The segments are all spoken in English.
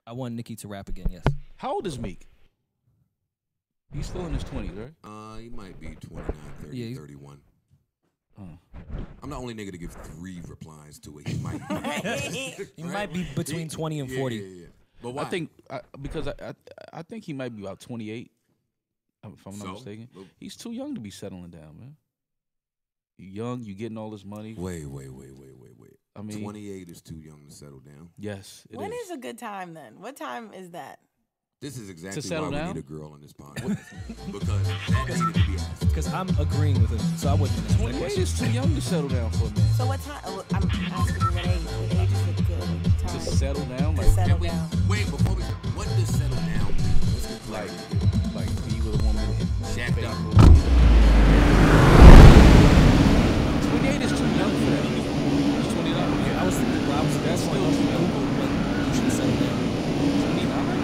I want Nicki to rap again. Yes. How old is Meek? He's still in his 20s, right? He might be 29, 30, 31. I'm the only nigga to give 3 replies to it. He might be. He might be between 20 and 40. Yeah. But why? I think because I think he might be about 28, if I'm not mistaken. He's too young to be settling down, man. You young, you getting all this money. Wait. I mean, 28 is too young to settle down. Yes, it When is a good time then? What time is that? This is exactly why settle we down? need a girl on this podcast. Because that needed to be asked. Because I'm agreeing with him, so I wouldn't ask that 28 question. is too young to settle down for a man. So what time? I'm asking you what age. What age is a good time? To settle down, To like settle down. Wait, before we what does settle down mean? Let's get clarity. like be with a woman and Shacked up. 28 is too young for that. He's 29. Yeah, I was thinking, that's still Google, but you should settle down. 29.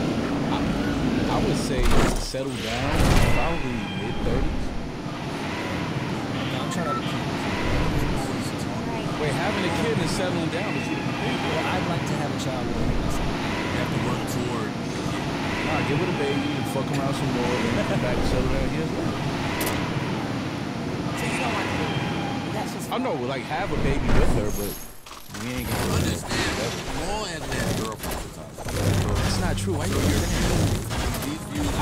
I would say settle down probably mid-30s. I'm trying to keep it. Wait, having a kid and settling down is even bigger. Well, I'd like to have a child with him. You have to work toward. Nah, get with a baby and fuck around some more, then come back and settle down years later. So you don't want to do it. That's just. I know, like have a baby with her, but we ain't gonna Understand that Paul hasn't had girlfriends since I was. That's not true. Why you saying that? I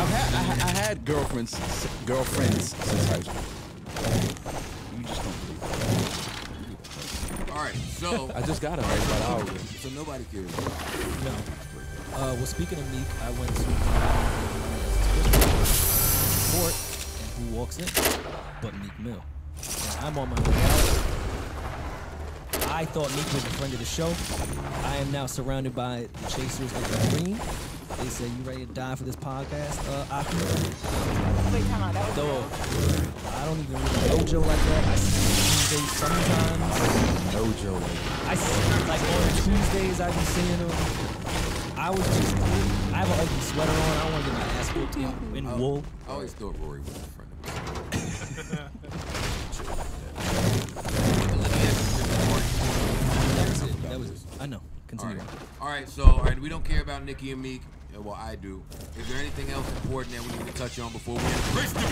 had girlfriends since high school. You just don't believe it. All right, so I just got it right about an hour ago. so nobody cares. No. Well, speaking of Meek, I went to support, and who walks in? But Meek Mill. And I'm on my way out. I thought Meek was a friend of the show. I am now surrounded by the chasers of the dream. They say, you ready to die for this podcast, Aki? Wait, time out. That was Though, I don't even really know Joe like that. I see Tuesdays sometimes. No Joe. I see, like on Tuesdays, I be seeing him. I have an ugly sweater on. I don't want to get my ass whooped in wool. I always thought Rory was a friend of mine. That was it. I know. Continue. All right, we don't care about Nicki and Meek. Well, I do. Is there anything else important that we need to touch on before we end the rest of it?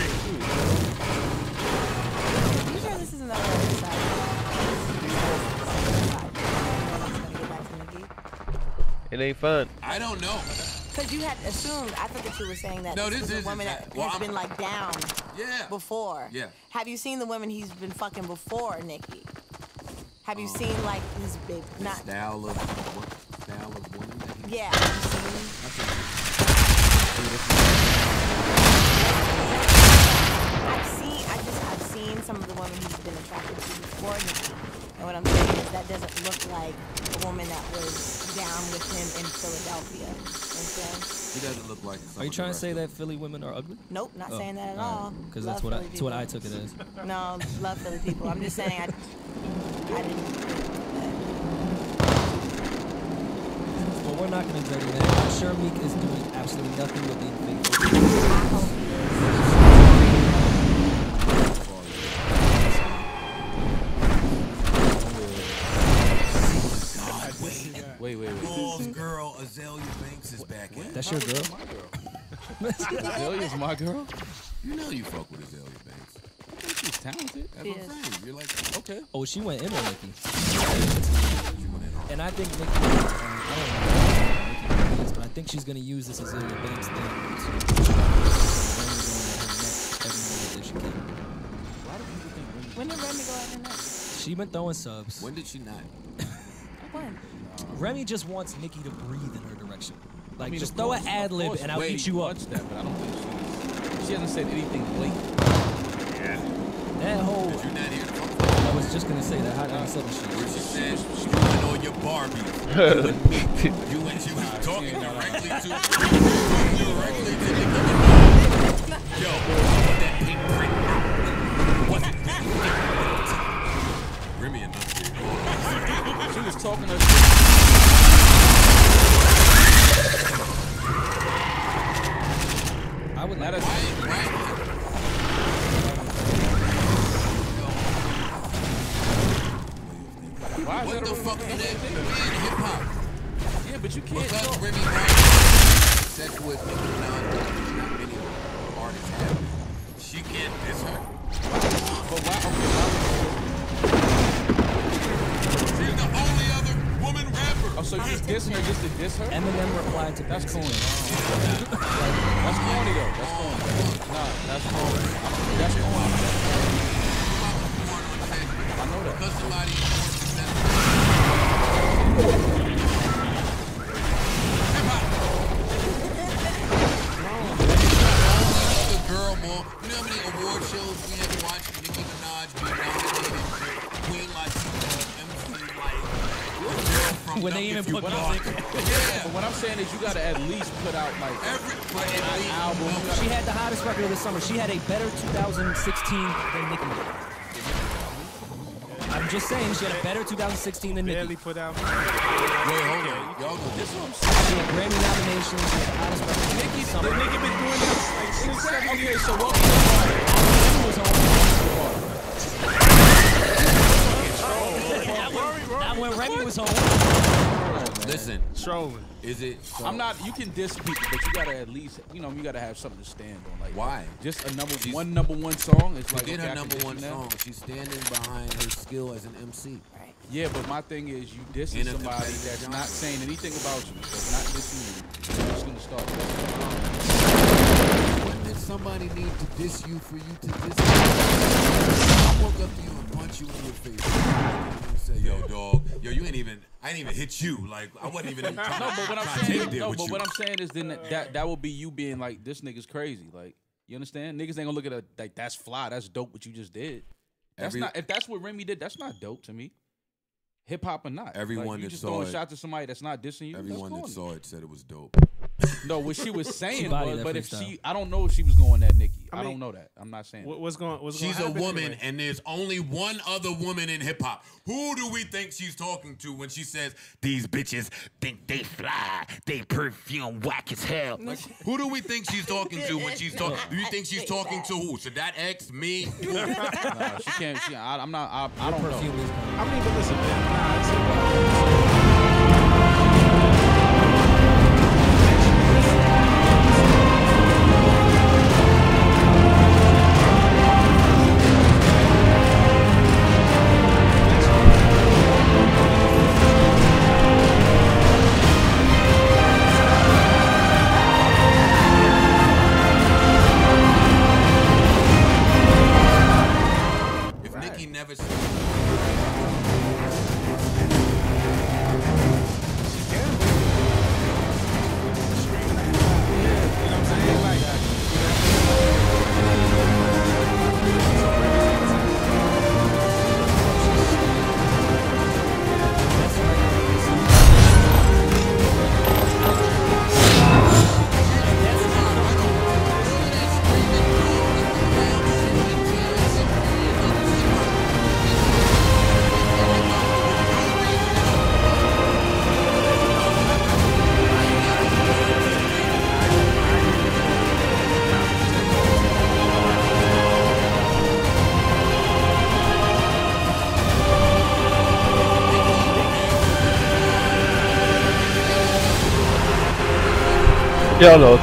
You sure this is another episode? It ain't fun. I don't know. Because you had assumed, I thought that you were saying that No, this this is is a woman that exact- well, has I'm- been like down Yeah. before. Yeah. Have you seen the women he's been fucking before, Nicki? Have you seen like his big not? Style of woman that he Yeah. Have you seen? I've seen some of the women he's been attracted to before Nicki. And what I'm saying is that doesn't look like a woman that was down with him in Philadelphia. You know what I'm saying? He doesn't look like some Are you of the trying to rest say of that Philly women are ugly? Nope, not saying that at all. Because Love that's what Philly people. I took it as. No, love Philly people. I'm just saying I didn't. Well, we're not going to dirty that. I'm sure Meek is doing absolutely nothing with being faithful. I hope he Wait. Bulls girl Azalea Banks is back in. That's your girl? Azalea's my girl. You know you fuck with Azalea Banks. I think she's talented. That's what I'm saying. You're like, okay. Oh, she went in on Nicki. You went in on. And I think Nicki, I don't know Nicki is, but I think she's going to use this Azalea Banks thing to everything that she can. When did Remy go out in that? She been throwing subs. When did she not? When? Remy just wants Nicki to breathe in her direction. Like, I mean, just of throw course- an ad of lib course and I'll Wade eat you up. wants that, but I don't think she hasn't said anything blatant. That whole. You're not here to fuck. I was just gonna say that. How 97 shit. Where she said she wanted all your Barbies. You and she was talking directly to Nicki. Yo, put that pink print out. What's it? Remy and She was talking to I would Let like us. Why is What the fuck do they do in hip hop? Yeah, but you can't. Because Remy Ma sex with Nicki Minaj, not many artists have. She can't diss her. But why? She's the only other woman rapper. Oh, so you just diss her just to diss her? Eminem replied to That's Big corny. Six. That's corny though. That's corny. Nah, that's corny. That's corny. I know that. Because somebody the girl more. You know how many award shows we have watched Nicki Minaj be nominated for Queen Latifah, MC like the girl from When they even put music. But what I'm saying is you gotta at least put out like an album. She had the hottest record of the summer. She had a better 2016 than Nicki. I'm just saying she had a better 2016 than Nicki. Barely put out. Wait, hold on. Y'all go this one. She had Grammy nominations. She had the hottest record of the summer. The nigga been doing this like 6-7 years. So what was on. Not when Remy was home. Listen, Trolling. is it? I'm not. You can diss people, but you gotta at least, you know, you gotta have something to stand on. Like Why? Just a number one song. It's like Forget okay, her I can number diss one you now. song. She's standing behind her skill as an MC. Yeah, but my thing is, you dissing In a somebody competitive that's genre. not saying anything about you, that's not dissing you. You're just gonna start. When did somebody need to diss you for you to diss them? I woke up to you and punch you in your face. And say, yo, dog, yo, you ain't even. I ain't even hit you. Like I wasn't even. No, but what I'm saying, what I'm saying is, then that will be you being like, this nigga's crazy. Like, you understand? Niggas ain't gonna look at it like that's fly, that's dope what you just did. That's not. If that's what Remy did, that's not dope to me. Hip hop or not. Everyone like, you that just saw throwing it, shots at somebody that's not dissing you. everyone that that's saw it said it was dope. No, what she was saying bodied was, that but if freestyle. she, I don't know if she was going at Nicki. I mean, don't know that. I'm not saying. What's going? She's a woman, and there's only one other woman in hip hop. Who do we think she's talking to when she says these bitches think they fly, they perfume whack as hell? Like, who do we think she's talking to when she's talking? Do you think she's talking to who? Should that ex me? No, she can't. I'm not. I don't know. I mean, but listen, man. Nah, it's If Nicki never said يلا يلا.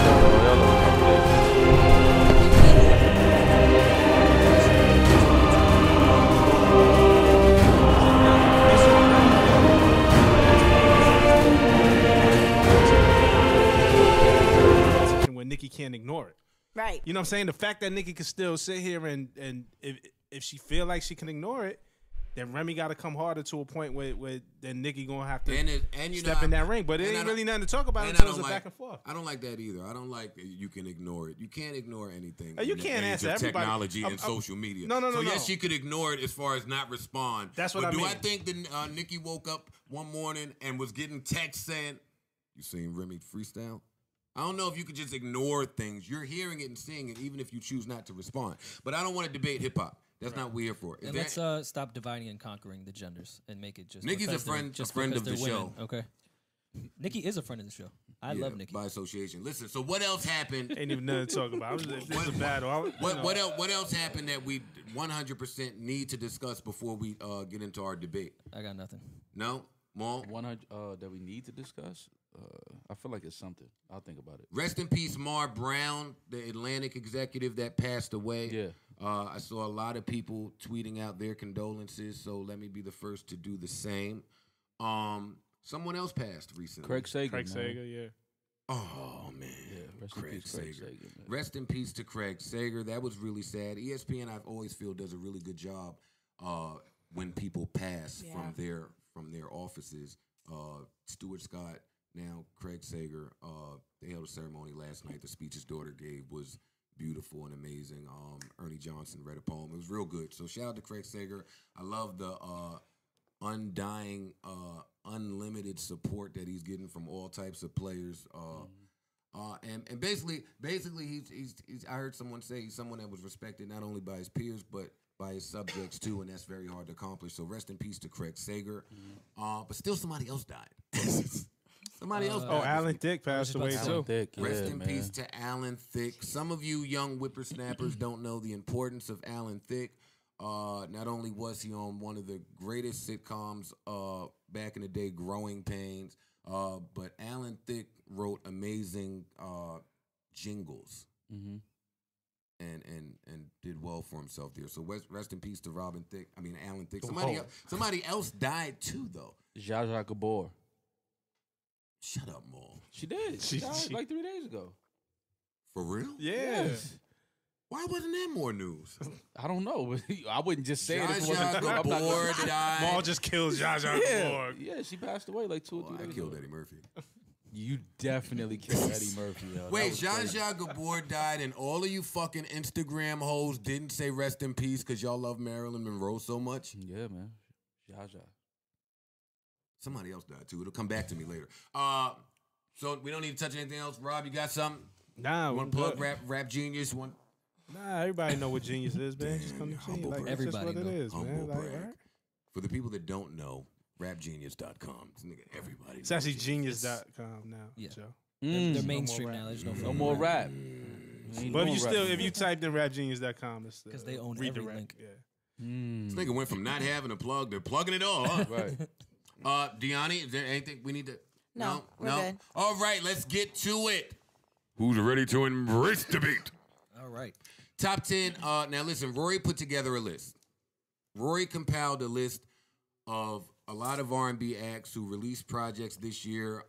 when Nicki can't ignore it. Right. You know what I'm saying? The fact that Nicki can still sit here and if she feel like she can ignore it, then Remy got to come harder to a point where then Nicki gonna have to and you step know, in that ring. But it ain't really nothing to talk about and until I it's a don't back and forth. I don't like that either. I don't like that you can ignore it. You can't ignore anything. You in the can't age answer of everybody. technology and social media. No. So yes, she could ignore it as far as not respond. That's what but I mean. do I think that Nicki woke up one morning and was getting texts saying, "You seen Remy freestyle?" I don't know if you could just ignore things. You're hearing it and seeing it, even if you choose not to respond. But I don't want to debate hip hop. That's not what we're here for. And let's stop dividing and conquering the genders and make it just. Nicki's because a friend just of because the they're show. women. Okay. Nikki is a friend of the show. I love Nikki. By association. Listen, so what else happened? Ain't even nothing to talk about. It's a battle. What else happened that we 100% need to discuss before we get into our debate? I got nothing. No? Maul? 100 that we need to discuss? I feel like it's something. I'll think about it. Rest in peace, Mar Brown, the Atlantic executive that passed away. Yeah. I saw a lot of people tweeting out their condolences, so let me be the first to do the same. Someone else passed recently. Craig Sager. Craig Sager, yeah. Oh, man. Yeah, rest Craig in peace, Sager. Craig Sager, man. Rest in peace to Craig Sager. That was really sad. ESPN, I always feel, does a really good job when people pass from their offices. Stuart Scott, now Craig Sager. They held a ceremony last night. The speech his daughter gave was beautiful and amazing. Ernie Johnson read a poem. It was real good. So shout out to Craig Sager. I love the undying, unlimited support that he's getting from all types of players. And basically he's I heard someone say he's someone that was respected not only by his peers but by his subjects too, and that's very hard to accomplish. So rest in peace to Craig Sager. But still somebody else died. Somebody else died. Oh, Alan Thicke passed away too. Rest in peace to Alan Thicke. Some of you young whippersnappers don't know the importance of Alan Thicke. Not only was he on one of the greatest sitcoms back in the day, Growing Pains, but Alan Thicke wrote amazing jingles and did well for himself there. So rest in peace to Alan Thicke. Somebody else died too, though. Zsa Zsa Gabor. Shut up, Maul. She did. She died like 3 days ago. For real? Yeah. Yes. Why wasn't there more news? I don't know, but I wouldn't just say it if it Zsa wasn't true. I'm not Gabor gonna- died. Maul just killed Zsa Zsa Gabor. Yeah, she passed away like 2 or 3 I days killed ago. Eddie Murphy. You definitely killed Eddie Murphy, yo. Wait, Zsa Zsa Gabor died, and all of you fucking Instagram hoes didn't say rest in peace because y'all love Marilyn Monroe so much? Yeah, man. Zsa Zsa. Somebody else died, too. It'll come back to me later. So we don't need to touch anything else. Rob, you got something? Nah, You want to plug Rap Genius? Nah, everybody know what Genius is, man. Just come to see. Humble Like, brag. that's just what Everybody it know. is, Humble man. Like, brag. all right. For the people that don't know, rapgenius.com. This nigga, everybody It's actually knows genius.com now. Yeah. Joe. They're No mainstream more now. rap. There's no, No more rap. Ain't But no if you typed in rapgenius.com, it's 'Cause they own every redirect. link. Yeah. This nigga went from not having a plug to plugging it all up. Right. Deani, is there anything we need to... No, we're good. All right, let's get to it. Who's ready to embrace debate? All right. Top 10. Now, listen, Rory put together a list. Rory compiled a list of a lot of R&B acts who released projects this year,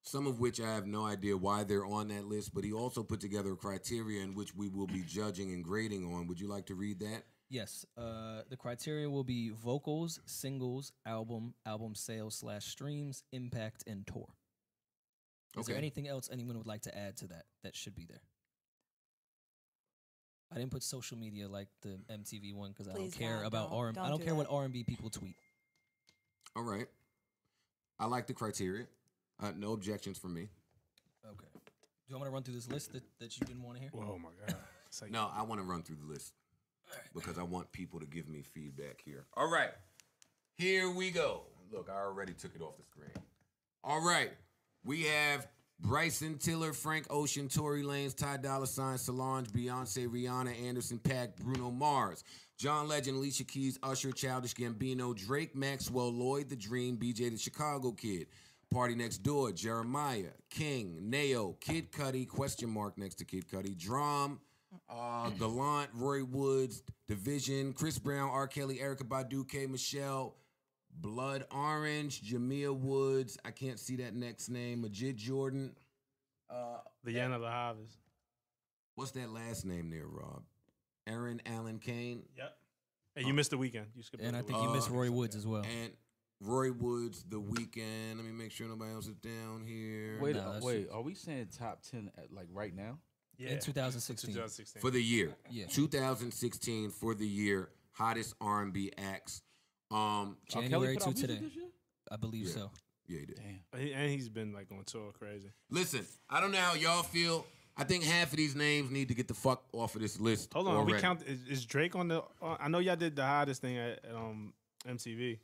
some of which I have no idea why they're on that list, but he also put together a criteria in which we will be judging and grading on. Would you like to read that? Yes. The criteria will be vocals, singles, album sales / streams, impact, and tour. Is there Okay. anything else anyone would like to add to that should be there? I didn't put social media like the MTV one because I don't Please care don't, about don't- R&B. I don't don't do care what that. R&B people tweet. All right. I like the criteria. No objections from me. Okay. Do you want me to run through this list that you didn't want to hear? Oh my God. It's like, No, I want to run through the list because I want people to give me feedback here. All right. Here we go. Look, I already took it off the screen. All right. We have Bryson Tiller, Frank Ocean, Tory Lanez, Ty Dolla $ign, Solange, Beyonce, Rihanna, Anderson .Paak, Bruno Mars, John Legend, Alicia Keys, Usher, Childish Gambino, Drake, Maxwell, Lloyd the Dream, BJ the Chicago Kid, Party Next Door, Jeremiah, King, Nao, Kid Cudi, question mark next to Kid Cudi, Drum, Gallant, Roy Woods, Division, Chris Brown, R. Kelly, Erykah Badu, K. Michelle, Blood Orange, Jamia Woods, I can't see that next name, Majid Jordan. Leanna La Havas. What's that last name there, Rob? Aaron Allen Kane. Yep. Hey, you missed the weekend. You skipped And I over think the you missed weekend. Roy Woods as well. And Roy Woods, The Weeknd. Let me make sure nobody else is down here. Wait, Nah, that's wait. Are we saying top 10 at, like right now? Yeah. In 2016. 2016. For the year. Yeah. 2016 for the year, hottest R&B acts. January put to out music today. this year? I believe so. Yeah, he did. Damn. And he's been like on tour crazy. Listen, I don't know how y'all feel. I think half of these names need to get the fuck off of this list. Hold on, already. we count. Is Drake on the? I know y'all did the hottest thing at MTV,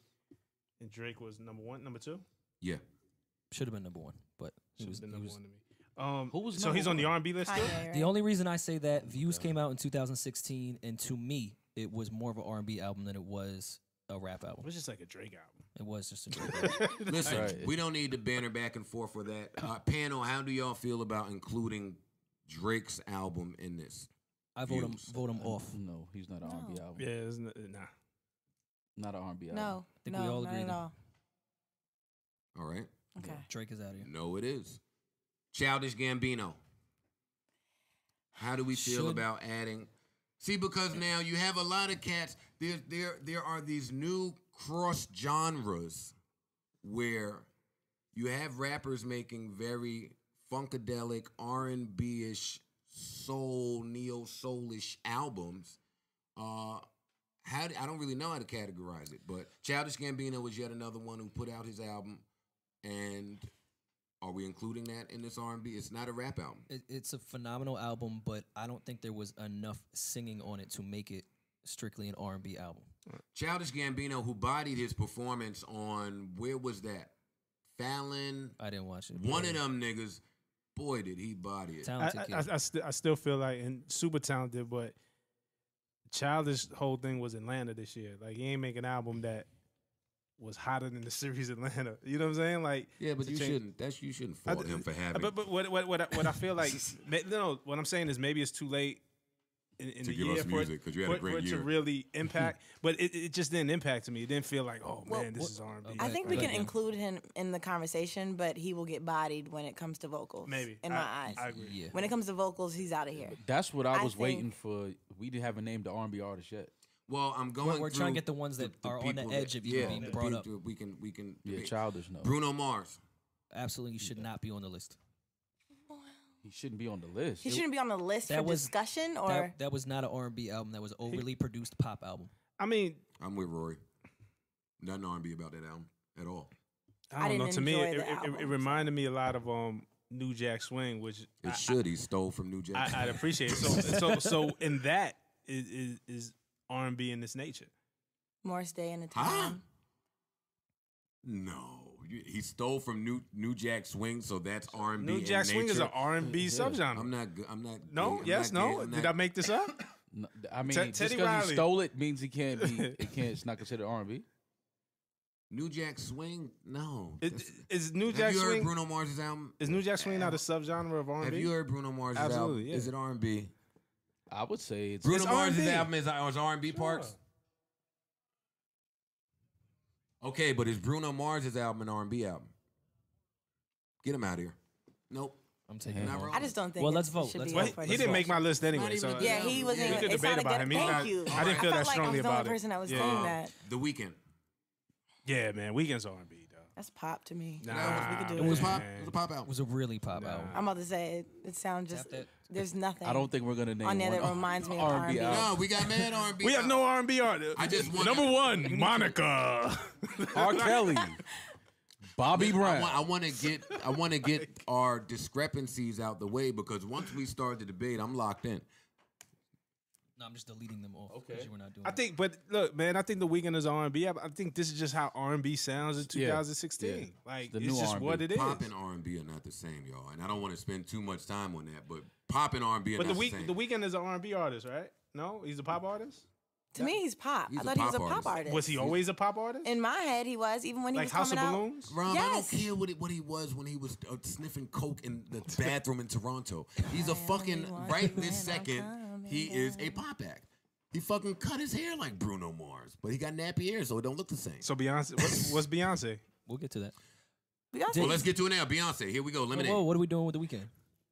and Drake was number 1, number 2. Yeah. Should have been number one, but he was. Been He number was one to me. Who was so number he's on the one? R&B list still? Kanye, right? the only reason I say that Views came out in 2016, and to me, it was more of an R&B album than it was a rap It album. was just like a Drake album. It was just a Drake album. Listen, Right. we don't need to banter back and forth for that. Panel, how do y'all feel about including Drake's album in this? I vote him Views. off. No, he's not an R&B album. Yeah, it's nah. Not an R&B album. No, think no, we all not agree at then. all. All right. Okay. Drake is out of here. No, it is. Childish Gambino. How do we feel Should- about adding? See, because now you have a lot of cats. There are these new cross genres where you have rappers making very funkadelic R&B-ish, soul, neo soulish albums. I don't really know how to categorize it, but Childish Gambino was yet another one who put out his album. And are we including that in this R&B? It's not a rap album. It's a phenomenal album, but I don't think there was enough singing on it to make it strictly an R&B album. Childish Gambino, who bodied his performance on, where was that? Fallon. I didn't watch it. One of them niggas, boy, did he body it. Talented kid. I still feel like, and super talented, but Childish whole thing was Atlanta this year. Like, he ain't make an album that was hotter than the series Atlanta. You know what I'm saying? Like, Yeah, but to you change- shouldn't fault him for having. But what I feel like, no, what I'm saying is maybe it's too late in To the give year us for music, 'cause you had a for great it to year. really impact. But it just didn't impact to me. It didn't feel like, oh man, this is R&B. I think we Right. can include him in the conversation, but he will get bodied when it comes to vocals. Maybe in my eyes. I agree. Yeah. When it comes to vocals, he's out of here. That's what I I was waiting think- for. We haven't named the R&B artist yet. Well, I'm going. We're through trying to get the ones that are on the people edge of even being the brought up. people We can. Yeah, debate. Childish, no. Bruno Mars. Absolutely should not be on the list. He shouldn't be on the list. He shouldn't be on the list That for was- discussion, or That was not an R&B album. That was an overly produced pop album. I mean, I'm with Rory. Nothing R&B about that album at all. I don't know. didn't To me, enjoy the it album, reminded me a lot of New Jack Swing, which It should. He stole from New Jack. I'd appreciate. So in that is R&B in this nature. more stay in the Huh? time. No, he stole from New Jack Swing, so that's R&B. New in Jack Swing is nature. an R&B subgenre. I'm not. I'm not. No, I'm yes, not no. gay, I'm Did not- I make this up? No, I mean, Teddy just because Riley. he stole it means he can't be. It can't. It's not considered R&B. New Jack Swing? No. Is New Have Jack you heard Swing? Bruno Mars' album? Is New Jack Swing not a subgenre of R&B? Have you heard Bruno Mars' Absolutely, album? yeah. Is it R&B? I would say it's. Bruno Mars' R&B. album is R&B parts. Okay, but is Bruno Mars' album an R&B album? Get him out of here. Nope. I'm taking Not it. wrong. I just don't think. Well, it let's vote. should Let's be vote. up Well, for he this didn't vote. make my list anyway. Not So even a Yeah, he wasn't. We even, could it's debate not a about good. him. He's Thank not- you. I didn't feel that felt like strongly I was the about only it. person that was Yeah. saying that. The Weeknd. Yeah, man, Weekend's R&B though. That's pop to me. Nah, we could do It was it. pop. It was a pop It album. was a really pop album. I'm about to say it. It sounds just. Tap that. There's nothing. I don't think we're gonna name on there one that reminds me of R&B R&B. album. No, we got mad R&B. We have no R&B artist. I just want Number one, Monica. R. Kelly, Bobby Brown. I want to get our discrepancies out the way because once we start the debate, I'm locked in. No, I'm just deleting them all. Okay. We're not doing I think, but look, man, I think the Weeknd is R&B. I think this is just how R&B sounds in 2016. Yeah. Like The it's new just R&B. what it is. Pop and R&B are not the same, y'all, and I don't want to spend too much time on that. But pop and R&B are But not the same. the Weeknd is an R&B artist, right? No, he's a pop artist. To me, he's pop. He's I a thought he was a pop pop artist. artist. Was he always a pop artist? In my head, he was. Even when he Like was House of coming out. Balloons? Rob, I Yes. don't care what he was when he was sniffing coke in the bathroom in Toronto. He's a fucking want right you this when I'm second. coming He is a pop act. He fucking cut his hair like Bruno Mars, but he got nappy hair, so it don't look the same. So Beyonce, what's Beyonce? We'll get to that. Beyonce. Well, let's get to it now. Beyonce, here we go. Lemonade. Whoa, what are we doing with the Weeknd?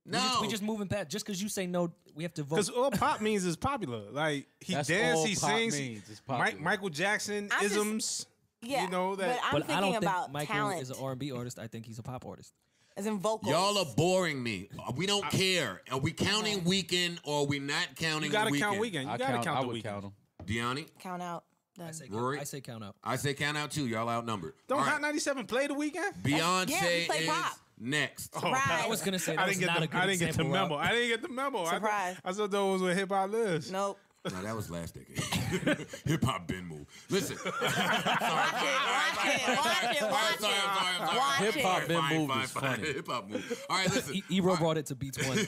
No, We just moving past. Just because you say no, we have to vote. Because all pop means is popular. Like he That's dances, all he pop sings. means is popular. Michael Jackson I'm just- isms. Yeah, you know that. But I'm but I thinking don't think about Michael talent, is an R&B artist. I think he's a pop artist. as in vocals. y'all are boring me. We don't care. Are we counting Weekend or are we not counting? You gotta Weekend? count Weekend. You I gotta count. count I the would Weekend. count him. Deani, count out. Done. Rory? I say count out. I say count out too. Y'all outnumbered. Don't All Hot right. 97 play the Weekend? Beyonce Yeah, we play is pop. next. Oh, Surprise. I was gonna say that I was didn't get not the, a good I didn't get the example, memo. Rob. I didn't get the memo. Surprise. I thought those were hip hop lists. Nope. No, that was last decade. Hip hop been moved. Listen. Watch it. Hip hop been moved is funny. Hip hop move. All right, listen. Ebro brought it to Beats 1.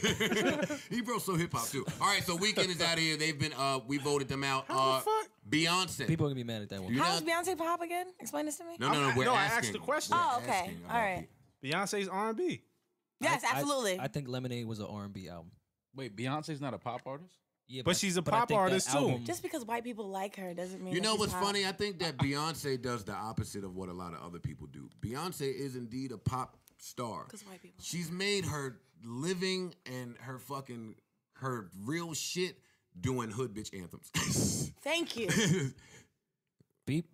Ebro's so hip hop too. All right, so Weeknd is out of here. They've been we voted them out. How the fuck? Beyonce. People are going to be mad at that one. How's Beyonce pop again? Explain this to me. No, we're I asking. asked the question. Oh, okay. All right. Beyonce's R&B. Yes, absolutely. I think Lemonade was an R&B album. Wait, Beyonce's not a pop artist? Yeah, But she's a I pop think that artist, too. album- Just because white people like her doesn't mean You that know she's what's pop. funny? I think that Beyonce does the opposite of what a lot of other people do. Beyonce is indeed a pop star. 'Cause white people. She's made her living and her real shit doing hood bitch anthems. Thank you. Beep.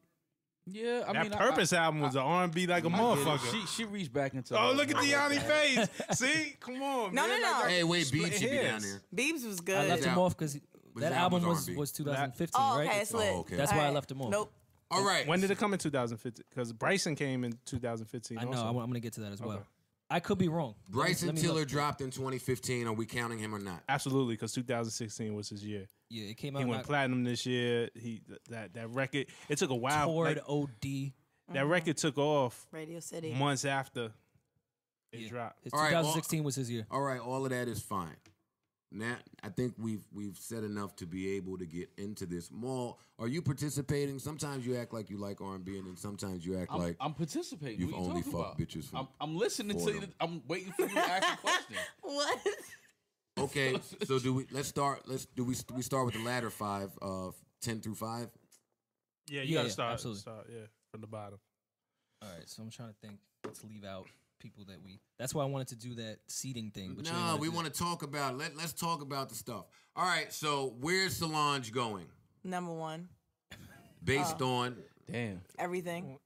Yeah, I That mean, Purpose album was an R&B like a motherfucker. She reached back into. Oh, look at Deani face. See? Come on, No, man. no, no. Like, Hey, wait, split Beat should be down hairs. there. Biebs was I good. left Yeah. him off because But that his album album was, R&B. was 2015, Oh, right? okay, it's lit. okay. That's All why I right. left him off. Nope. All right. When did it come in 2015? Because Bryson came in 2015 I know. also. I'm going to get to that as well. Okay. I could be wrong. Bryson Let me Tiller look. dropped in 2015. Are we counting him or not? Absolutely, because 2016 was his year. Yeah, it came out. He went platinum this year. That record, it took a while. toured Like, OD. that record took off Radio City. months after it Yeah. dropped. His All right, 2016 was his year. All right, all of that is fine. Now, I think we've said enough to be able to get into this. Maul, are you participating? Sometimes you act like you like R&B, and then sometimes you act like I'm participating. you've What you only talking fucked about? bitches from I'm listening to you. Fordham. I'm waiting for you to ask a question. What? Okay, so do we? Let's start. Do we start with the latter five of 10 through 5? Yeah, you Yeah, gotta start. absolutely. From the bottom. All right, so I'm trying to think. Let's leave out people that we. That's why I wanted to do that seating thing. But you didn't No, wanna we do want to talk about. Let's talk about the stuff. All right, so where's Solange going? Number one. Based on. Damn. Everything.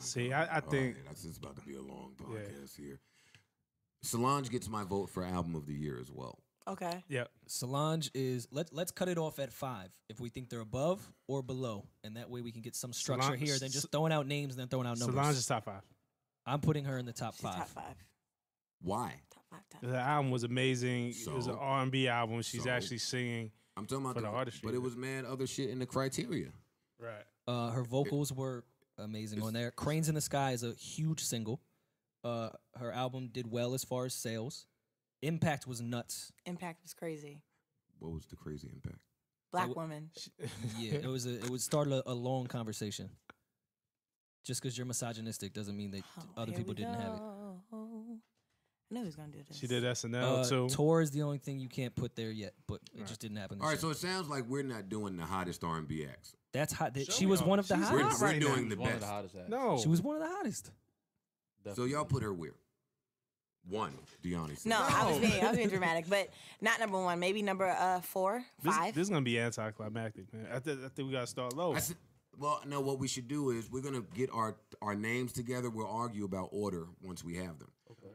See, I think This is about to be a long podcast here. Solange gets my vote for album of the year as well. Okay. yeah. that. Solange is. Let's cut it off at 5 if we think they're above or below, and that way we can get some structure Solange- here than just throwing out names and then throwing out numbers. Solange is top 5. I'm putting her in the top She's 5. top 5. Why? Top 5. Top The album was amazing. It was an So? R&B album. She's So? actually singing. I'm talking about For the artistry but it of it. was mad other shit in the criteria. Right. Her vocals were amazing on there. Cranes in the Sky is a huge single. Her album did well as far as sales. Impact was nuts. Impact was crazy. What was the crazy impact? Black woman. Yeah, it would start a long conversation. Just because you're misogynistic doesn't mean that other Here people we didn't have it. go. I knew he was gonna do this. She did SNL too. Tour is the only thing you can't put there yet, but it just didn't happen. All right, this so year. it sounds like we're not doing the hottest R&B acts. That's hot. Show She me was all- one of the she's We're, hottest. hot we're right doing now. the One of best. the hottest acts. No. She was one of the hottest. So y'all put her where? 1, Deani said. No, I was being dramatic, but not number one. Maybe number 4, This 5. is gonna be anticlimactic, man. I think we gotta start low. I said, well, no, what we should do is we're going to get our names together. We'll argue about order once we have them. Okay.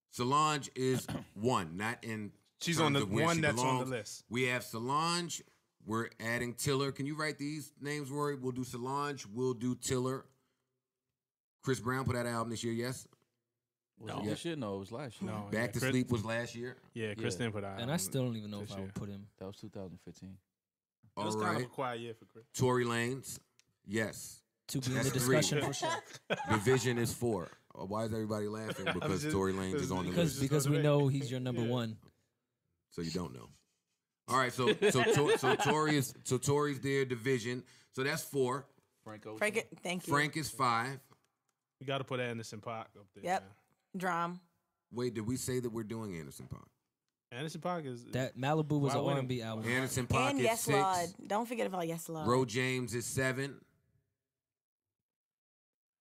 Solange is 1, not in She's terms on the of where one she that's on the belongs. list. We have Solange. We're adding Tiller. Can you write these names, Rory? We'll do Solange. We'll do Tiller. Chris Brown put out an album this year, yes? Was it this year? No, it was last year. No, Back to Chris- Sleep was last year. Yeah, Kristen put out. And I still don't even know if this I year. would put him. That was 2015. It All was kind of a right. quiet year for Chris. Tory Lanez, yes. To be in That's the 3. discussion for sure. Division is 4. Why is everybody laughing? Because just- Tory Lanez is on the Because list. we know he's your number Yeah. one. So you don't know. All right, so Tory's their Division. So that's 4. Franco. Thank you. Frank is 5. You got to put Anderson .Paak up there. Yep. Man. Drum. Wait, did we say that we're doing Anderson .Paak? Anderson .Paak is That Malibu was Why an wouldn't- R&B album. Anderson .Paak And is Yes 6. Lord. Don't forget about Yes Lord. Ro James is 7.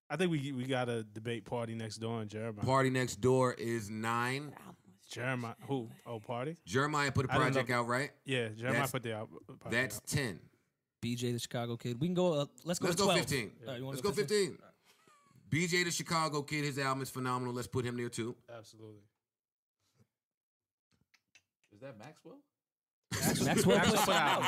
I think we gotta debate Party Next Door and Jeremiah. Party Next Door is 9. Album was Jeremiah, who? Oh, Party? Jeremiah put a I didn't project know- out, right? Yeah, Jeremiah That's- put the album. That's 10. BJ the Chicago Kid. We can go. Let's go. Let's to go 12. 15. All right, you wanna Let's go 15. BJ the Chicago Kid, his album is phenomenal. Let's put him there too. Absolutely. Is that Maxwell? Maxwell put put something out.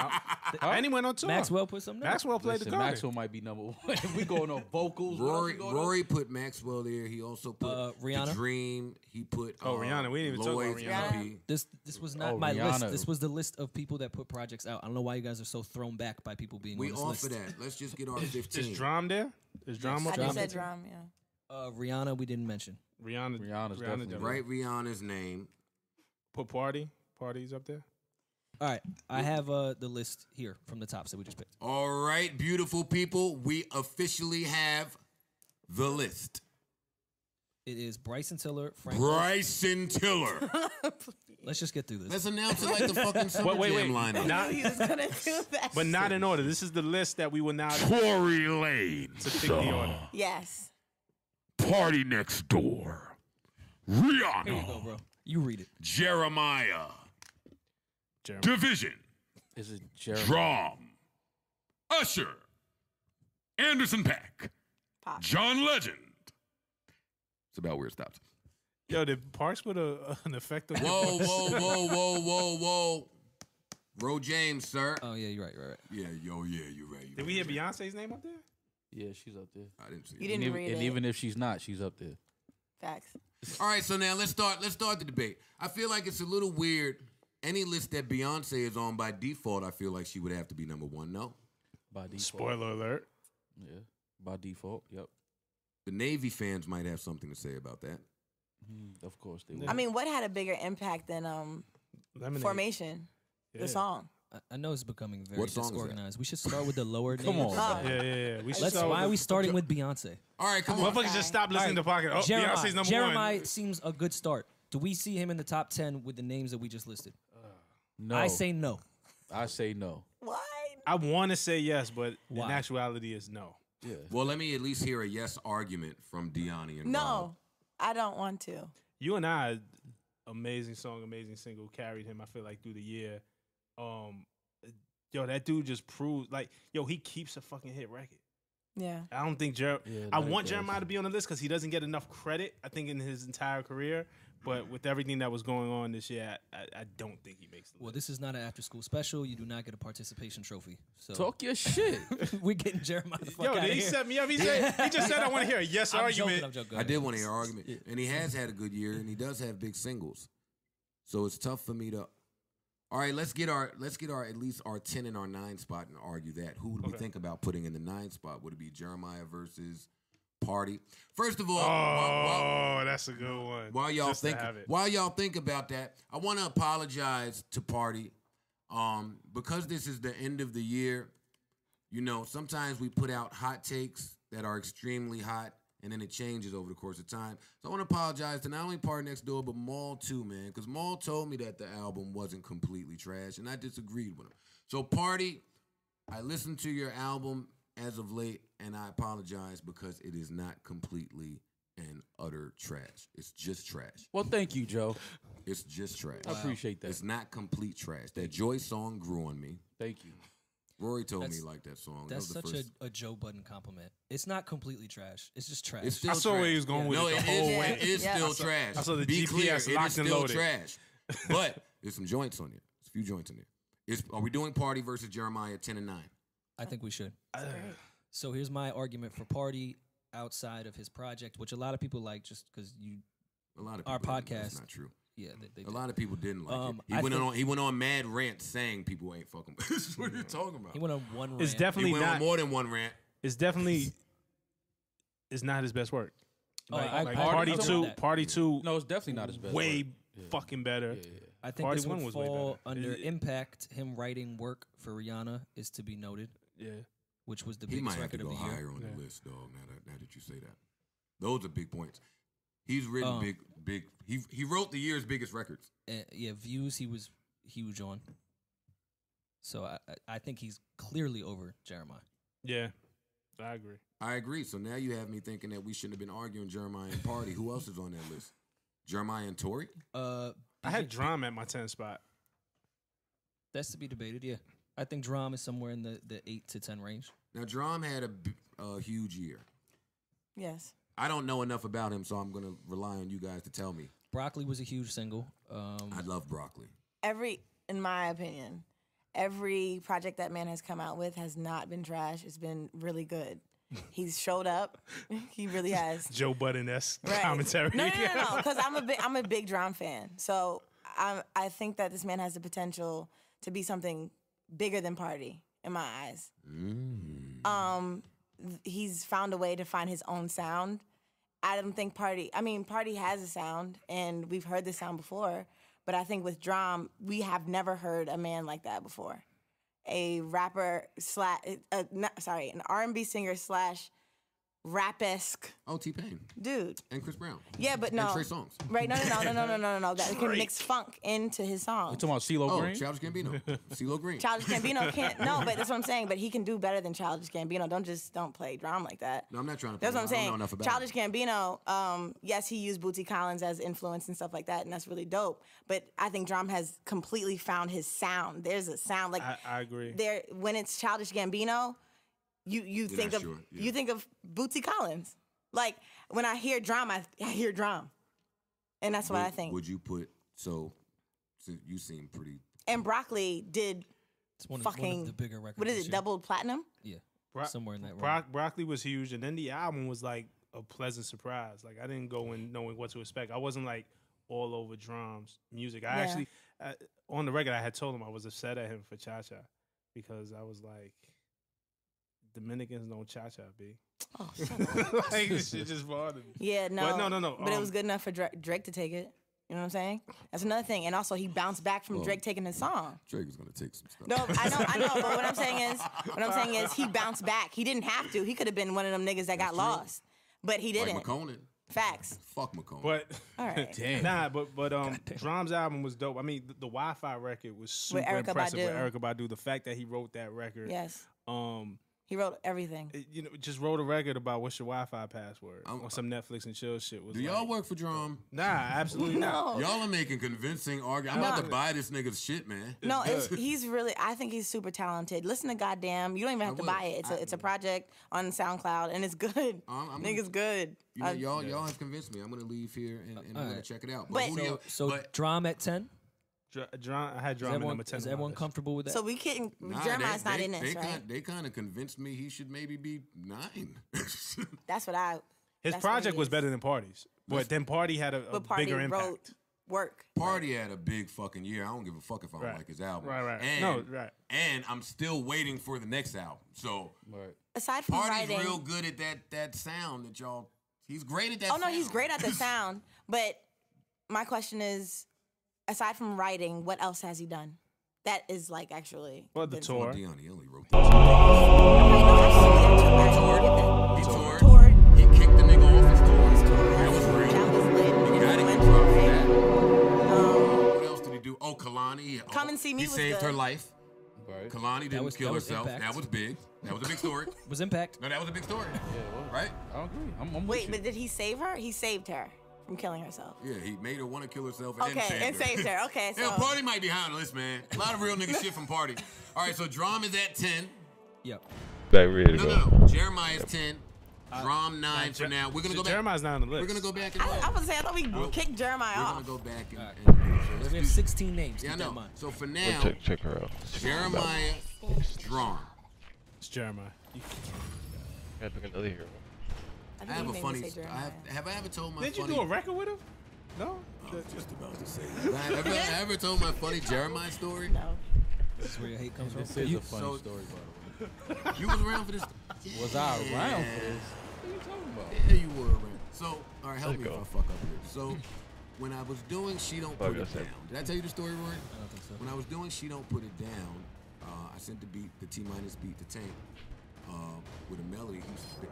out. And he went on tour. Maxwell put something out. Maxwell played the Listen, card. Maxwell might be number one. If we going on vocals, what else we going on? Rory put Maxwell there. He also put Rihanna. The Dream. He put Rihanna. We didn't even talk about Lloyd's Rihanna. EP. This was not my Rihanna. list. This was the list of people that put projects out. I don't know why you guys are so thrown back by people being We on this off list. of that. Let's just get our 15. Is Drum there? Is Drum I up just there? said drum, yeah. Rihanna, we didn't mention. Rihanna's definitely Write Rihanna's name. Put Party. Party's up there. All right, I have the list here from the tops that we just picked. All right, beautiful people. We officially have the list. It is Bryson Tiller, Frank. Bryson Tiller. Let's just get through this. Let's announce it like the fucking Summer Wait. Jam lineup. Not, He was gonna do that. but not in order. This is the list that we will now Tory Lanez. to pick the order. Yes. Party Next Door. Here you Rihanna. go, bro. You read it. Jeremiah. Jeremy. Division. Is it Jeremy? Drum. Usher. Anderson Paak. Pop. John Legend. It's about where it stops. Yo, did Parks put an effect on Whoa. Ro James, sir. Oh yeah, you're right. You're right. Yeah, you're right. Did we hear Beyonce's name up there? Yeah, she's up there. I didn't see You it. didn't read And it. even if she's not, she's up there. Facts. All right, so now let's start the debate. I feel like it's a little weird. Any list that Beyonce is on by default, I feel like she would have to be number one, no? By default. Spoiler alert. Yeah. By default. Yep. The Navy fans might have something to say about that. Of course they will. I mean, what had a bigger impact than Lemonade. Formation? Yeah. The song. I know it's becoming very What song is that? disorganized. We should start with the lower names. Come on. Yeah. We should Let's. start Why are with we starting with Beyonce? All right, come on. Motherfuckers just stop listening to Pocket. Oh, Beyonce's number Jeremiah one. seems a good start. Do we see him in the top 10 with the names that we just listed? No. I say no. I say no. Why? I want to say yes, but Why? in actuality, is no. Yeah. Well, let me at least hear a yes argument from Deani and Rob. No, I don't want to. You and I, amazing song, amazing single, carried him. I feel like through the year. Yo, that dude just proved he keeps a fucking hit record. Yeah. I don't think Yeah, I no, he want does. Jeremiah to be on the list because he doesn't get enough credit, I think, in his entire career. But with everything that was going on this year, I don't think he makes the Well, list. this is not an after-school special. You do not get a participation trophy. So Talk your shit. we're getting Jeremiah the fuck Yo, out did of he here. set me up? He just said I want to hear a yes I'm argument. joking. I did want to hear an argument. And he has had a good year, and he does have big singles. So it's tough for me to... All right, let's get our at least our 10 and our 9 spot and argue that. Who do we think about putting in the 9 spot? Would it be Jeremiah versus Party? First of all, Oh, that's a good one. while y'all Just to think have it. about that, I want to apologize to Party, because this is the end of the year. You know, sometimes we put out hot takes that are extremely hot, and then it changes over the course of time. So I want to apologize to not only Party Next Door, but Maul too, man, because Maul told me that the album wasn't completely trash, and I disagreed with him. So Party, I listened to your album as of late, and I apologize because it is not completely and utter trash. It's just trash. Well, thank you, Joe. It's just trash. I appreciate that. It's not complete trash. That Joy song grew on me. Thank you. Rory told me That's- he liked that song. That's that was such the first. a Joe Budden compliment. It's not completely trash. It's just trash. It's still I saw trash. where he was going with No, it the it whole is. way. It is Yeah. still trash. I saw the Be GPS clear, it locked is and still loaded. trash. But there's some joints on there. There's a few joints in there. Are we doing Party versus Jeremiah 10 and 9? I think we should. So here's my argument for Party outside of his project, which a lot of people like just because you, A lot of Our people didn't. That's podcast. not true. yeah, they A did. lot of people didn't like it. I He went on mad rant saying people ain't fucking. What are you talking about? He went on one rant. It's He definitely went on not. more than one rant. It's definitely. It's not his best work. I Party agree two. with that. Party two. No, it's definitely not his best. way work. fucking better. I think Party this would one was way fall better. under It- impact. Him writing work for Rihanna is to be noted, Yeah. which was the He might biggest have to record of go the year. higher on Yeah. the list, dog. Now that you say that, those are big points. He's written big. He wrote the year's biggest records. Yeah, views he was huge on. So I think he's clearly over Jeremiah. Yeah. I agree. I agree. So now you have me thinking that we shouldn't have been arguing Jeremiah and Party. Who else is on that list? Jeremiah and Tory? I had Drum at my 10 spot. That's to be debated. Yeah, I think Drum is somewhere in the 8 to 10 range. Now, Drum had a huge year. Yes. I don't know enough about him, so I'm going to rely on you guys to tell me. Broccoli was a huge single. I love Broccoli. in my opinion, every project that man has come out with has not been trash. It's been really good. He's showed up. He really has. Joe Budden-esque Right. commentary. No, because I'm a big drum fan. So I think that this man has the potential to be something bigger than Party in my eyes. He's found a way to find his own sound. I don't think Party has a sound, and we've heard this sound before. But I think with Drum, we have never heard a man like that before. A rapper an R&B singer / rap-esque. Oh, T-Pain. Dude. And Chris Brown. Yeah, but no. And Trey Songz. Right, no. That can mix funk into his songs. You talking about CeeLo Green? Childish Gambino. CeeLo Green. Childish Gambino can't, no, but that's what I'm saying. But he can do better than Childish Gambino. Don't play Drum like that. No, I'm not trying to. That's what I'm saying. I don't know enough about Childish Gambino, yes, he used Bootsy Collins as influence and stuff like that, and that's really dope. But I think Drum has completely found his sound. There's a sound like I agree. There when it's Childish Gambino, you think of you think of Bootsy Collins. Like when I hear Drum, I hear Drum, and that's what I think. Would you put so you seem pretty? And Broccoli did one fucking of the bigger records. What is it? Double platinum? Yeah, somewhere in that range. Broccoli was huge, and then the album was like a pleasant surprise. Like I didn't go in knowing what to expect. I wasn't like all over Drum's music. I actually on the record I had told him I was upset at him for Cha Cha because I was like, Dominicans don't Cha Cha, B. Oh, shut up. Like this shit just bothered me. Yeah, no. But no. But it was good enough for Drake to take it. You know what I'm saying? That's another thing. And also, he bounced back from Drake taking his song. Drake was gonna take some stuff. No, I know. But what I'm saying is, he bounced back. He didn't have to. He could have been one of them niggas that got lost, but he didn't. Like McConan. Facts. Fuck McConan. But all right. Damn. Nah, but Drum's album was dope. I mean, the Wi-Fi record was super Erykah impressive with Badu. Erykah Badu. The fact that he wrote that record. Yes. He wrote everything. Just wrote a record about what's your Wi-Fi password on some Netflix and chill shit. Do y'all work for Drum? Nah, absolutely not. Y'all are making convincing arguments. I'm about to buy this nigga's shit, man. No, he's really. I think he's super talented. Listen to Goddamn. You don't even have to buy it. It's a project on SoundCloud, and it's good. Nigga's good. You know, y'all have convinced me. I'm gonna leave here and I'm gonna check it out. But Drum at 10. I had Drum at number 10. Is everyone comfortable with that? So we couldn't. Jeremiah's not in this, right? They kind of convinced me he should maybe be 9. That's what I. His project was better than Party's, but then Party had a bigger impact. Wrote work. Party had a big fucking year. I don't give a fuck if I don't like his album. Right. And I'm still waiting for the next album. So aside from Party's writing, real good at that sound that y'all. He's great at that. Oh no, he's great at the sound. But my question is, aside from writing, what else has he done? That is like actually. Well, the tour. He only wrote the He toured. He kicked the nigga off his tour. That was real. That was lit. You gotta get drunk for that. What else did he do? Oh, Kalani. Come and See Me He was saved good. her life. Right. Kalani didn't kill herself. Impact. That was big. That was a big story. Was Impact. No, that was a big story. Yeah, right? I agree. I'm with Wait, you. but did he save her? He saved her from killing herself. Yeah, he made her want to kill herself And saved her. Okay, so. Yeah, Party might be high on the list, man. A lot of real nigga shit from Party. All right, so Drum is at 10. Yep. Back ready to go. No. Jeremiah's 10. Drum 9 for now. We're gonna go back. Jeremiah's not on the list. We're gonna go back and I was saying, I thought we kicked Jeremiah We're off. gonna go back and We have 16 names. yeah, I Keep that in know. mind. So for now, Check her out. Jeremiah, Drum. It's Jeremiah. Gotta pick another hero. I have a funny. Have I ever told my? Did you funny, do a record with him? No. I was just about to say that. Have I ever told my funny Jeremiah story? No. This is where your hate comes from. This is a funny story, by the way. You was around for this? Was I around for this? What are you talking about? Yeah, you were around. So, all right, help Let's me go. if I fuck up here. So, when I was doing She Don't Put It that's Down, it. did I tell you the story, Roy? I don't think so. When I was doing She Don't Put It Down, I sent the T- beat to Tank with a melody. He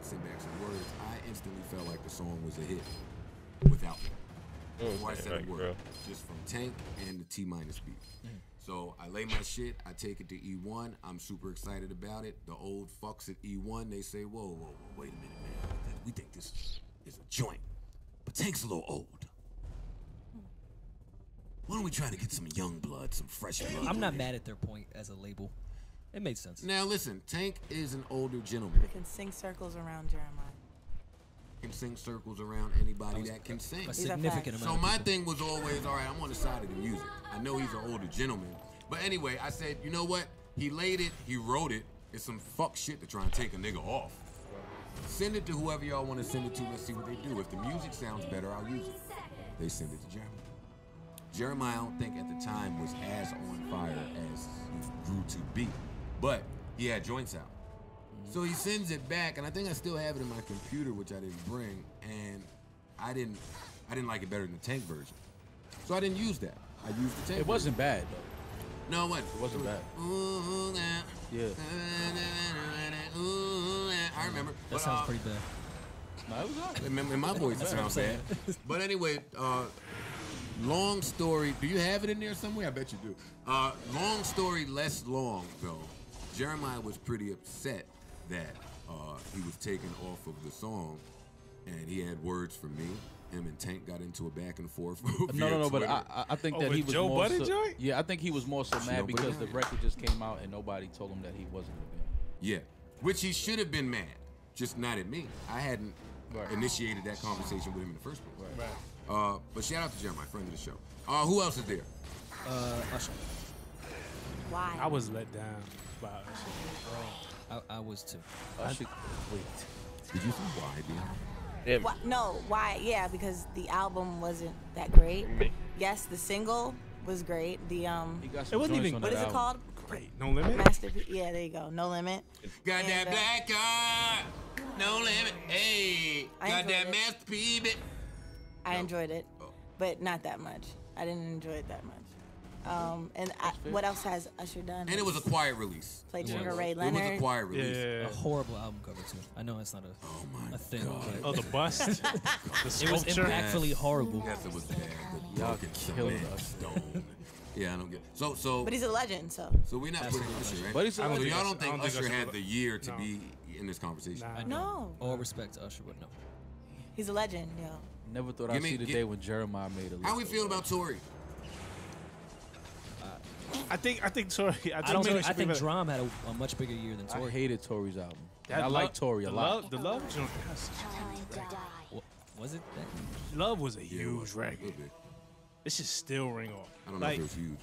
sent back some words. I instantly felt like the song was a hit without me. Before I said a word, just from Tank and the T- beat. So I lay my shit, I take it to E1, I'm super excited about it. The old fucks at E1, they say, whoa, wait a minute, man. We think this is a joint, but Tank's a little old. Why don't we try to get some young blood, some fresh blood? I'm not mad at their point as a label. It made sense. Now listen, Tank is an older gentleman. We can sing circles around Jeremiah. Can sing circles around anybody that can sing. A significant amount. So of my people. thing was always, all right, I'm on the side of the music. I know he's an older gentleman, But anyway, I said, you know what? He laid it, he wrote it. It's some fuck shit to try and take a nigga off. Send it to whoever y'all want to send it to. Let's see what they do. If the music sounds better, I'll use it. They send it to Jeremiah. Jeremiah, I don't think at the time was as on fire as he grew to be, but he had joints out. So he sends it back, and I think I still have it in my computer, which I didn't bring, and I didn't like it better than the Tank version. So I didn't use that. I used the Tank. It wasn't bad though. No, it wasn't. It wasn't bad. Yeah. I remember. That sounds pretty bad. No, it was all right. In my voice, it sounds bad. But anyway, long story. Do you have it in there somewhere? I bet you do. Long story, less long, though. Jeremiah was pretty upset that he was taken off of the song, and he had words for me. Him and Tank got into a back and forth. No, but I think that he was Joe more Budden so, joint? yeah, I think he was more so mad because the record just came out and nobody told him that he wasn't gonna be. Yeah, which he should have been mad, just not at me. I hadn't initiated that conversation with him in the first place. Right. But shout out to Jeremiah, friend of the show. Who else is there? Usher. Why? I was let down by Usher. I was too. Wait. Did you say why, Dion? Damn. No, why? Yeah, because the album wasn't that great. Me. Yes, the single was great. The He got some It wasn't joints even- on what that is it album. called? Great. No Limit? Masterpiece. Yeah, there you go. No Limit. Got And, that black car, no limit. Hey, I got enjoyed that it. masterpiece. I enjoyed it, Oh. but not that much. I didn't enjoy it that much. What else has Usher done? And it was a quiet release. Played Sugar Ray It was a Leonard. quiet release. Yeah. A horrible album cover too. I know it's not a thing, Oh, but the bust? The it was sculpture? impactfully horrible. Yes, it was bad. The Y'all broken killed cement us. stone. Yeah, I don't get. So But he's a legend, so. we're not putting Usher, right? But he's a so legend. y'all don't I think don't think Usher Usher had was- the year to No. be in this conversation? Nah. No, All respect to Usher, but no. he's a legend, yo. Never thought Give I'd me- see the gi- day when Jeremiah made a list. How we feel about Tory? I think Tory. I think Drum had a much bigger year than I Tory. hated Tory's album. That I like Love- Tory a the lot. Love, the Love joint. Was it that? Love was a Yeah, it huge was. A record. little bit. It should still ring off. I don't know Like, if it was huge.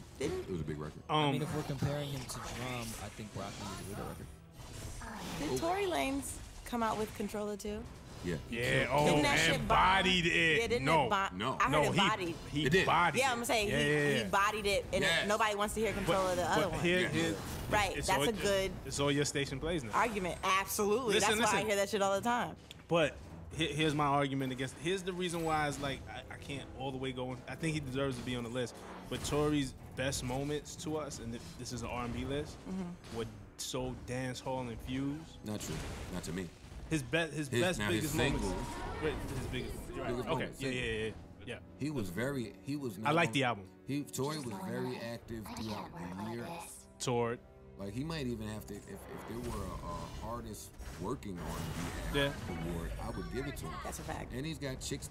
It was a big record. I mean, if we're comparing him to Drum, I think Broccoli is a bigger record. Did Tory Lanez come out with Controller too? Yeah. yeah, Didn't that shit and bomb? bodied it. Yeah, didn't no, it bomb? No. I heard no, it bodied. he It did. bodied. Yeah, I'm saying Yeah. he bodied it, and Yes. nobody wants to hear Controller the other one. Right, it's that's all- a good It's all your station plays now. argument. Absolutely, Listen, that's why I listen. hear that shit all the time. But here's my argument against. Here's the reason why it's like I can't all the way go. I think he deserves to be on the list. But Tory's best moments to us, and this is an R&B list, were so dance hall infused. Not true. Not to me. His best now biggest his moments. singles. His biggest. You're right. Biggest Okay. moments, Yeah. He was I like the album. Tory was very active throughout the year. Toward. Like he might even have to, if there were a hardest working R&B Yeah. award, I would give it to him. That's a fact. And he's got Chicks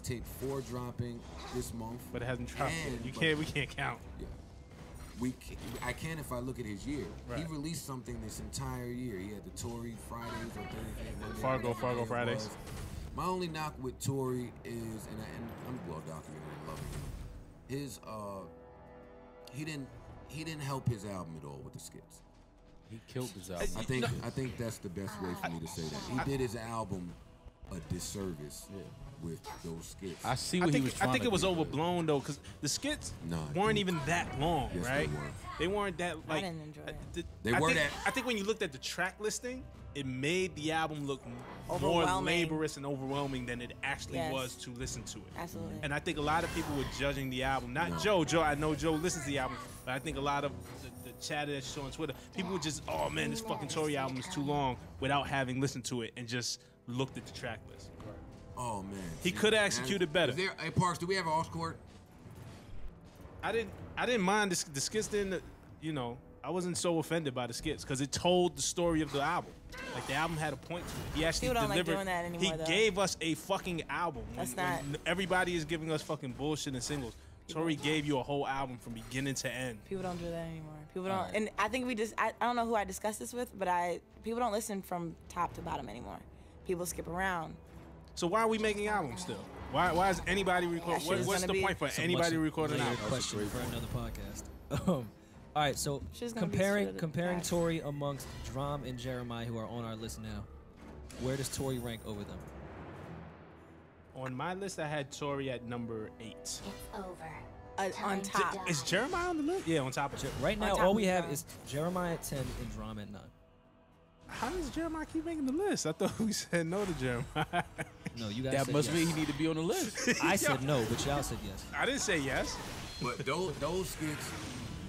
Tape 4 dropping this month. But it hasn't dropped. And- yet. We can't count. Yeah. I can if I look at his year. Right. He released something this entire year. He had the Tory Fridays or Thursday, Monday, Fargo whatever day it Fridays. was. My only knock with Tory is, and I'm well documented and loving him. His he didn't help his album at all with the skits. He killed his album. I think that's the best way for me to say that. He did his album a disservice with those skits. I see I what he think was trying I think to it was do. overblown though, because the skits No, weren't dude. even that long, Yes, they right? weren't. They weren't that like. didn't enjoy it. They I were think, that- I think when you looked at the track listing, it made the album look more Overwhelming. laborious and overwhelming than it actually Yes. was to listen to it. Absolutely. And I think a lot of people were judging the album. Not Joe. I know Joe listens to the album, but I think a lot of the chatter that you saw on Twitter, people were just, oh man, this fucking Tory album is too long, without having listened to it and just looked at the track list. Oh man, He coulda executed better. Hey Parks, do we have an aux cord? I didn't mind the skits. Didn't, you know, I wasn't so offended by the skits because it told the story of the album. Like the album had a point to it. He actually People don't like delivered. doing that anymore, he though. gave us a fucking album. That's When not- everybody is giving us fucking bullshit and singles. Tory gave you a whole album from beginning to end. People don't do that anymore. People don't, and I think I don't know who I discussed this with, but people don't listen from top to bottom anymore. People skip around. So why are we making albums still? Why is anybody record? That shit is What's gonna the be- point for It's a anybody much recording an later album? question for another podcast. All right, so She's gonna be straight comparing to the comparing back. Tory amongst Drum and Jeremiah, who are on our list now, where does Tory rank over them? On my list, I had Tory at number 8. It's over. On top. Is Jeremiah on the list? Yeah, on top of it. Right now, top all we of have Drum. is Jeremiah at 10 and Drum at 9. How does Jeremiah keep making the list? I thought we said no to Jeremiah. No, you guys That said must yes. mean he need to be on the list. I said no, but y'all said yes. I didn't say yes. But those skits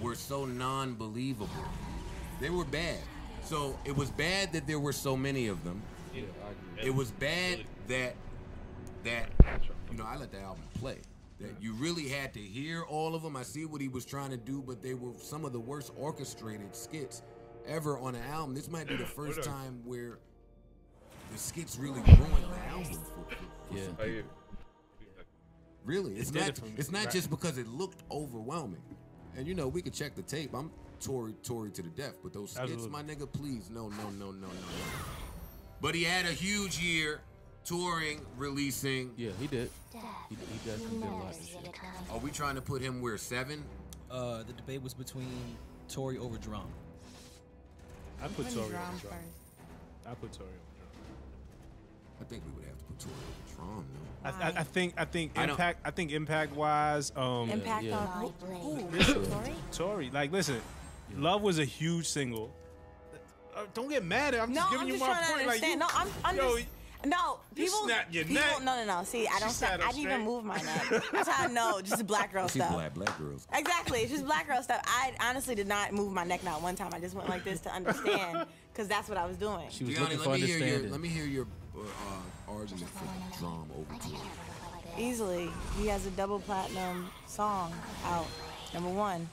were so non-believable. They were bad. So it was bad that there were so many of them. Yeah, I agree. It was bad that you know, I let the album play. That you really had to hear all of them. I see what he was trying to do, but they were some of the worst orchestrated skits ever on an album. This might be the first time where the skits really ruined the album for Yeah. some I hear. people. Really, it's did not. it for me. It's not Right. just because it looked overwhelming. And you know, we could check the tape. I'm Tory to the death, but those skits, Absolutely. my nigga, please, no. But he had a huge year, touring, releasing. Yeah, he did. Dad, He definitely did a lot never of see shit. it coming. Are we trying to put him where 7? The debate was between Tory over Drum. I put Put Tory Drum on first. Drum. I put Tory on Drum. I think we would have to put Tory over Tron, no. I think I don't- impact. I think impact wise. Impact yeah. on who? Listen. Tory? Tory. Like, listen, Love was a huge single. Don't get mad at. I'm No, just giving I'm you just my trying to point. Like, understand. you, No, I'm yo, just. No, you people. snapped your people neck. no. See, I She don't. sat up I didn't even straight. move my neck. That's how I know. Just black girl See stuff. black girls. Exactly. It's just black girl stuff. I honestly did not move my neck not one time. I just went like this to understand because that's what I was doing. She was Gianni, looking for understanding. let me hear your argument for Drum over Tory. Easily, he has a double platinum song out. Number one,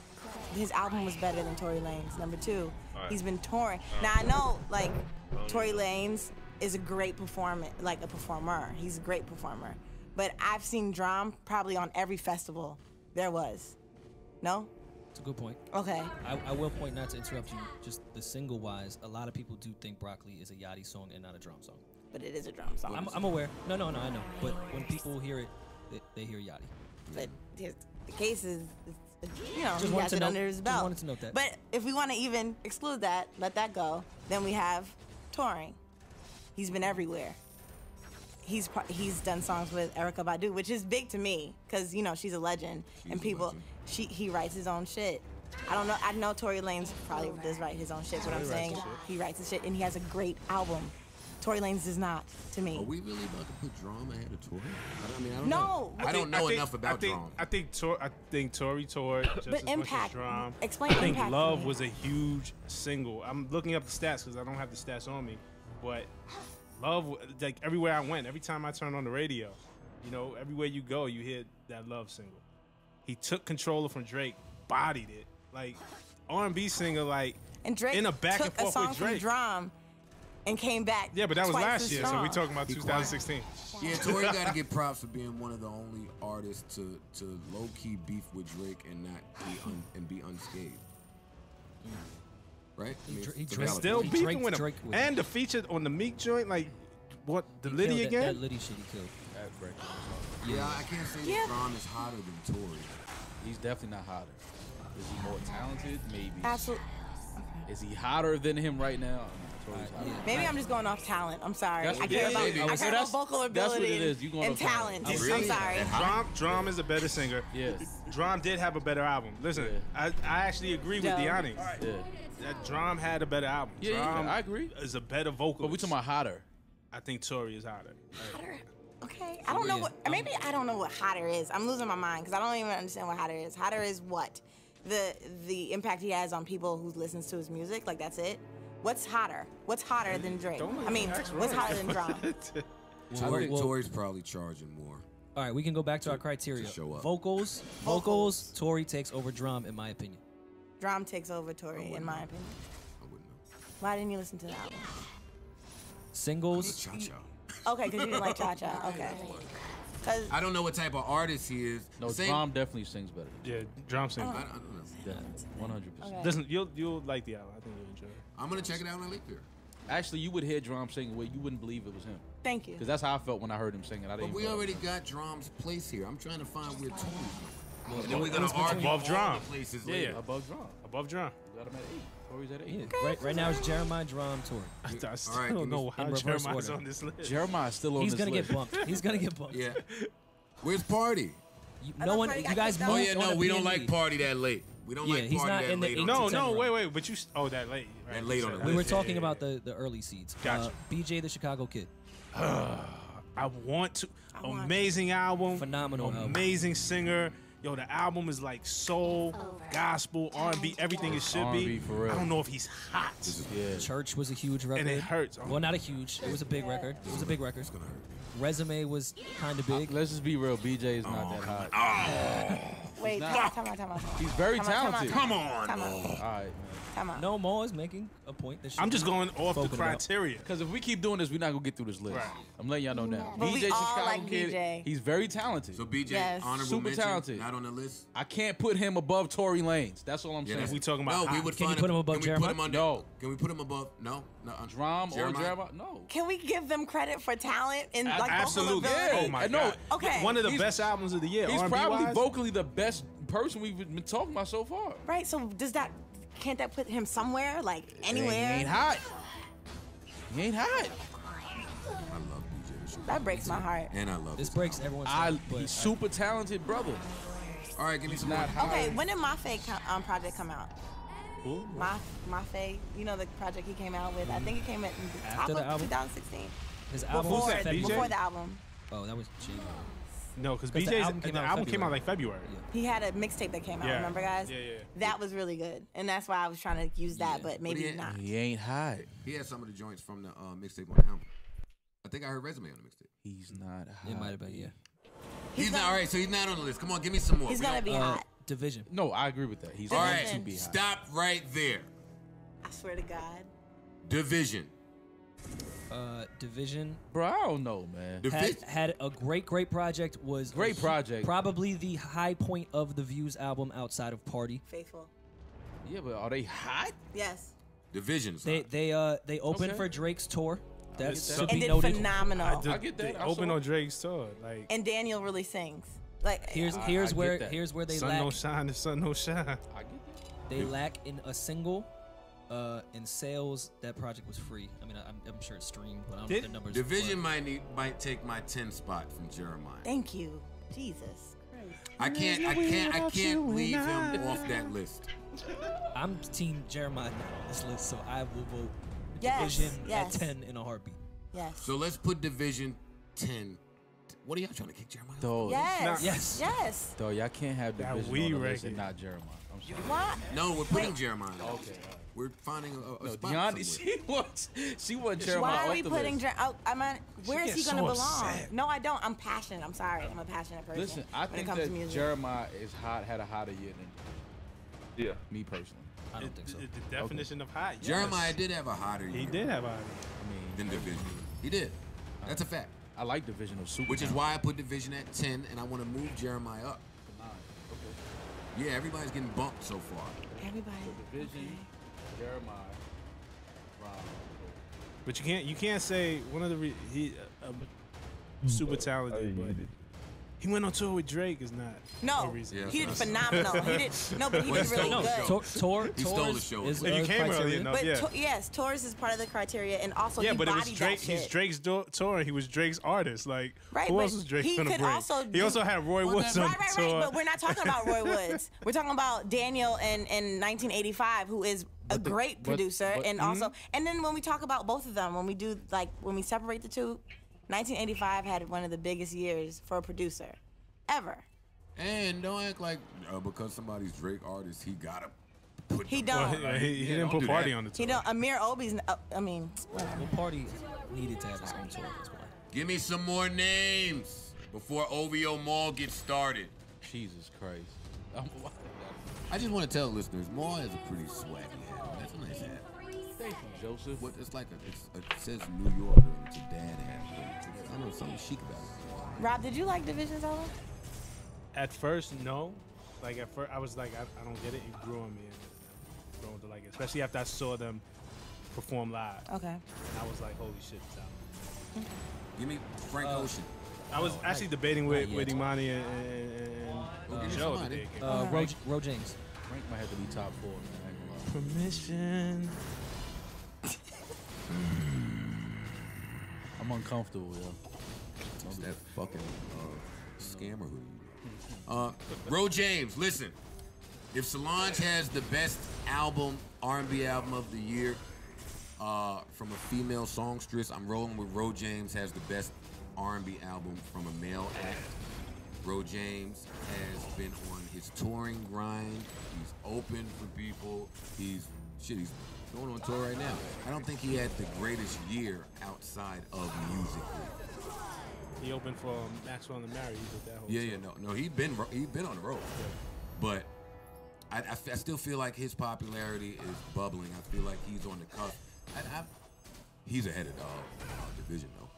his album was better than Tory Lanez. Number two, he's been touring. Now I know, like, Tory Lanez is a great performer. He's a great performer. But I've seen Drum probably on every festival there was. No? It's a good point. Okay. I will point, not to interrupt you, just the single wise, a lot of people do think Broccoli is a Yachty song and not a Drum song. But it is a Drum song. I'm aware. No, I know. But when people hear it, they hear Yachty. But the case is, you know, Just he wanted has to it note- under his just belt. wanted to note that. But if we want to even exclude that, let that go, then we have touring. He's been everywhere. He's done songs with Erykah Badu, which is big to me because, you know, she's a legend. She's and a people, legend. he writes his own shit. I don't know. I know Tory Lanez probably does write his own shit, but I'm saying he writes his shit and he has a great album. Tory Lanez does not, to me. Are we really about to put Drum ahead of Tory? I mean, I don't No. know. I don't know enough about Drum. I think Tory toured just But as much Impact- as Drum. explain I think Impact to Love me. was a huge single. I'm looking up the stats because I don't have the stats on me, but Love, like everywhere I went, every time I turned on the radio, you know, everywhere you go, you hear that Love single. He took Controller from Drake, bodied it, like R&B singer, like And Drake in a back took and forth a song with from Drake. Drum and came back. Yeah, but that was twice last as year, so strong. we talking about Be quiet. 2016. Yeah, Tory got to get props for being one of the only artists to low key beef with Drake and not be unscathed. Right? I mean, He it's a Drake- valid Still point. Drake- beefing with him. Drake with And the feature on the Meek joint, like what the He Liddy killed again? That Liddy shit he killed. That record was hard. Yeah, I can't say Yeah. that Drum is hotter than Tory. He's definitely not hotter. Is he more talented? Maybe. Absolutely. Is he hotter than him right now? Tory's hotter. Yeah. Maybe I'm just going off talent. I'm sorry. That's I what- care yeah, about, maybe. I So care that's- about vocal that's what ability it is. You going and off talent. talent. Really? I'm sorry. Drum is a better singer. Yes. Drum did have a better album. Listen, Yeah. I actually agree with Dope. Deani. Yeah. That Drum had a better album. Yeah, Drum I agree. is a better vocal. But we talking about hotter. I think Tory is hotter. Hotter. Okay. I don't know what. Maybe I don't know what hotter is. I'm losing my mind because I don't even understand what hotter is. Hotter is what? The impact he has on people who listens to his music. Like that's it. What's hotter? What's hotter than Drake? I mean, what's hotter than Drum? I think well- Tory's probably charging more. All right, we can go back to our criteria. show up. Vocals, Tory takes over Drum, in my opinion. Drum takes over Tory, in my opinion. I wouldn't know. Why didn't you listen to the album? Singles, Cha-cha. Okay, because you didn't like Cha Cha. Okay. Because I don't know what type of artist he is. No, Same- Drum definitely sings better. Yeah, Drum sings. I don't know. Definitely. 100%. okay. Listen, you'll like the album. I think you'll enjoy it. I'm gonna check it out when I leave here. Actually, you would hear Drum singing where you wouldn't believe it was him. Thank you. Because that's how I felt when I heard him singing. I didn't But we even already got Drum's place here. I'm trying to find where Tory's. And then we're gonna argue above all Drum. the places Yeah, later. yeah. above Drum. Above Drum. You got him at 8. Tory's at 8. Yeah. Right now it's Jeremiah, Drum, Tory. I still All right, don't know how in reverse Jeremiah's order. on this list. Jeremiah's still on He's this gonna list. get bumped. He's gonna get bumped. Yeah. Where's Party? No one. Party You got guys kicked moved out. Oh yeah, on no, a we don't B&B. like Party that late. We don't Yeah, like he's Party not that in the late. 8 on to No, 10 no, run. wait. But you. Oh, that late. Right, That late you on said the We that. were Yeah, talking yeah, about the early seeds. Gotcha. BJ the Chicago Kid. I want to. want Amazing album. Phenomenal album. Amazing singer. Yo, the album is like soul, gospel, R&B, everything it should R&B be. for real. I don't know if he's hot. Yeah. Church was a huge record. And it hurts. Well, not a huge. It was a big record. It was a big record. Resume was kind of big. Let's just be real. BJ is not that hot. Wait, not. time out. He's very talented. Come on. Time out. All right, man. Time out. No, Mo is making a point. That should I'm just be going off the spoken about. criteria. Because if we keep doing this, we're not gonna get through this list. Right. I'm letting y'all know now. But we BJ all Chicago like Kid, BJ. he's very talented. So BJ, Yes. honorable Super mention, talented. not on the list. I can't put him above Tory Lanez. That's all I'm Yeah, saying. We talking about No, we hot. would Can you find put him above can we Jeremiah? put him under? No. Can we put him above? No. Drum or Jeremiah? Jeremiah? No. Can we give them credit for talent and like Absolutely. vocal ability? Oh my No, God. Okay. One of the He's- best albums of the year. He's R&B probably wise. vocally the best person we've been talking about so far. Right. So can't that put him somewhere? Like anywhere? He ain't hot. He ain't hot. I love BJ. That breaks my heart. And I love This his breaks album. everyone's heart, but He's super talented, brother. All right, give me some more. Not hot. Okay, when did My Faye project come out? Who? My Faye, you know the project he came out with. I think it came at the top After the of album? 2016. his album Who's was that, February. BJ? Before the album, Oh, that was G. No, because 'Cause the BJ's album came out in album came out February. like February. he had a mixtape that came out. Yeah. Remember, guys? Yeah, yeah. That was really good, and that's why I was trying to use that, but maybe he- not. He ain't hot. He had some of the joints from the mixtape on the album. I think I heard Resume on the mixtape. He's not hot. It might have been, yeah. He's not all right. So he's not on the list. Come on, give me some more. He's We gonna don't- be hot. Division. No, I agree with that. He's All going right, to be hot. stop right there. I swear to God. Division. Division Bro, I don't know, man. had a great project. Was Great project. Probably the high point of the Views album outside of Party. Faithful. Yeah, but are they hot? Yes. Divisions. They opened Okay. for Drake's tour. That get that. should And be did noted. phenomenal. I get that. I Open saw on it. Drake's tour. Like And Daniel really sings. Like Here's I here's get where that. they sun lack. don't shine, the sun don't shine. I get that. They lack in a single. In sales, that project was free. I mean, I'm sure it's streamed, but I don't know Did- the numbers. Division might take my 10 spot from Jeremiah. thank you, Jesus Christ. I can't leave him off that list. I'm Team Jeremiah now on this list, so I will vote Yes, Division yes. at 10 in a heartbeat. Yes. So let's put Division 10. What are y'all trying to kick Jeremiah? Dog, Yes. Yes. Yes. dog, y'all can't have That Division we on the list reckon. and not Jeremiah. I'm sorry. What? No, we're putting Jeremiah. Okay, all right. We're finding a No, spot Deontay, somewhere. she wants Jeremiah Why are off we the putting? list. I mean, where is he gets gonna so belong? upset. No, I don't. I'm passionate. I'm sorry. I'm a passionate person. Listen, I when it think comes that to music. Jeremiah is hot, had a hotter year than Yeah. me personally. I don't think so. The definition of hot. Yes. Jeremiah did have a hotter year He did have a hot. than Division. He did. That's a fact. I like Division of super. Which is why I put Division at 10, and I want to move Jeremiah up. Yeah, everybody's getting bumped so far. Everybody. Division, Jeremiah, Ron. But you can't say one of the super talented, but he went on tour with Drake is not a No, reason. Yeah. he did phenomenal. He did no, but he Well, did he really stole the good. show. Tour, He stole the tours show. is If you came early criteria. enough. But Yeah. yes, tours is part of the criteria, and also Yeah, he but it bodied was Drake. that shit. He's Drake's tour. He was Drake's artist. Like, Right, who but else was Drake he gonna could bring? also He do- also had Roy Woods on Right, right, tour. right. But we're not talking about Roy Woods. We're talking about Daniel in 1985, who is a great producer, and also, and then when we talk about both of them, when we separate the two, 1985 had one of the biggest years for a producer ever. And don't act like because somebody's Drake artist, he gotta put. He them don't. on. he Yeah, didn't don't put do Party that. on the tour. He don't. Amir Obi's. I mean, whatever. Well, Party needed to have his own tour. That's why. Give me some more names before OVO Mall gets started. Jesus Christ. I just want to tell listeners, Mall has a pretty swaggy hat. That's a nice hat. Thank you, Joseph. What it's like it says New Yorker and it's a dad hat. I don't know, something chic about it. Rob, did you like Division's album? At first, no. Like at first, I was like, I don't get it. It grew on me, and I've grown to like it. Especially after I saw them perform live. Okay. And I was like, holy shit, this album. Give me Frank Ocean. I was actually debating with Imani and give me Joe. somebody. today. Ro James. Frank might have to be top 4. Man. I ain't gonna lie. Permission. I'm uncomfortable, yo. It's that fucking scammer hoodie. Ro James, listen. If Solange has the best album, R&B album of the year, from a female songstress, I'm rolling with Ro James has the best R&B album from a male act. Ro James has been on his touring grind. He's open for people. He's going on tour right now. I don't think he had the greatest year outside of musically. He opened for Maxwell and Mary. He did that whole No, he'd been on the road, but I still feel like his popularity is bubbling. I feel like he's on the cusp. He's ahead of Division though.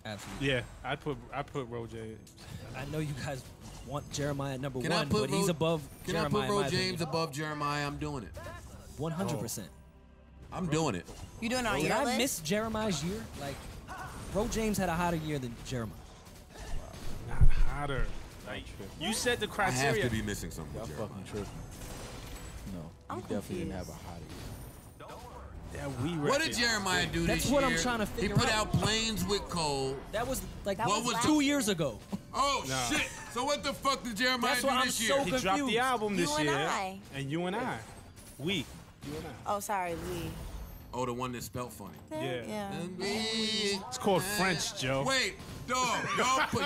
Absolutely. Yeah, I put Ro James. I know you guys want Jeremiah at number Can I one, put but he's above Can Jeremiah. I put Ro James above Jeremiah? I'm doing it. 100%. I'm doing it. You doing it on Did your I list? miss Jeremiah's year? Like, Ro James had a hotter year than Jeremiah. Not hotter. Like, you said the I criteria. have to be missing something. Y'all Jeremiah. fucking tripping. No, I'm he definitely didn't have confused. a hot year. That we What did Jeremiah do That's this what year? I'm trying to figure He put out. out Planes with Cole. That was like That was 2 years ago. Oh Nah. shit! So what the fuck did Jeremiah That's do why I'm this so year? He dropped confused. the album this You and year. I. And you and I. We. You and I. Oh, sorry, we. Oh, the one that spelled funny. Yeah. It's It's called French, Joe. Wait, dog,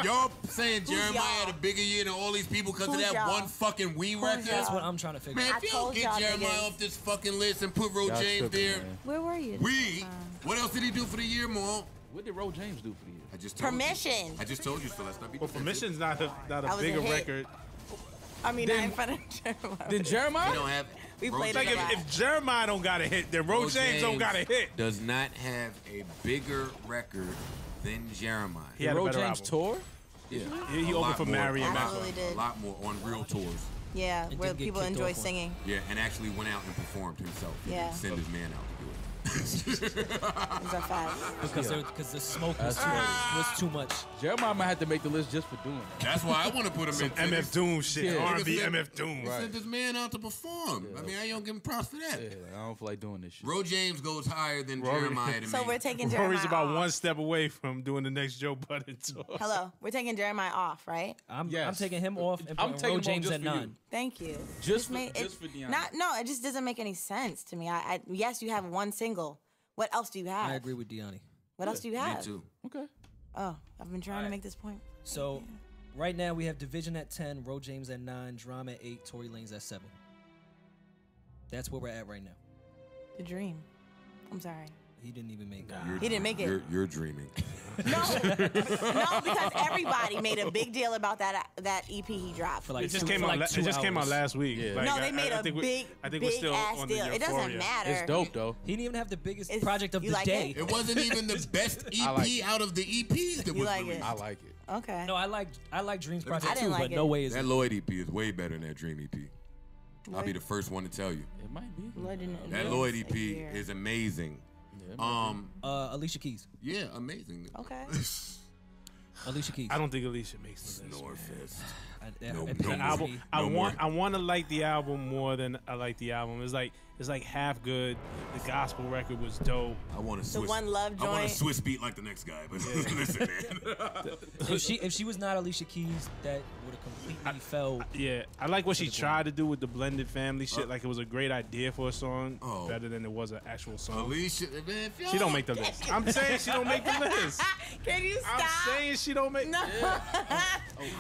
y'all saying Jeremiah y'all? had a bigger year than all these people because of Who's that y'all? one fucking Wii record? That's what I'm trying to figure Man, out. if you don't told get y'all Jeremiah niggas. off this fucking list and put Ro Y'all James tripping, there, man. Where were you? we. What else did he do for the year, Maul? What did Ro James do for the year? I just told Permission. You. I just told you, so let's not be Well, defensive. Permission's not a That was a bigger hit. record. I mean, Then- not in front of Jeremiah. Then Jeremiah? We don't have. We Ro played Like, it a lot. if Jeremiah don't got a hit, then Ro James don't got a hit. Does not have a bigger record than Jeremiah. He had a Ro better James album. tour? Yeah, He a opened lot for more. Mary and Absolutely A did. lot more on real tours. Yeah, It where did get people kicked enjoy off on. singing. Yeah, and actually went out and performed himself. He Yeah. didn't send his man out to do it. Those are facts. Because the smoke was too much. Jeremiah might have to make the list just for doing that. That's why I want to put him in. MF Doom shit. Yeah. R&B Nigga MF Doom. He sent his man out to perform. I mean, I don't give him props for that. Yeah, like, I don't feel like doing this shit. Ro James goes higher than Rory. Jeremiah to So me. we're taking Jeremiah Rory's about off. one step away from doing the next Joe Budden tour. Hello, we're taking Jeremiah off, right? I'm Yes. taking him off and I'm putting taking Ro him off James just at for you. 9. Thank you. Just for it, Deanna. no, it just doesn't make any sense to me. Yes, you have one single. What else do you have? I agree with Deani. What else do you have? Me too. Okay. Oh, I've been trying to make this point. So, right now we have Division at 10, Ro James at 9, Drama at 8, Tory Lanez at 7. That's where we're at right now. The dream. I'm sorry. He didn't even make it. He didn't make it. You're dreaming. No, because everybody made a big deal about that EP he dropped. For like It just two- came for out. like It 2 just came out hours. last week. Yeah. Like, No, they made I a think big, I think big we're still ass on the deal. It doesn't euphoria. matter. It's dope, though. He didn't even have the biggest It's- project of you the like day. it? It wasn't even the best EP like it. out of the EPs that You was like it? released. I like it. Okay. No, I like Dreams I project didn't too, like but it. no way is That it. Lloyd EP is way better than that Dream EP. I'll be the first one to tell you. It might be. That Lloyd EP is amazing. Alicia Keys. Yeah, amazing. Okay. Alicia Keys. I don't think Alicia makes the list. Snorefest. No, no The more. album. I want to like the album more than I like the album. It's like half good. The gospel record was dope. I want a Swiss. One Love I want a joint. Swiss beat like the next guy. But listen, man. if she was not Alicia Keys, that would have completely fell. Yeah, I like what she tried to do with the blended family shit. Like it was a great idea for a song, Oh. better than it was an actual song. Alicia, man, if She don't make the list. I'm saying she don't make the list. Can you stop? I'm saying she don't make. No.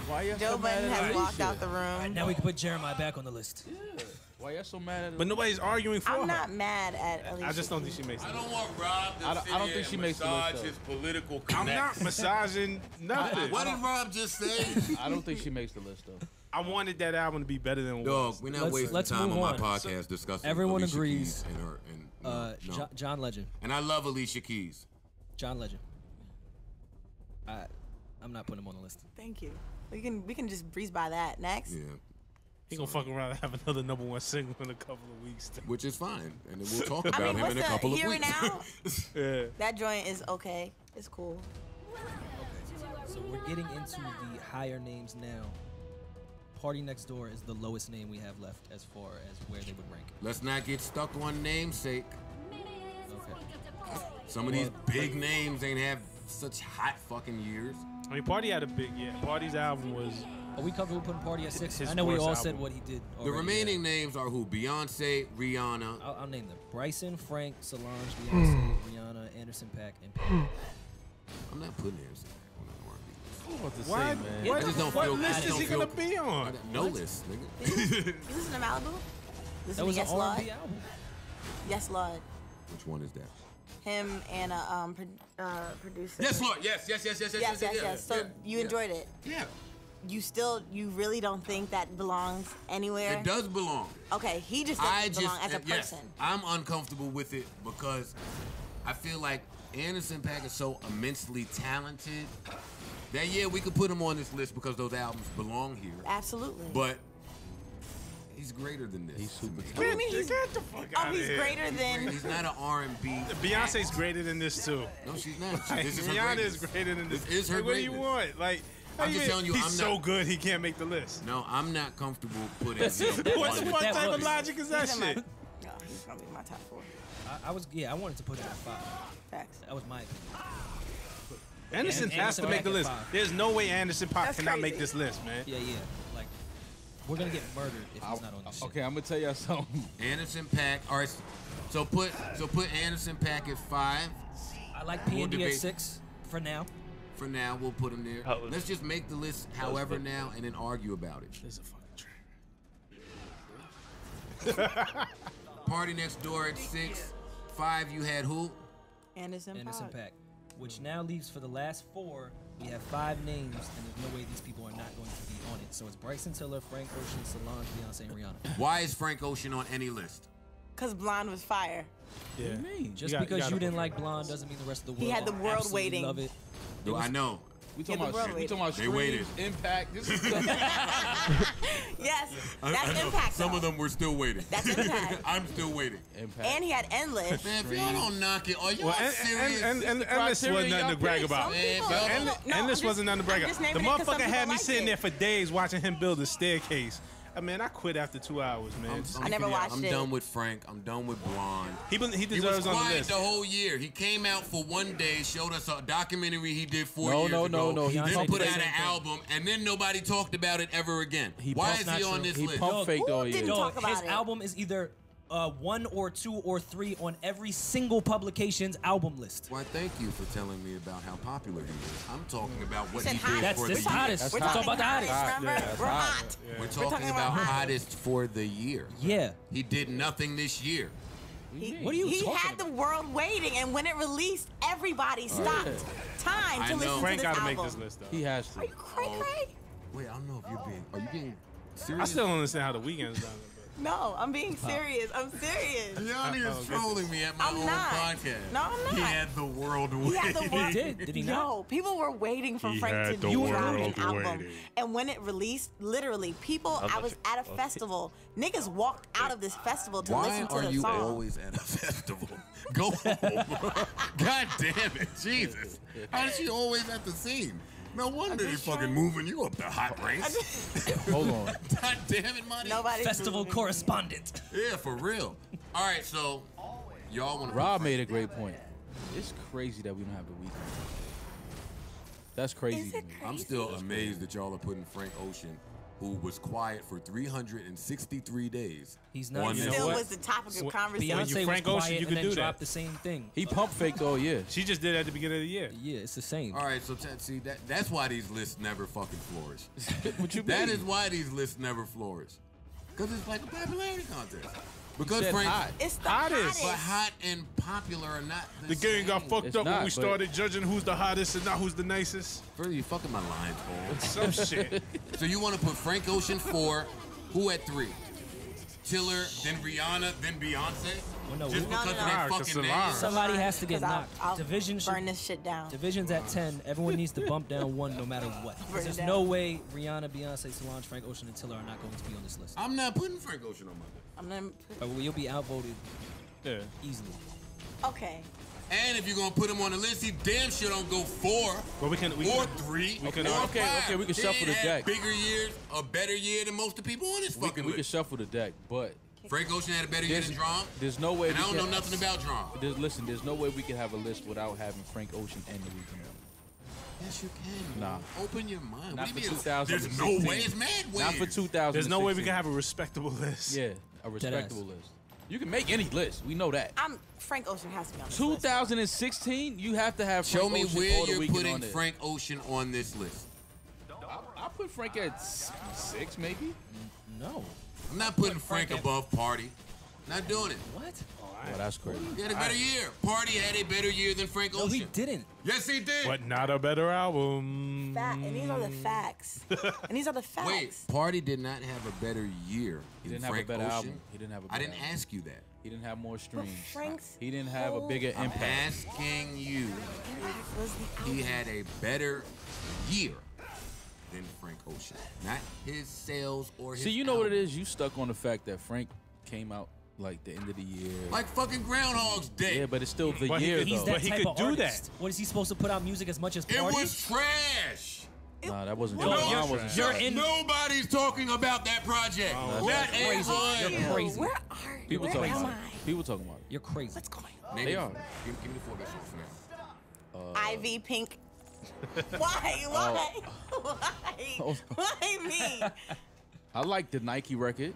Why y'all Joe so mad Budden at has walked Alicia? out the room. Now we can put Jeremiah back on the list. Yeah. Why y'all so mad at But nobody's arguing for her. I'm not mad at Alicia. I just don't think she makes I it. don't want Rob to I don't sit here think and she makes the list, massage though. his political I'm not connects. massaging nothing. What did Rob just say? I don't think she makes the list, though. I wanted that album to be better than it Dog, was. we're not Let's- wasting let's time move on my on. podcast discussing Everyone Alicia agrees. Keys and her. And, no. John Legend. And I love Alicia Keys. John Legend. I'm not putting him on the list. Thank you. We can just breeze by that. Next. Yeah. He gonna fuck around and have another #1 single in a couple of weeks. Which is fine. And then we'll talk about I mean, him what's in a the couple of here weeks. and now? Yeah. That joint is okay. It's cool. So we're getting into the higher names now. Party Next Door is the lowest name we have left as far as where they would rank. Let's not get stuck on namesake. Okay. Some of these big names ain't have such hot fucking years. I mean, Party had a big year. Party's album was. Are we comfortable putting Party at 6? His I know we worst all said album. what he did. The already, remaining names are who? Beyonce, Rihanna. I'll name them: Bryson, Frank, Solange, Beyonce, Rihanna, Anderson .Paak, and Pink. I'm not putting Anderson .Paak on the R&B. What to What? say, man? What, I just don't what feel- I list just is don't he feel- gonna be on? No list, nigga. You listen to Malibu? Listen That to was an Yes R&B Lord? album. Yes Lord. Which one is that? Him and a producer. Yes, Lord. Yes. Yes. So you enjoyed it. Yeah. You really don't think that belongs anywhere? It does belong. Okay, he just doesn't belong as a person. I'm uncomfortable with it because I feel like Anderson .Paak is so immensely talented that we could put him on this list because those albums belong here. Absolutely. But he's greater than this. He's super What do you mean he's, Get the fuck out he's greater than... He's not an R&B. Beyonce's greater than this too. No, she's not. Like, This is her Rihanna greatness. is greater than this. This is her Like, what do you greatness. want? Like, I'm just telling you, he's I'm so not- good he can't make the list. No, I'm not comfortable putting him What on what that type of was. logic is that He's in my- shit? No, he's gonna be my top 4. I wanted to put him at 5. Facts. That was my opinion. Anderson has Anderson to make the Paak at list. 5. There's no way Anderson .Paak That's cannot make crazy. this list, man. Yeah. Like, we're gonna get murdered if he's not on this shit. Okay, I'm gonna tell y'all something. Anderson .Paak. All right, so put Anderson .Paak at 5. I like We'll P&D at debate. 6 for now. For now, we'll put him there. How was- Let's just make the list however now and then argue about it. This is a fucking trip. Party Next Door at 6. 5, you had who? Anderson Anderson Paak. .Paak. Which now leaves for the last 4, we have 5 names, and there's no way these people are not going to be on it. So it's Bryson Tiller, Frank Ocean, Solange, Beyonce, and Rihanna. Why is Frank Ocean on any list? Because Blonde was fire. Yeah. What do you mean? Just You got- because you gotta you didn't put like Frank Blonde doesn't mean the rest of the world He had the world absolutely waiting. love it. Do I know? We talking Yeah, the about world we talking about They waited. streams, impact. This is Yes, I that's know. Impact. Some though. of them were still waiting. That's Impact. I'm still waiting. impact. And he had Endless. Man, if y'all don't knock it, are y'all Well, serious? and this criteria wasn't nothing to y'all brag picked. about. Some people, Man, And this wasn't nothing to brag I'm about. just The naming it 'cause some motherfucker had people me like sitting it. there for days watching him build a staircase. I mean, I quit after 2 hours, man. I never watched I'm it. done with Frank. I'm done with Blonde. He He was deserves on the quiet list. the whole year. He came out for one day, showed us a documentary he did 4 No, years no, ago. no, no. He Then did put the out same an thing. album, and then nobody talked about it ever again. Why pumped- is That's he not on true. this He list? pump faked all year. didn't Dog, talk about his it. album is either 1 or 2 or 3 on every single publication's album list. Why, thank you for telling me about how popular he is. I'm talking about what said he did hottest. That's for this the year. hottest. We're We're talking talking about the hottest. hottest, remember? that's We're hot. hot. We're talking talking about about hottest. hottest for the year. Yeah. He did nothing this year. What are you He talking had about? the world waiting, and when it released, everybody stopped time I to know. listen Frank to this got to album. make this list, though. He has to. Are you cray-cray? Wait, I don't know if you're being. Are you being serious? I still don't understand how the weekend's done it. No, I'm being serious. I'm serious. Y'all niggas trolling me at my I'm own not. podcast. No, I'm not. He had the world He had the waiting. world. Did he not? Yo, people were waiting for He Frank had to the drop an world album. waiting. And when it released, literally, people, I was at a festival. Niggas walked out of this festival to Why listen to are the you song. always at a festival? Go home. God damn it, Jesus. How is she always at the scene? No wonder they fucking moving you up the hot ranks. Hold on. God damn it, money. Nobody's Festival moving. correspondent. Yeah, for real. All right, so y'all want to? Rob made a great point. It's crazy that we don't have the weekend. That's crazy Is to it me. I'm still amazed that y'all are putting Frank Ocean, who was quiet for 363 days. He's not. on You this know Still what? was the topic of When conversation. you Beyonce was Frank Ocean, quiet you and could then do that. dropped the same thing. He pump faked all year. She just did it at the beginning of the year. Yeah, it's the same. All right, so see that's why these lists never fucking flourish. What you That mean? is why these lists never flourish. Because it's like a popularity contest. Because Said Frank, hot. It's the Hottest. hottest. but hot and popular are not The game got same. fucked It's up when not, we but- started judging who's the hottest and not who's the nicest. First, you fucking my lines, Paul. Some shit. So you want to put Frank Ocean 4, who at 3? Tiller, then Rihanna, then Beyonce? Well, no, Just we- because No, of no, their no. fucking Nah, 'cause names? Somebody has to get 'Cause knocked. I'll Division should, burn this shit down. Division's at 10. Everyone needs to bump down 1 no matter what. Burn 'Cause it there's down. no way Rihanna, Beyonce, Solange, Frank Ocean, and Tiller are not going to be on this list. I'm not putting Frank Ocean on my list. I'm gonna Well, you'll be outvoted Yeah. easily. okay. And if you're gonna put him on the list, he damn sure don't go 4 But we can or 3 or 5. Okay, we can shuffle the deck. Bigger years, a better year than most of the people on this fucking We can list. shuffle the deck, but Frank Ocean had a better year than Drum. there's no way. And I don't know nothing about Drum. Listen, there's no way we can have a list without having Frank Ocean and the Weeknd. Yes, you can. Nah. Open your mind. Not What do for you mean? 2016. There's no way. It's mad ways. Not for 2000. There's no way we can have a respectable list. Yeah, a respectable list. You can make any list. We know that. Frank Ocean has to be on this list. 2016, you have to have Frank Show me Ocean where or the you're Weeknd putting on there. Frank Ocean on this list. I put Frank at 6, maybe. No. I'm not putting Frank above Party. Not doing it. What? Well, that's crazy. He had a better year. Party had a better year than Frank No, Ocean. he didn't. Yes, he did. But not a better album. And these are the facts. And these are the facts. Wait, Party did not have a better year He than didn't have Frank a better Ocean. album. He didn't have a better I didn't album. ask you that. He didn't have more streams. Frank's He didn't have a whole bigger I'm impact. asking you. impact was the He album. had a better year than Frank Ocean. Not his sales or his See, you know what it album. is? You stuck on the fact that Frank came out like the end of the year. Like fucking Groundhog's Day. Yeah, but it's still the But he year, could- though. He's that But he type could of do that. artist. What is he supposed to put out music as much as It Party? was trash. Nah, that wasn't No, John. you're- Mine wasn't you're trash. in- Nobody's talking about that project. Oh, That that's ain't crazy. one. You're crazy. Where are you? People Where talking am about I? it. People talking about it. You're crazy. What's going on? Name They it. are. Give me the 4 best songs for that. Ivy Pink. Why? Why? Oh. Why me? I like the Nike record.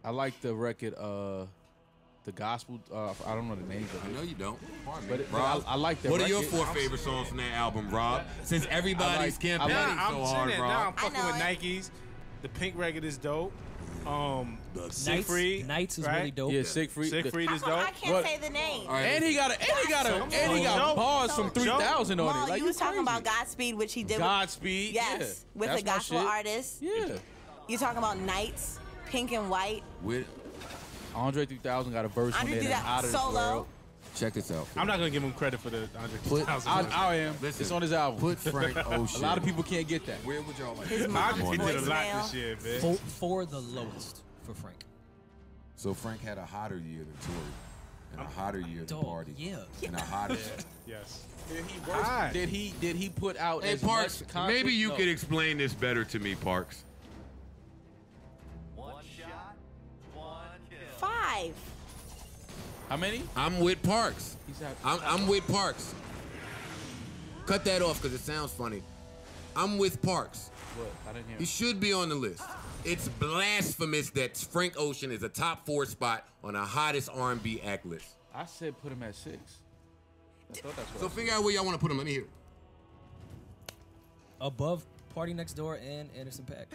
I like the record, the gospel. I don't know the names of I it. know you don't. Pardon But me. it- Rob, I like that What are your record. 4 favorite songs from that album, Rob? Since everybody's campaigning Nah, I'm so hard, saying that. Now I'm Rob. fucking know with it. Nikes. The pink record is dope. Nights, Siegfried, Nights is right? really dope. Yeah, Siegfried. Siegfried is I dope. can't What? say the name. All right, And he got Joe, bars from Joe, 3000 on Well, it. Like, you was talking crazy. about Godspeed, which he did. Godspeed. Yes, yeah. with That's a my gospel shit. artist. Yeah. You talking about Nights, Pink and White. With, Andre 3000 got a verse on Andre there did that's that out of this solo. world. check this out. I'm not gonna give him credit for the Andre 2000. I am. Listen, It's on his album. Put Frank Ocean. A lot of people can't get that. Where would y'all like His to put mom him on He this? did a lot Voicemail. this year, man. For the lowest for Frank. So Frank had a hotter year than Tory, and a hotter year than Dog, Party, yeah. and a hotter. Yes. Hi. Did he put out Hey as Parks, much content? maybe you No. could explain this better to me, Parks. 5. How many? I'm with Parks. He's out. I'm with Parks. Cut that off because it sounds funny. I'm with Parks. What? I didn't hear. He should be on the list. It's blasphemous that Frank Ocean is a top 4 spot on the hottest R&B act list. I said put him at 6. I thought that's what So I said. figure out where y'all want to put him. Let me hear it. Above Party Next Door and Anderson .Paak.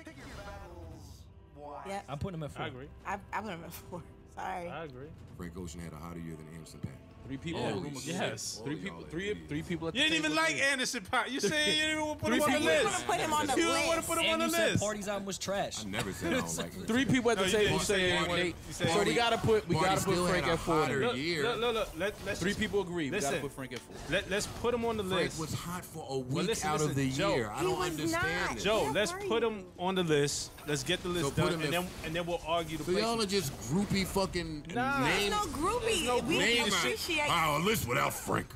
Yep. I'm putting him at 4. I agree. I put him at 4. Sorry. I agree. Frank Ocean had a hotter year than Anderson .Paak. 3 people. Holy in the room shit. again. Yes. Three Y'all people. are Three idiots. people at the You didn't even table like again. Anderson .Paak. You saying you didn't even want to put him Three on the people- You list. want to put him on the You didn't want to list. put him on And the you said list. Party's album was trash. I never said I don't like him. 3 people at the No, you table did. saying You they. said- So we gotta put Party still Frank had a at 4. hotter then. year. Look. Let's 3 people agree. We gotta Listen. put Frank at 4. Let's put him on the Frank list. was hot for a week listen, out of the Joe. year. I He don't was understand not. it. Joe, Yeah, let's why are put you- him on the list. Let's get the list So put done, him and then we'll argue the So y'all place. are just groupie fucking Nah. names. No groupie. no we Name appreciate. a list without Frank.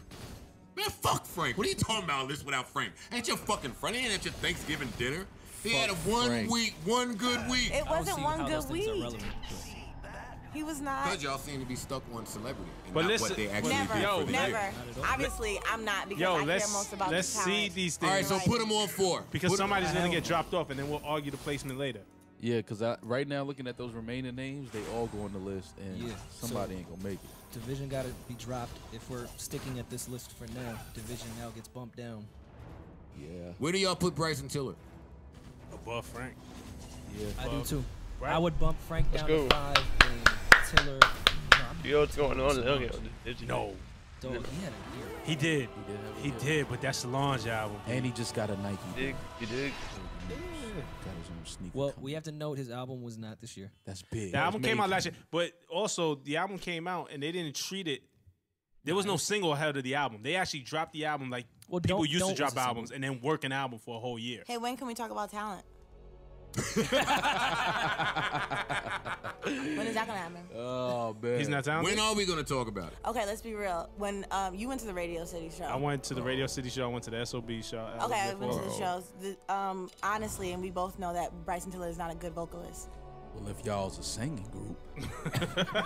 Man, fuck Frank. What are you talking about, a list without Frank? Ain't your fucking friend. He ain't at your Thanksgiving dinner. He had a Frank. one good week. It I don't wasn't see one how those good things are week. relevant. He was not. Because y'all seem to be stuck on celebrity and But not listen- what they actually Never, did Yo, for the never. year. Obviously, I'm not because Yo, I let's care most about let's the see talent. these All right, things so put him on 4. because Put- somebody's gonna get dropped off, and then we'll argue the placement later. Yeah, because right now, looking at those remaining names, they all go on the list, and Yeah, somebody so- ain't gonna make it. Division got to be dropped. If we're sticking at this list for now, Division now gets bumped down. Yeah, Where do y'all put Bryson Tiller? Above Frank. yeah. I do too. Right. I would bump Frank Let's down go. to 5 and Tiller. No, I'm Yo, what's going on? Okay, did you No, dog, he had a year. he did. have He a did, but that's the Solange album. And he just got a Nike. dig? You dig? Got his own sneaker. Well, coming. we have to note his album was not this year. That's big. The album That's came out major. last year, but also the album came out and they didn't treat it. There was no single ahead of the album. They actually dropped the album like Well, people Don't- used Don't to was drop a single. albums and then work an album for a whole year. Hey, when can we talk about talent? When is that gonna happen? Oh man, He's not talented. When are we gonna talk about it? Okay, let's be real. When you went to the Radio City show. I went to the Radio City show. I went to the SOB show. Okay, I went to the shows. Honestly, and we both know that Bryson Tiller is not a good vocalist. well, if y'all's a singing group,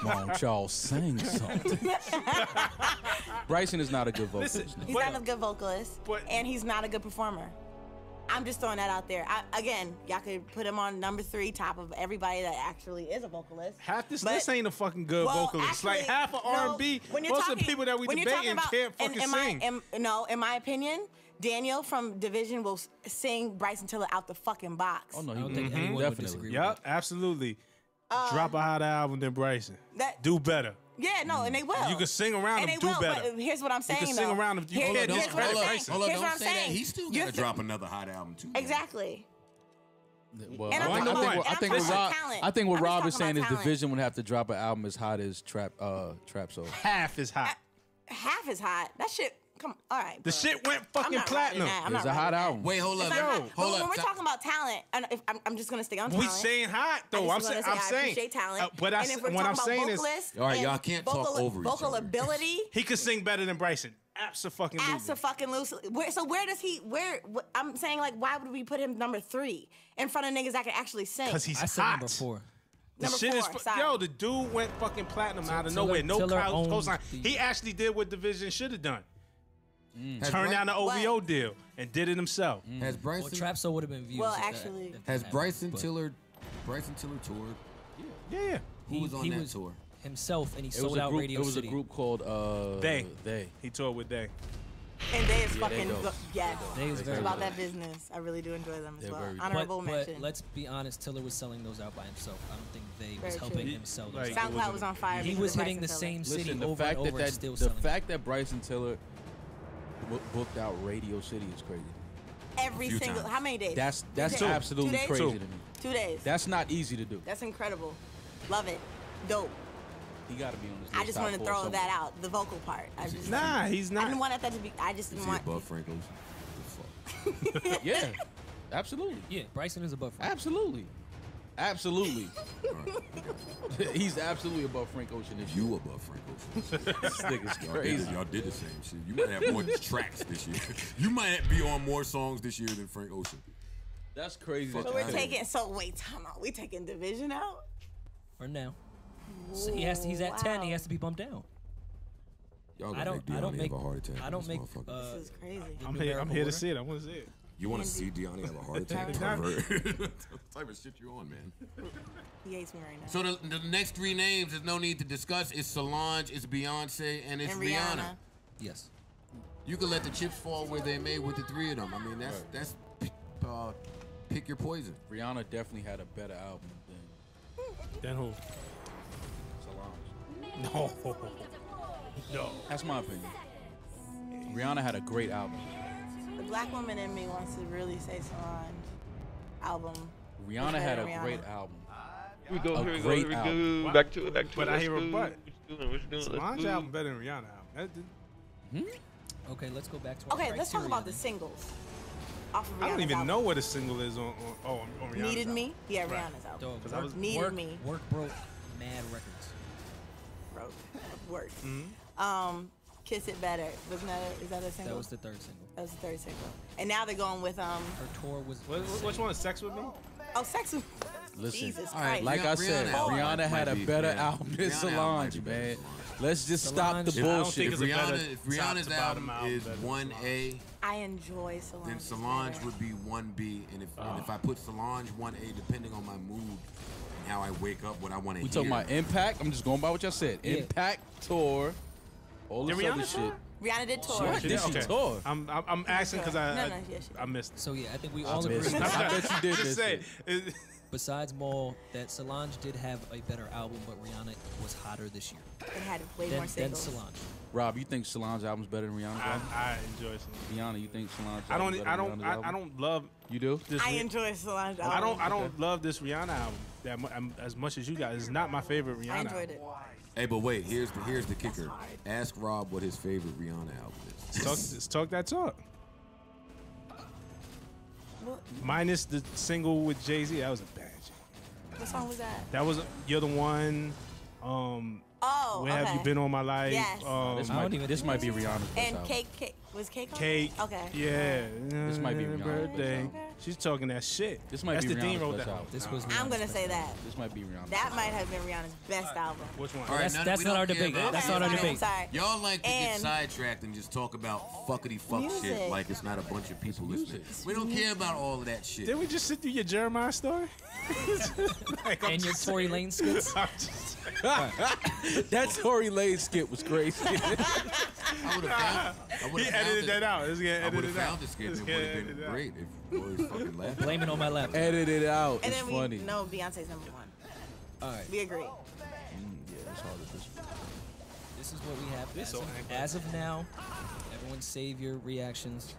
why don't y'all sing something? Bryson is not a good vocalist. Listen, He's not a good vocalist, but- and he's not a good performer. I'm just throwing that out there. Again, y'all could put him on number 3, top of everybody that actually is a vocalist. Half this But- list ain't a fucking good vocalist. actually, like half of no, R&B. when you're Most of talking- the people that we when you're debating talking about- can't fucking sing. In my opinion, Daniel from Division will sing Bryson Tiller out the fucking box. Oh no, I he don't think anyone would definitely. disagree with Yep, absolutely. Drop a hot album than Bryson. That- Do better. Yeah, no, and they will. You can sing around and him, they do will, better. But here's what I'm saying, can sing though. around him. You Here- can't here's discredit what I'm saying. Bryson. Hold on, Here's what don't I'm say that. saying. He still You're gotta drop another hot album too. Exactly. Well, And I'm One to talking one. about- I think I'm what talking Rob, about talent. I think what I'm just Rob is talking saying about is talent. Division would have to drop an album as hot as Trap Soul. Half is hot. Half is hot. That shit. Come. All right. The bro. shit went I'm fucking not platinum. riding that. I'm It's not a hot riding that. album. Wait, hold up, It's not hot. hold But when up. we're talking about talent, and if I'm just gonna stay on We talent. saying hot though. I I'm just saying. wanna I'm say I saying. appreciate talent. But and if we're what I'm talking saying about is, vocalists All right, and y'all can't talk over each vocal other. ability. he could sing better than Bryson. Absolutely. Absolutely. Where does he? I'm saying, like, why would we put him number 3 in front of niggas that can actually sing? Because he's I said hot. number 4. The Number shit 4, is sorry. yo. The dude went fucking platinum out of Tiller- nowhere. No Tiller owns cosign. the- He actually did what Division should have done. Has Turned down the OVO What? deal and did it himself. Has Well, Bryson Trap Soul would have been views. Well, if that- actually- if that has happened, Bryson but Tiller toured? Yeah. Who was on he that was tour? himself, and he It was sold a out group. Radio It was City. a group called They. They. He toured with They. And they is they fucking dope. yes. They is very About dope. that business. I really do enjoy them as They're well. very dope. Honorable But mention. let's be honest, Tiller was selling those out by himself. I don't think they was Very helping true. him sell those Like, out. SoundCloud was on fire. He because was of hitting the Bryson same Tiller. city Listen, the over fact and over and that still the selling. fact that Bryson Tiller booked out Radio City is crazy. Every few single. times. How many days? That's 2 days? absolutely 2 days? crazy 2. to me. 2 days. That's not easy to do. That's incredible. Love it. Dope. He got to be on this list. I just top wanted to 4 throw somewhere. that out. The vocal part. I just. Nah, he's I not. didn't want that to be. I just Is didn't he want. above Frank Ocean? The fuck? Yeah, absolutely, Yeah, Bryson is above. absolutely. Absolutely. All right, I got it. He's absolutely above Frank Ocean this year. You above Frank Ocean. This nigga's Y'all did, crazy. y'all did the same shit. You might have more tracks this year. You might be on more songs this year than Frank Ocean. That's crazy. Fuck that So you we're Yeah. think. taking. So wait, time out. We taking Division out? For now. So he's at 10. He has to be bumped down. Y'all I gonna make don't Deani make. have a heart attack. I don't this make. motherfucker. This is crazy. I'm the here. I'm numerical here to order. see it. I want to see it. You want to see Deani have a heart attack? Nah. Pervert. What type of shit you on, man? He hates me right now. So the next 3 names, there's no need to discuss. It's Solange, it's Beyonce, and it's And Rihanna. Rihanna. Yes. You can let the chips fall where they may with the 3 of them. I mean, that's pick your poison. Rihanna definitely had a better album than Then who? Solange. No. No. That's my opinion. Rihanna had a great album. The black woman in me wants to really say Solange album. Rihanna better had a than Rihanna. great album. Here we go. A Here we go. great Here we album. go. Back to it. Back to it. But I Let's hear a go. but. What you doing? What you doing? Solange Let's go. album better than Rihanna album. Okay, let's go back to our Okay, let's talk criteria about the then. singles. Off of Rihanna's I don't even album. know what a single is on Rihanna's Needed album. Me? Yeah, Right. Rihanna's album. Dog, 'Cause I work, was- Needed work, Me. work broke mad records. Bro, work. Mm-hmm. Kiss It Better. Wasn't that is that a single? That was the third single. That was the third single. And now they're going with Her tour was. Which one is Sex With Me? Sex with Listen, Jesus all right, Christ. like I said, Rihanna Rihanna had a might be better better. album than Rihanna album might Solange, be better man. than Solange. Let's just stop the Solange- I don't bullshit. think If it's a better Rihanna's top to album bottom is better than 1A, I enjoy Solange. then Solange would be 1B. And if I put Solange 1A, depending on my mood and how I wake up, what I want to We hear. talking about Impact. I'm just going by what y'all said. Yeah. Impact tour, all this Did other Rihanna shit. tour? Rihanna did tour. Sure. Did she tour? I'm asking because No, yeah, she did. I missed it. So yeah, I think we all missed agree. it. I bet you did Just miss say it. Besides Maul, that Solange did have a better album, but Rihanna was hotter this year It had way than more singles. Solange. Rob, you think Solange's album's better than Rihanna's album? I enjoy Solange. Rihanna, you think Solange's I album's don't. better I than don't. Rihanna's album? I don't love You do? this. I enjoy Solange I album. don't. I don't love this Rihanna album as much as you guys. It's not my favorite Rihanna. I enjoyed it. Hey, but wait, here's the kicker. Ask Rob what his favorite Rihanna album is. Let's talk that talk. What? Minus the single with Jay-Z, that was a bad What song was that? That was You're the One. Oh, Where Have You Been All My Life? Yes. This might be Rihanna's best And album. Cake was Cake on Cake. it? Okay. Yeah. This might be Rihanna's birthday. best album. She's talking that shit. This might That's be the Dean Rihanna's wrote best that. album. This was. I'm gonna say that. This might be Rihanna's. That might have been Rihanna's best album. Which one? All right, That's not our debate. That's not our debate. Sorry. Y'all like to get And- sidetracked and just talk about fuckity fuck shit Music. like it's not a bunch of people listening. We don't care about all of that shit. Did we just sit through your Jeremiah story? Like, I'm And your just Tory saying. Lane skits. I'm just- That Tory Lane skit was crazy. I would have found, He edited that out. It's getting I would edited have out. found the skit. It's It would have getting been edited out. great if you boys fucking laughed. Blame it on my lap. Edit it out. And It's then funny. we know Beyonce's number one. All right. We agree. Yeah, it's hard to disagree. This is what we have. This so angry. As of now, everyone save your reactions.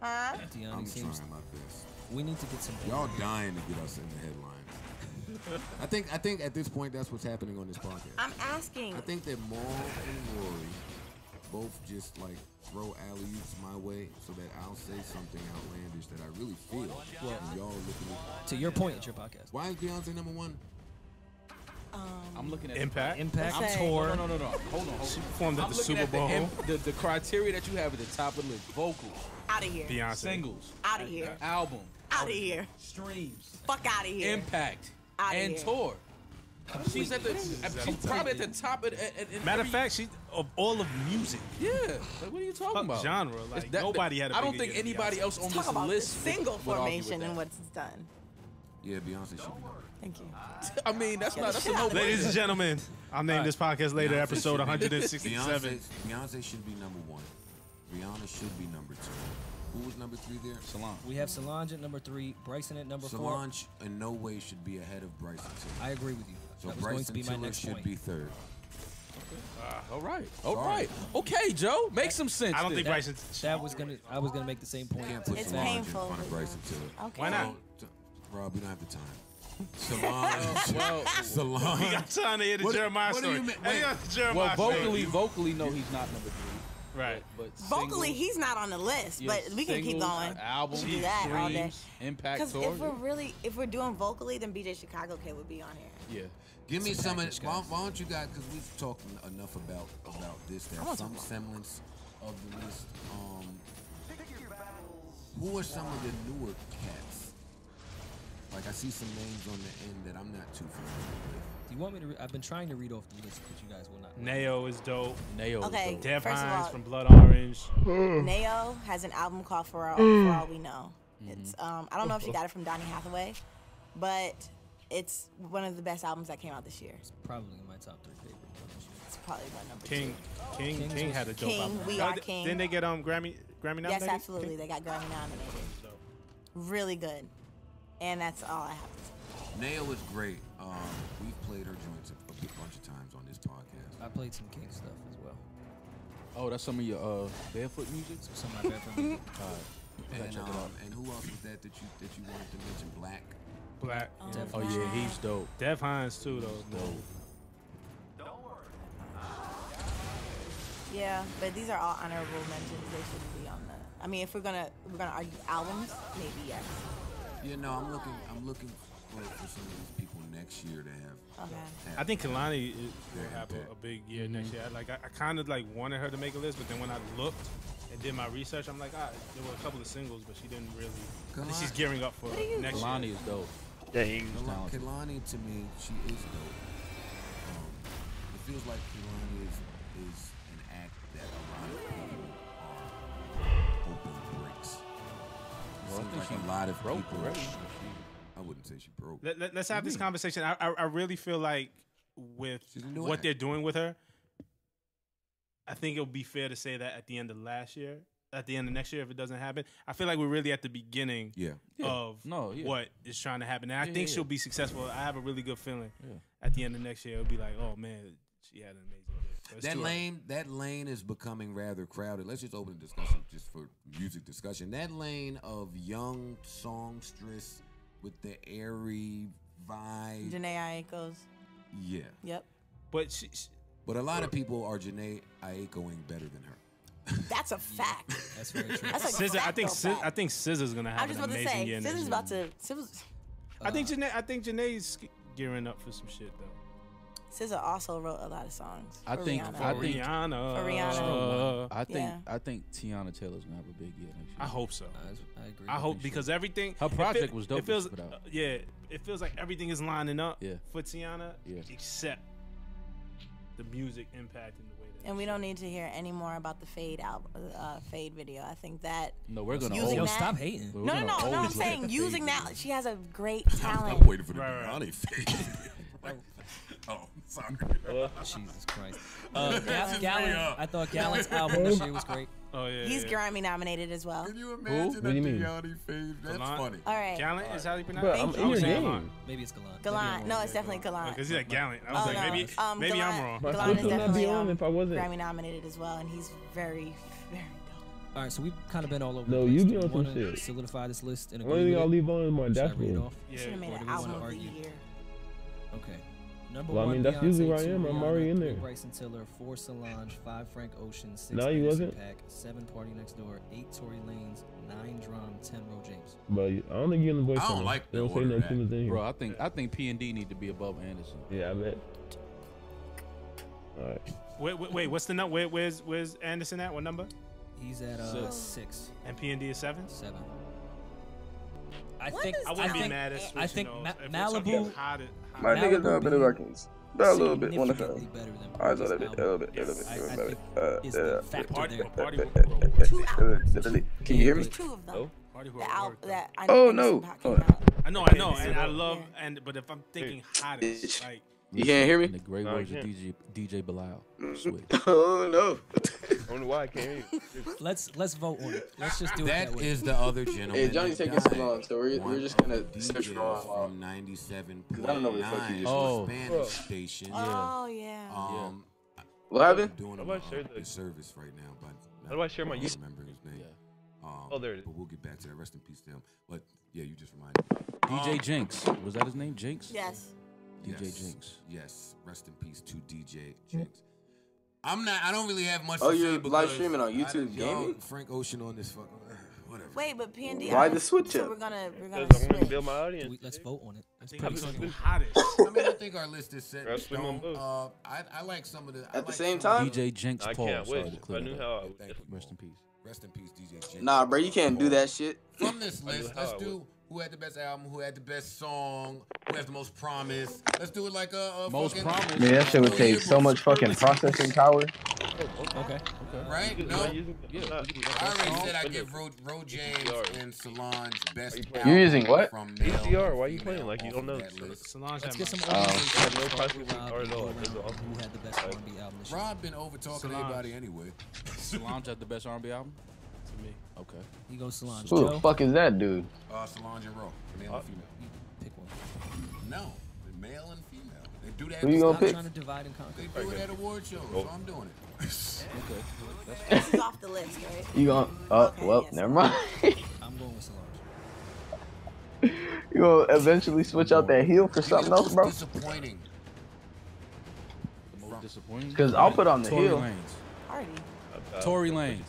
Huh? Deani I'm seems. trying my best. We need to get some. Y'all dying to get us in the headlines. I think at this point that's what's happening on this podcast. I'm asking. I think that Maul and Rory both just like throw alley-oops my way so that I'll say something outlandish that I really feel. And y'all look at me. To your point, it's your podcast. Why is Beyonce number one? I'm looking at Impact. Impact Let's say- tour. No. Hold on. She performed at I'm the looking Super at Bowl. the criteria that you have at the top of the list: vocals, Out of here. Beyonce. singles, Out of here. album, Out of here. streams, Fuck out of here. impact, Outta and here. tour. She's at the. She's probably at the top of. Matter of fact, she of all of music, yeah. Like, what are you talking fuck about? genre. It's Like nobody had a I don't bigger think year than anybody Beyonce. else on Talk this about list the single would argue with formation that. and what's it's done. Yeah, Beyonce should be number one. Thank you. I mean, that's not. That's a shit no out of it. Ladies and gentlemen, I'll name this podcast later, Beyonce episode should be- 167. Beyonce should be number one. Rihanna should be number two. Who was number three there? Solange. We have Solange at number 3, Bryson at number 4. Solange in no way should be ahead of Bryson Tiller. I agree with you. So That was going to Bryson be my Tiller next should point. be third. All right. All Sorry. right. Okay, Joe. Make some sense. I don't think then. Bryson. I was gonna make the same point. Can't put It's Solange painful, in front of but- Bryson Tiller. Okay. Why not? Don't- Rob, we don't have the time. Solange. Well, Solange. I'm trying to hear the What- Jeremiah what do story. you mean- Hey, wait. yeah, the Jeremiah well, story. vocally, no, he's not number 3. Right. But Vocally, singles, he's not on the list, yeah, but we can keep singles, going. Albums, We can do that all day. streams, impact Because tour. if we're doing vocally, then BJ Chicago Kid would be on here. Yeah. Give me some. package, Why, guys. why don't you guys? Because we've talked enough about this. I There's want some to- semblance of the list. Who are some of the newer cats? Like I see some names on the end that I'm not too familiar with. Do you want me to? I've been trying to read off the list, but you guys will not. Neo is dope. Nail. Okay. Dev First of Hines all- from Blood Orange. Nao has an album called For All We Know. It's I don't know if she got it from Donny Hathaway, but it's one of the best albums that came out this year. Probably my top 3 favorite. It's probably my number King. 2. King had a dope King, album. We Are King. Didn't they get Grammy nominated? Yes, absolutely. They got Grammy nominated. Really good. And that's all I have to say. Nail is great. We've played her joints a bunch of times on this podcast. I played some King stuff as well. Oh, that's some of your barefoot music. Some of my favorite. And who else was that you wanted to mention? Black. Black. Oh yeah, he's dope. Dev Hines too, though. Dope. Yeah, but these are all honorable mentions. They shouldn't be on the. I mean, if we're gonna argue albums, maybe yes. Yeah, no, I'm looking for some of these people next year to have. Okay. I think Kalani will Yeah, have impact. a big year next year. I kind of like wanted her to make a list, but then when I looked and did my research, I'm like, there were a couple of singles, but she didn't really. I think she's gearing up for next year. Kalani is dope. Dang. talented. Kalani to me, she is dope. It feels like Kalani is an act that a lot of people are open breaks. It Well, I seems think like she a lot of broke people. already. I wouldn't say she broke. Let's have this conversation. I really feel like with She's a new what act. they're doing with her, I think it would be fair to say that at the end of next year, if it doesn't happen, I feel like we're really at the beginning Yeah. of Yeah. what is trying to happen. And I Yeah, think yeah, she'll yeah. be successful. I have a really good feeling Yeah. at the end of next year, it'll be like, oh man, she had an amazing year. So it's too early. That lane is becoming rather crowded. Let's just open the discussion just for music discussion. That lane of young songstress with the airy vibe. Janae Aiko's. Yeah. Yep. But she But a lot of people are Janae Aikoing better than her. That's a fact. That's very true. That's a SZA, I think facto fact. I think SZA's gonna I have was an just about to amazing say, year next SZA's year. about to. SZA's, I think Janae's gearing up for some shit though. SZA also wrote a lot of songs. I think Rihanna. For Rihanna. I think Tiana Taylor's gonna have a big year next year. I hope so. I agree. I hope because everything. Her project was dope. It feels, it feels like everything is lining up for Tiana, except the music impacting the way that. And we don't need to hear any more about the Fade album, Fade video. I think that. No, we're gonna using always that, stop hating. No, I'm saying using that. She has a great talent. I'm waiting for the Rihanna fade. Oh, sorry. Jesus Christ. Gallon. I thought Gallon's album this year was great. Oh yeah. He's Grammy nominated as well. Can you imagine What do you mean? Rihanna fade? That's funny. All right. Gallant is how you pronounce Bro, it. I'm in your game. Maybe it's Galant. Galant. No, it's definitely Galant. Because he's like Gallant. I was like, no. maybe Galant, I'm wrong. My Galant sister is would not be definitely on if I wasn't. Grammy nominated as well, and he's very, very dope. All right, so we've kind of been all over. No, the place. you be Do on we some wanna shit. Solidify this list and Only agree thing with I'll it? leave on is my Should I read it dashboard. off? Should have made Or an do we album wanna of the argue? year. Okay. Number Well, I one, mean, that's Beyonce, usually where I 2 am. I'm Rihanna, already in 3 there. Bryson Tiller, 4 Solange, 5 Frank Ocean, 6 No, you Anderson wasn't. Paak, 7 Party Next Door, 8 Tory Lanez, 9 Drum, 10 Ro James. But I don't think you're in the voice. I don't center. like They the don't say order no of that. tunes in here. Bro, I think P&D need to be above Anderson. Yeah, I bet. All right. Wait, what's the number? Where's Anderson at? What number? He's at 6. And P&D is 7? 7. I What think does I wouldn't be think- mad at switching think those. Ma- If Malibu- it's hot, My niggas know better records. They're a little bit one of significantly them. better than I was a Party's little bit, a album. little bit, a little bit, I a little think bit. is the factor Party, there. party, Two albums. Can you hear me? There's 2 of them. Oh. party The album that I Oh, Anderson no. Paak Oh. came out. I know, and I love, but if I'm thinking hottest, like You can't hear In me? the great No, I words of can't. DJ Bilal. Switch. Oh no. I don't know why I can't hear you. Let's vote on it. Let's just do it that That way. is the other gentleman. Hey, Johnny's that taking so died. long, so we're One just gonna of the search for DJs a while. from 97.9 I don't know what the fuck you just Oh. Spanish station. Oh yeah. What happened? Doing How him do I share the- a service right now, but How do I share my I YouTube? don't remember his name. Oh, there it is. But we'll get back to that. Rest in peace to him. But yeah, you just reminded me. DJ Jinx. Was that his name? Jinx? Yes. Yes. DJ Jinx. Yes. Rest in peace to DJ Jinx. I don't really have much Oh, to say you're live because streaming on I YouTube done- y'all, gaming? Frank Ocean on this fucking whatever. Wait, but P&D. Why the switch So up? we're gonna Because I want to switch. build my audience. Let's vote on it. That's I pretty think simple. it's hottest. I mean, I think our list is set. I'll in swim on stone. both. I like some of the. At the same time? DJ Jinx I Paul. can't Sorry wish. to If clear I knew that how up. I would. Thank you. Rest in peace. Rest in peace, DJ Jinx. Nah, bro, you can't do that shit. From this I knew list, how let's I do who had the best album, who had the best song, who has the most promise. Let's do it like a Most fucking, promise. Man, that shit would take so much fucking processing power. Okay. right? Am No, I using- Yeah, I'm not- we can do I already song? said I But give no. Ro James and Solange best Are you album playing? You're using what? from VCR, male why you and playing female like you off don't of know? that list. Solange Let's had get some my- audience I had no input. processing Rob, power at all. Rob, That's all. who had the best R&B album this year? Rob been over talking Solange. everybody anyway. Solange had the best R&B album? to me. Okay. He goes Solange. Who the Joe, fuck is that dude? Solange and Ro, male and female. pick one. No, male and female. They do that. Who you at gonna Stop pick? trying to divide and conquer. They do it at award shows, so I'm doing it. Okay. This is off the list, right? You gonna? Oh, Okay, well, yes. never mind. I'm going with Solange. You gonna eventually switch out that heel for something else, bro? Disappointing. The most disappointing? Because I'll put on the Tory heel. Lanez. Party. Tory Lanez.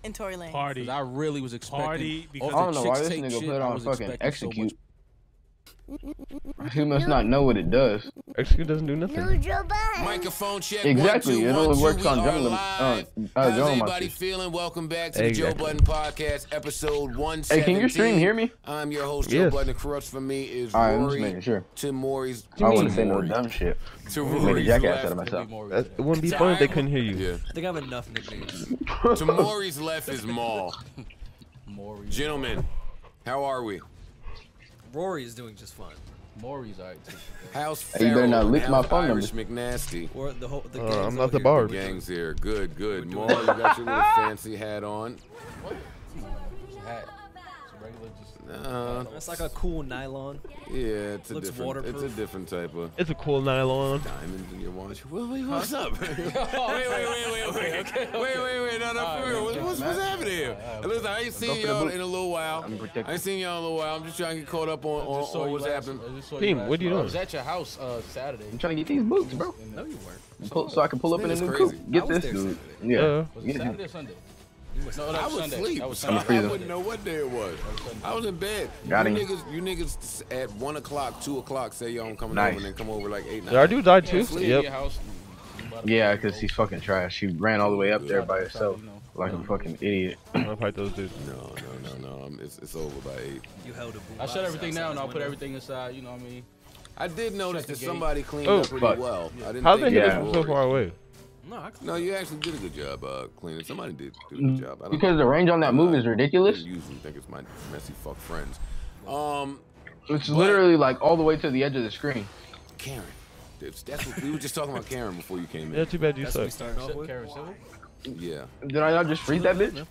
And Tory Lanez. Party. 'Cause I really was expecting. Party, because- off I don't the know why Chicks this Take nigga shit, put I on was fucking expecting so much. execute. He must not know what it does. Execute doesn't do nothing. Microphone check. Exactly, 1, 2, it only 1, 2. works We on are jungle. live. How's jungle everybody monsters. feeling? Welcome back to the Joe Exactly. Budden Podcast, episode 117. Hey, can your stream hear me? I'm your host, Joe Yes. Budden. Across from me is All right, I'm just Rory. making sure. To Maury's. I don't want to to say no Maury's- dumb shit. To Make a Rory's jackass out of left. myself. It wouldn't be fun if they couldn't hear you. Yeah. I think I have enough nicknames. To Maury's left is Maul. Maury. Gentlemen, how are we? Rory is doing just fine. Maury's alright too. How's Hey, you better Farrell? not leak How's my phone Irish number. McNasty? Or the whole. The I'm gang's not over the here. barber. Gang's here. Good, good. Maul, you got your little fancy hat on. Hat. It's a regular just. That's like a cool nylon. Yeah, it's a Looks different. It's a waterproof. different type of It's a cool nylon. diamonds in your watch. What's up? wait. No, for real. What's happening here? Listen, I ain't seen y'all in a little while. I ain't seen y'all in a little while. I'm just trying to get caught up on what's happening. Team, what are you I doing? was at your house Saturday. I'm trying to get these boots, bro. No, you weren't. So I can pull up in a This new is coupe. crazy. Get I was this there dude. Saturday. Yeah. Was it Get Saturday or Sunday? No, that I was was Sunday. asleep. That was So Sunday. I wouldn't know what day it was. I was in bed. Got him. You niggas at 1 o'clock, 2 o'clock say y'all coming Nice. over and then come over like 8, 9. Our dude died too. Sleep at your Yep. house. Yeah, because he's fucking trash. She ran all the way up there by herself like a fucking idiot. I'm gonna fight those dudes. No. It's over by 8. You held a boom I shut box everything outside down and his I'll put window. everything aside, you know what I mean? I did notice Check the that gate. somebody cleaned Oh, up pretty fuck. well. I didn't How's the think hill it was from so far Rory. away? No, you actually did a good job cleaning. Somebody did do a good job. I don't Because know. the range on that move is I ridiculous. usually think it's my messy fuck friends. It's literally like all the way to the edge of the screen. Karen. That's what we were just talking about Karen before you came Yeah, in. too bad you That's what we suck. started off with. Karen Civil? Yeah. Did I not just freeze that bitch?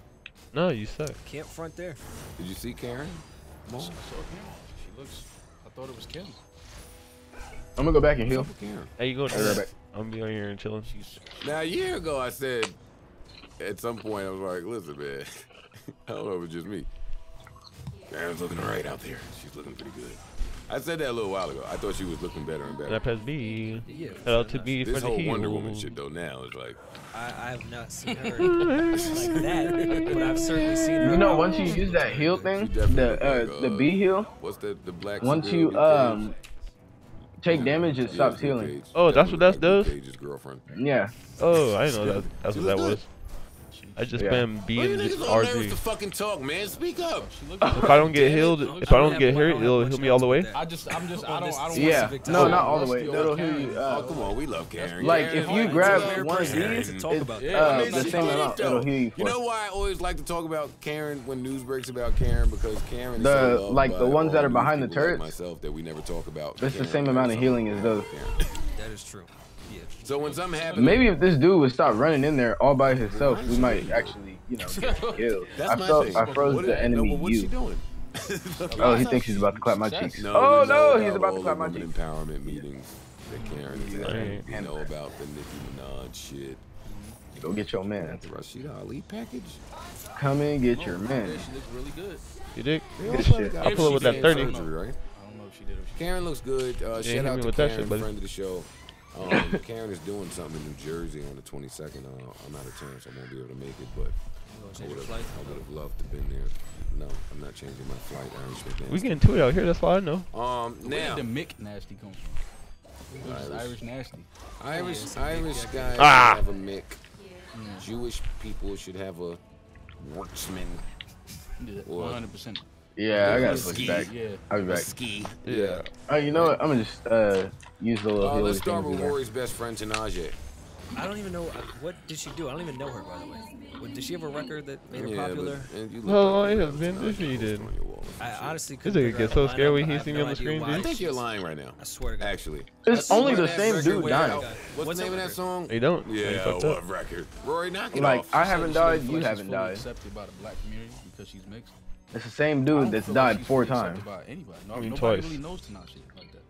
No, you suck. Camp front there. Did you see Karen? I saw Karen. She looks, I thought it was Kim. I'm gonna go back and heal. Karen. Hey, you go. I'll be right back. I'm gonna be on here and chilling. Now, a year ago, I said, at some point, I was like, listen, man, I don't know if it's just me. Karen's looking all right out there. She's looking pretty good. I said that a little while ago. I thought she was looking better and And better. I press B. Yeah. Shout out to B for This the whole heal. Wonder Woman shit, though, now is like, I have not seen her like that, but I've certainly seen her. You know, once you use that heal thing, the B heal, what's the black once girl, you Luke Cage? take damage, it Yeah, stops Luke healing. Cage. Oh, that's what that Luke does? Cage's girlfriend. Yeah. Oh, I didn't know that. That's She what that look was. I just Yeah. spam B Why you and niggas just all nervous RG. to fucking talk, man? Speak up. If I don't get healed, if I don't get hurt, it'll heal me all the way. I don't Yeah. want No, to not all the way. Rusty It'll over heal Karen. you. Oh, come on. We love Karen. Like, Karen, if you we grab love one of Karen. these, to talk about it's that. the same amount it'll heal you You know for. why I always like to talk about Karen when news breaks about Karen? Because Karen is The- so loved like by the ones that all are behind the people like turrets, myself that we never talk about. It's the Karen. same amount of healing as those. Karen. That is true. Yeah. So when something happens, Maybe if this dude would stop running in there all by himself, we might actually, get killed. that's my thing. I froze What the is- enemy no, what's she you. doing? Oh, he thinks he's about to clap my cheeks. No, Oh we know no, he's about to all clap the my women cheeks. empowerment meetings that Karen is Yeah. having. We know about the Nicki Minaj shit. Go get your man. The Rashida Ali package. Come and get your Yeah, man. she looks really good. You dig? Good shit. I'll pull up with that If she 30. did, Surgery, right? I don't know if she did or she Karen looks good. Shout hit out me to with that Karen, shit, buddy. friend of the show. Karen is doing something in New Jersey on the 22nd. I'm out of town, so I won't be able to make it. But I would have loved to have been there. No, I'm not changing my flight. Irish McNasty. We getting to it out here. That's all I know. Where Now, did the Mick nasty come from? Who's Irish nasty? Irish guys Ah. have a Mick. Jewish people should have a Worksman. Yeah, Or- 100%. Yeah, I gotta Ski. switch back. Yeah. I'll be A back. ski. Yeah. Oh, you know what? I'm gonna just use the little healing Let's start things with we got. Rory's best friend, Tanaje. I don't even know what did she do. I don't even know her, by the way. Did she have a record that made her popular? and you look Well, like it you has got been Tanaje defeated. on your wall. I honestly This couldn't nigga figure gets out so the scared when lineup. he I see have me on no the screen, idea why dude. I think she's- you're lying right now. I swear to God. Actually. It's only the That same record dude went dying. out. What's the name of that song? You don't? You Yeah, fucked up. what record? Rory, knock it Like, off. I haven't died, She you feels haven't she's fully died. accepted by the black community because she's mixed. It's the same I dude don't that's feel like died she's 4 fully times. accepted by anybody. No, I mean, nobody twice. really knows Tanache like that.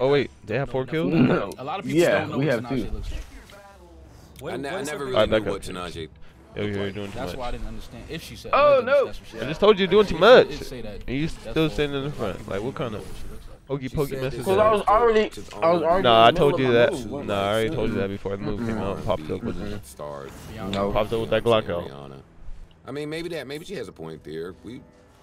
Oh wait, they have 4 kills? No. A lot of people Yeah, don't know we what have Tanache 2. looks like. What- I what is never her really Alright, knew back what up. Tanaje. Yo, you're doing too That's much. why I didn't understand. If she said, Oh, allegedly, no. that's what she I said. just told you you're doing too It much. did say that. And you That's still all. standing in the front. Like, what kind of hokey pokey said message? this Cause I was already arguing. Nah, I in the told middle you of that. my move. What am Nah, I I already saying? told you that before the move came out and popped up with it. Starred. No. Popped up with that Glock out. Rihanna. I mean, maybe she has a point there.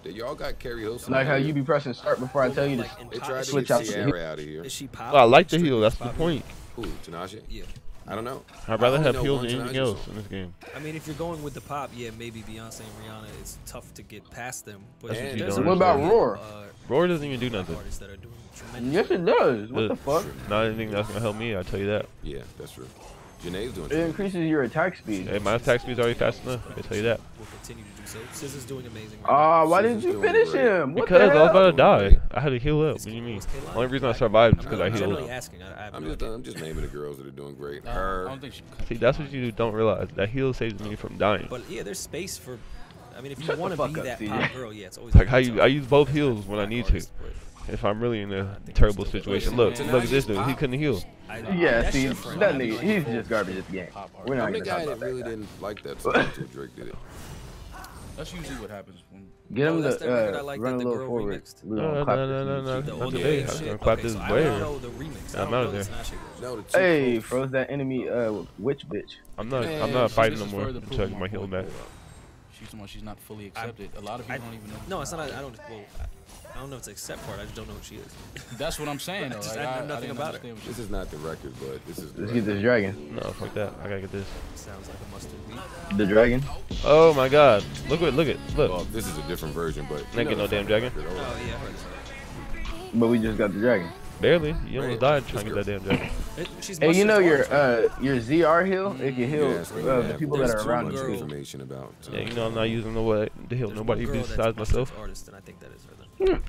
Y'all got Carrie Hilson. Like how you be pressing start before I tell you to Like, in They pop- tried is to switch get out the Ciara out of here. Is she pop? Well, I like the Strictly heal. That's the popular? point. Who? Tanaje? Yeah. I don't know. I'd rather I only have know heals one than anything Tanaje else song. in this game. I mean, if you're going with the pop, yeah, maybe Beyonce and Rihanna, it's tough to get past them. But That's what you there's don't a What about lot of, Roar? Roar doesn't even do nothing. artists that are doing tremendous. Yes, it does. What the fuck? Not anything that's gonna help me. I tell you that. Yeah, that's true. Janae's doing It increases your attack speed. Hey, my attack speed's already fast enough. I can tell you that. Will continue to do so. SZA's doing amazing. Right Ah, why Scissor's didn't you doing finish great. him? What Because the I was hell? about to die. I had to heal up. What do you mean? What's Kehlani? Only reason I survived is because I I'm healed generally up. asking. I have I'm no just, idea. I'm just naming the girls that are doing great. I Her. don't think she. See, that's what you don't realize. That heal saves me from dying. But yeah, there's space for. I mean, if you Shut the want to fuck be up, that CJ. pop girl, yeah, it's always Like gonna how be I tough. use both heals when I need to. Artist, but If I'm really in a terrible situation. Look at this dude. He couldn't heal. Yeah, that's see, your friend. that nigga, he's just garbage at the game. We're not I'm the gonna talk guy about that really that guy. didn't like that song until Drake did it. That's usually what happens when. Get him that's to that record I like run a that the little girl forward. remixed. We No, gonna no, clap no, this no, music. no, The not old today. wave I'm shit. gonna clap Okay, this so I where? don't know the remix. I I'm don't out know of the there. Tinashe version. No, the two Hey, folks- froze that enemy witch bitch. I'm not Man, fighting this no is more further until I get proof my my heal point, back. bro. She's not fully accepted. A lot of people don't even know. No, it's not. I don't. Well, I don't know if it's accept part. I just don't know who she is. That's what I'm saying. Though. I know nothing about her. This is not the record, but this is. Let's get this dragon. No, fuck that. I gotta get this. Sounds like a mustard beat. The dragon. Oh my god. Look. Well, this is a different version, but. Ain't get no damn dragon. Oh yeah, I heard this. But we just got the dragon. Barely. You almost died trying to get that damn dragon. Hey, you know your ZR heal? It can heal the people that are around you. Information about. Yeah, you know I'm not using the heal nobody besides myself. Artist, and I think that is her then.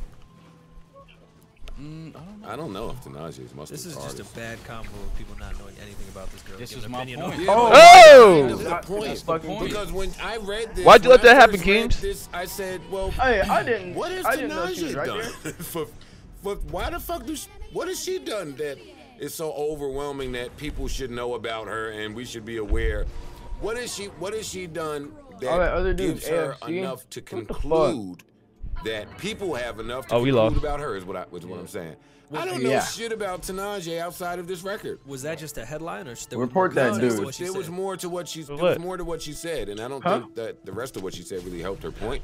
I don't know if Tanaje is mustard. This is artist. just a bad combo of people not knowing anything about this girl. This Give is an my opinion point. on- Oh! That's the point. Because when I read this, Why'd you let when I that happen, first read Keems? this, I said, well, Hey, I didn't. what has I didn't know she was Tanaje right done? there. for why the fuck what has she done that is so overwhelming that people should know about her and we should be aware? What has she done All that other that dudes, gives her AFC? enough to What the fuck? conclude that people have enough to Oh, we conclude lost. about her is what I'm saying. I don't know shit about Tanaje outside of this record. Was that just a headline, or Report that dude. There was more to what she. There What? was more to what she said, and I don't think that the rest of what she said really helped her point.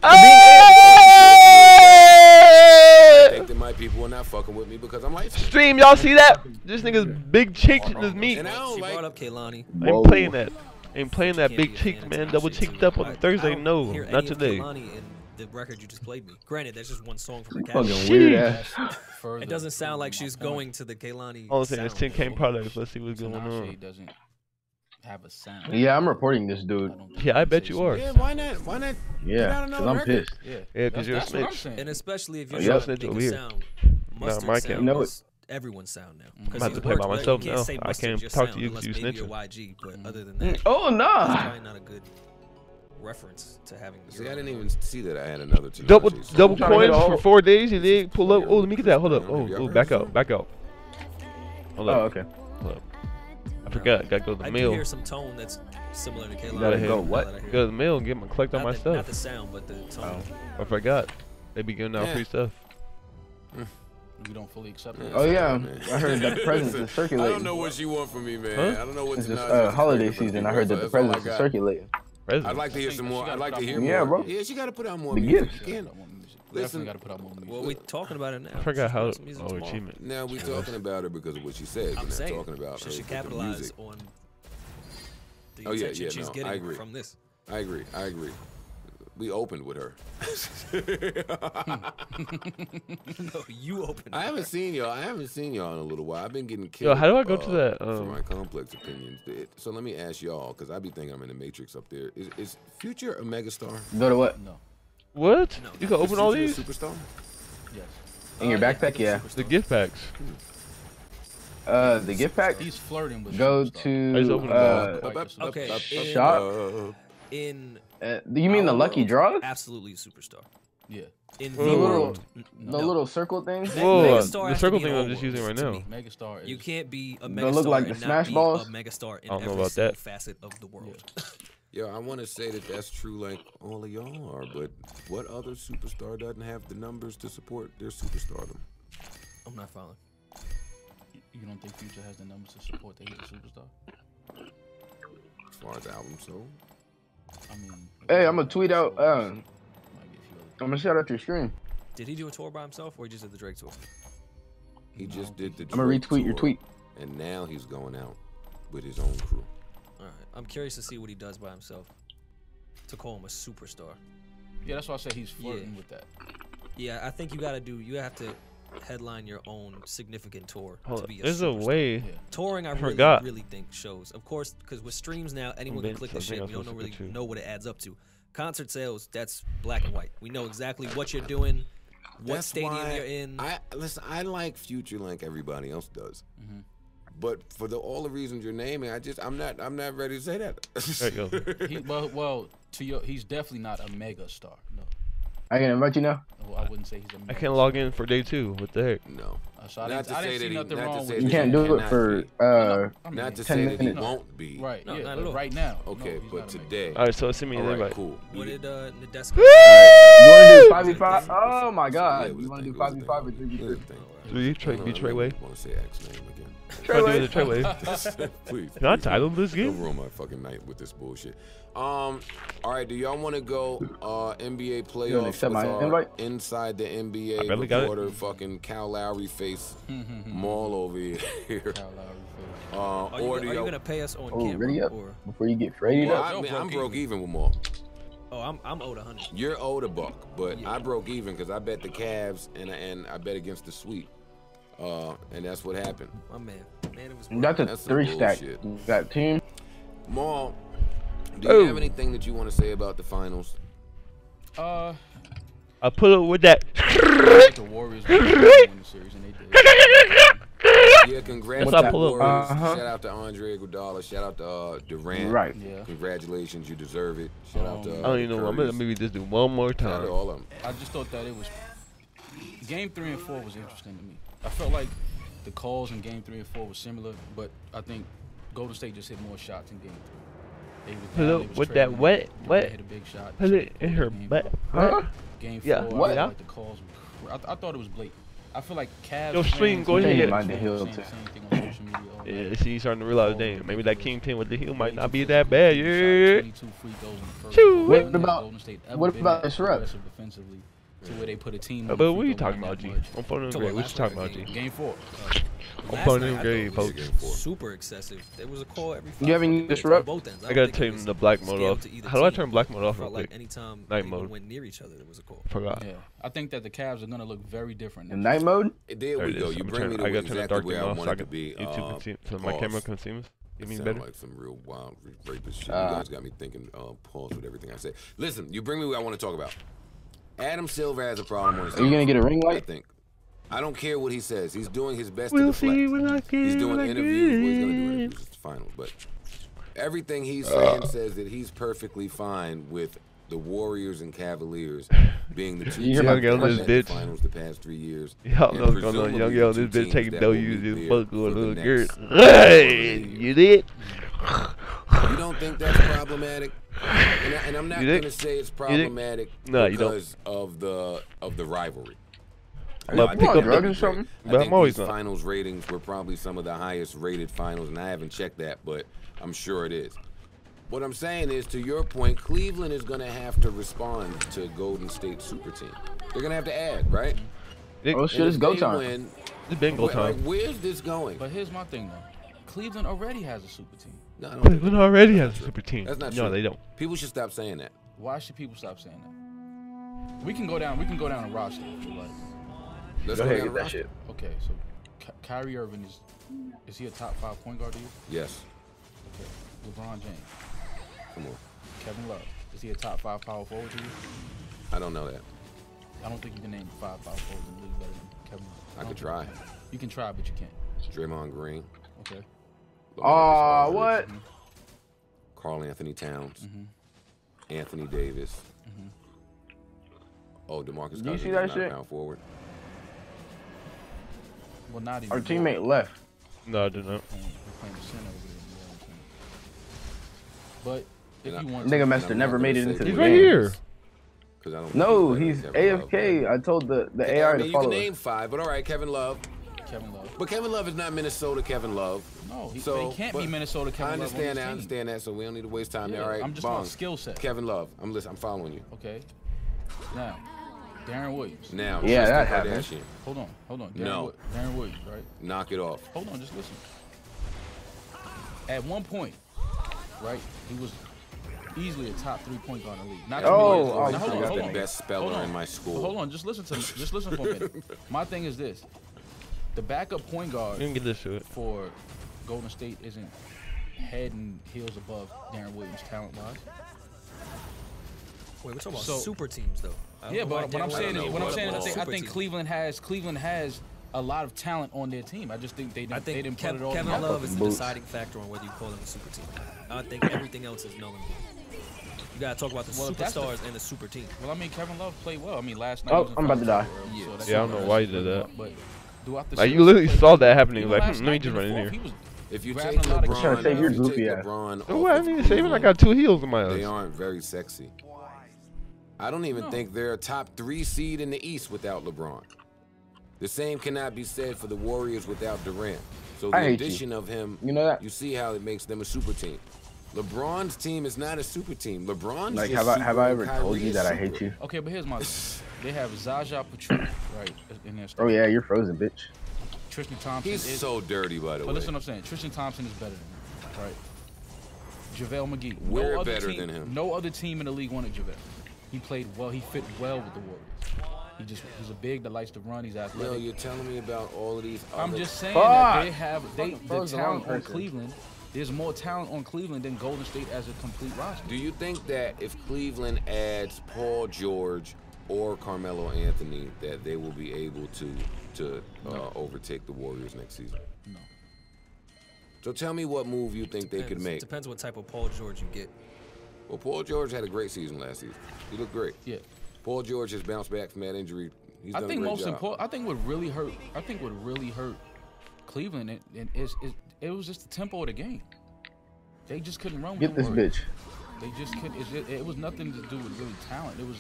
I think that my people are not fucking with me because I'm light skinned. Stream, y'all see that? This nigga's big cheeks in his meat. And I don't She like. brought up Kehlani. Ain't playing that. Ain't playing that Can't big be a cheek, fan of man. Tanaje Double too. cheeked up on I Thursday. don't No, hear not any of today. Kehlani in the record you just played me. Granted, that's just one song from the Fucking catalog. weird ass. It doesn't sound like she's going to the Kehlani. All I'm saying is sound. 10K products. Let's see what's going Tanaje on. doesn't have a sound. Yeah, I'm reporting this dude. Yeah, I bet you are. Yeah, why not? Why not? Put Yeah, out because another I'm record? pissed. Yeah, because you're a That's what I'm snitch. saying. And especially if you're Yeah, trying to snitch make over a here. sound. Mustard my sound camp. No, is everyone's sound now. I'm about to play by myself now. I can't talk to you because you snitching. YG, but other than that, Oh, it's nah. probably not a good reference to having. See, your I didn't own even see that I had another Tanaje Double song. trying to hit points all- for 4 days. You did pull up. Oh, let me get that. Hold up. Oh, back out. Back out. Hold Oh, up. okay. Hold up. I forgot. Gotta go to the I do mail. hear some tone that's similar to Kehlani. Gotta hit. Go what? Go to the mail and get my collect all my Not stuff. the sound, but the tone. I forgot. They be giving out Yeah. free stuff. We don't fully accept it. Oh, yeah. Man. I heard that the presents is I circulating. don't know what you want from me, man. Huh? I don't know what It's just Tanaje is holiday expecting from season. me, I heard that the that's all I presents is got. circulating. Presents. I'd like to hear some more. I'd like to hear more. Yeah, bro. Yeah, she got to put out more The music. gifts. She can't- Definitely Listen, got to put out more music. Well, we talking about it now. I forgot how. Some music Oh, tomorrow. achievement. now we talking about her because of what she said. We're I'm not saying talking about her she should for the capitalize music. on the Oh, yeah, attention yeah, she's no, I getting agree. from this. I agree. We opened with her. No, you open. I haven't seen y'all in a little while. I've been getting killed. Yo, how do I go to that, For my complex opinions. So let me ask y'all, because I be thinking I'm in the Matrix up there. Is Future a megastar? Go to what? No. What? No. You can Is open all Future a these? superstar? Yes. In your backpack? Yeah. The gift packs. The gift pack? He's flirting with. Go superstar. I just opened the to. Okay, Shop? in You mean the our lucky world, draws? absolutely a superstar. Yeah. In The the little, world, the little circle things? Whoa, Megastar the has circle to be thing in I'm all just using right worlds to now. me. Megastar is. You can't be a They megastar look like the and not Smash be Balls? a megastar in I don't know every about single that. facet of the world. Yeah, I want to say that that's true like all of y'all are, but what other superstar doesn't have the numbers to support their superstardom? I'm not following. You don't think Future has the numbers to support that he's a superstar? As far as albums, so. I mean. Hey, I'm gonna tweet out. Might get a few other- I'm gonna shout out your stream. Did he do a tour by himself, or he just did the Drake tour? He just did the I'm gonna Drake retweet your tour, tweet. and now he's going out with his own crew. All right, I'm curious to see what he does by himself. To call him a superstar. Yeah, that's why I said he's flirting with that. Yeah, I think you have to headline your own significant tour Hold to up. be a There's a superstar. way. Touring, I forgot. really think shows. Of course, because with streams now, anyone can Vince, click I the think shit. I'm We don't supposed to really get you. know what it adds up to. Concert sales, that's black and white. We know exactly what you're doing, what That's stadium why you're in. Listen, I like Future like everybody else does. Mm-hmm. But for all the reasons you're naming, I'm not ready to say that. There you go. Well, he's definitely not a mega star. No. I can invite you now. Well, I wouldn't say he's a mega I can't log in for day 2. What the heck? No. So I Not to didn't say see that he, nothing not to wrong say with You that can't he do it cannot for be. Not to 10 say that he minutes. won't be. Right, No, yeah, not but at all. right now. Okay, no, he's but not a man. today. All right, so send me All an right, invite. cool. What did Nadeska? You want to do 5v5? Oh my Yeah, god. it was You a want to thing, do it was a 5v5 or thing. It 3v3? was a thing. Three, Trey, be Trey Way. I want to say X name again. Try to do the Trey Way. Please. Can I title this Don't game? ruin my fucking night with this bullshit. All right, do y'all want to go NBA You wanna playoffs accept with my our invite? inside the NBA I barely got it. reporter, fucking Kyle Lowry face Maul over here? Kyle Lowry face. Or do Are you y'all? gonna pay us on Oh, camera? ready up? Or Before you get afraid Well, up? I mean, I'm broke broke even with Maul. I'm owed 100. You're owed a buck, but Yeah. I broke even because I bet the Cavs and I bet against the Sweep, and that's what happened. My man, it was. That's a That's some 3-stack. bullshit. You got team. Maul, do you have anything that you want to say about the finals? I put up with that. The Warriors won the series and they did. Yeah, congrats What's to up, the pull up? Warriors. Uh-huh. Shout out to Andre Iguodala. Shout out to Durant. Right. Yeah. Congratulations, you deserve it. Shout out to I don't even know. I'm gonna maybe just do one more Shout out to time. all of them. I just thought that it was game 3 and 4 was interesting to me. I felt like the calls in game 3 and 4 were similar, but I think Golden State just hit more shots in game 3. They was Put down, up they was with that trailing, wet, they wet. hit a big shot. Put it in her Game butt. Huh? Game 4, Yeah. I What? feel like the calls were I thought it was blatant. I feel like Cavs Yo, stream, fans go and ahead. Mind the fans heel saying too. the same thing on social media all Yeah, night. see, you starting to realize, Oh, damn, maybe that Kingpin with the heel might Way not too be quick. that bad. He shot Yeah. 22 free throws in the first Shoo. quarter. What When has about- Golden State ever what been about that Disrupt? aggressive defensively to where they put a team on But the what are free you throw talking line about, that G? much. I'm phoning Talking great. about What you last talking night, about, G? Game 4. I'm Last phoning night, him I great, thought it was folks. Game 4. super excessive. There was a call every 5 You have any fucking minutes disrupt? on both ends. I don't gotta think it turn was the black mode scaled off. to either How do I team. turn black mode off real Felt like quick? anytime Night they mode. went near each other, there was a call. Forgot. Yeah, I think that the Cavs are gonna look very different. In next night mode? There There we it go. is. You I'm bring turning- me to I gotta turn the exactly dark where theme I off so want I it to can be. YouTube can see, so my Pause. camera can see me. You mean Sound better? like some real wild rapist shit. You guys got me thinking. Pause with everything I say. Listen, you bring me what I want to talk about. Adam Silver has a problem on his Are you gonna get a ring I light? think. I don't care what he says. He's doing his best We'll to deflect. see when I get He's it, doing when I interviews. get Well, he's gonna do it. interviews. It's the finals, but everything he's saying says that he's perfectly fine with the Warriors and Cavaliers being the two You hear teams my that girl, have this been in the bitch? finals the past 3 years. Y'all and know what's going on. presumably Young the yo, two this bitch teams taking that W. will be This there fuck with a for the little girl. next Hey, year. you did? You don't think that's problematic? And I'm not You going think- to say it's think- problematic No, you don't. because of the rivalry. But No, I pick think up it the- would be drugs or something? great. But I I'm think always these not. finals ratings were probably some of the highest rated finals, and I haven't checked that, but I'm sure it is. What I'm saying is, to your point, Cleveland is going to have to respond to Golden State super team. They're going to have to add, right? Oh shit, And it's if go they time. win, It's been go like, time. where's this going? But here's my thing though. Cleveland already has a super team. No, I don't think Cleveland already has a super team. That's not No, true. they don't. People should stop saying that. Why should people stop saying that? We can go down a roster if you like. Let's Go go ahead, down get the that roster. shit. Okay, so Kyrie Irving is he a top 5 point guard to you? Yes. Okay. LeBron James, Come on. Kevin Love, is he a top 5 power forward to you? I don't know that. I don't think you can name 5 power forwards in the league better than Kevin Love. I don't could think try. you can. You can try, but you can't. Draymond Green. Okay. Aw, what? Karl Anthony Towns. Mm-hmm. Anthony Davis. Oh, DeMarcus you Cousins see is that not shit? power forward. Well, not even. Our teammate left. No, I did not. We're playing the center over there. But if And you I- want Nigga to, must have never made it into the He's game. right here. 'Cause I don't No, think he's Kevin Love, AFK. but- I told the I AI mean, to you follow can us. name 5, but all right, Kevin Love. Kevin Love. But Kevin Love is not Minnesota Kevin Love. No, So, they can't but be Minnesota Kevin I Love on understand this that. I team. understand that. So we don't need to waste time there. Yeah, All right, I'm just Bong. about skill set. Kevin Love. I'm listening. I'm following you. Okay. Now, Darren Williams. Now, Yeah, Tristan that happened. Kardashian. Hold on. No. Darren Williams, right? Knock it off. Hold on, just listen. At one point, right, he was easily a top 3 point guard in the league. Not Oh, too oh, many. I Now, forgot He's hold the on. best speller Hold on. in my school. Hold on, just listen to me. Just listen for a minute. My thing is this: the backup point guard You can get this to it. for Golden State isn't head and heels above Darren Williams talent-wise. Wait, we're talking about So- super teams though. I don't Yeah, know but why what I'm Darren saying Williams is, what I'm brought saying up is, I super think team. Cleveland has a lot of talent on their team. I just think they I didn't, they think didn't put it all Kevin together. Love is the Boots. deciding factor on whether you call him a super team. I think everything else is null and void. You gotta talk about the Well, if that's the- superstars and the super team. Well, I mean, Kevin Love played well. I mean, last night. Oh, he was in I'm about to foul die. trouble, so that's Yeah, I don't not know why he really did that. But throughout the Like you series, literally played saw better. that happening. Even Like, last let me night just in run the in fourth, here. he was If you grabbing take a lot of LeBron, trying to take your if you take goofy ass. LeBron Oh, off I of didn't even say even I Cleveland, got 2 heels in my they eyes. aren't very sexy. I don't even No. think they're a top 3 seed in the East without LeBron. The same cannot be said for the Warriors without Durant. So the I hate addition of him, You know that? you see how it makes them a super team. LeBron's team is not a super team. LeBron's Like, just have super I and ever Kyrie told you is that I super. hate you? Okay, but here's my thing. They have Zaza Pachulia, right, in their Oh yeah, you're frozen, bitch. Tristan Thompson He's is. so dirty, by the But way. listen what I'm saying. Tristan Thompson is better than him, right? JaVale McGee. We're other better team, than him. No other team in the league wanted JaVale. He played well. He fit well with the Warriors. He's a big that likes to run. He's athletic. No, you're telling me about all of these. I'm other- just saying Fuck. that they have the frozen wrong talent on person. Cleveland. There's more talent on Cleveland than Golden State as a complete roster. Do you think that if Cleveland adds Paul George or Carmelo Anthony, that they will be able to overtake the Warriors next season? No. So tell me what move you think they could make. Depends what type of Paul George you get. Well, Paul George had a great season last season. He looked great. Yeah. Paul George has bounced back from that injury. He's I done think a great most job. important. I think what really hurt Cleveland it was just the tempo of the game. They just couldn't run with Get the this Warriors. bitch. They just couldn't. It was nothing to do with really talent. It was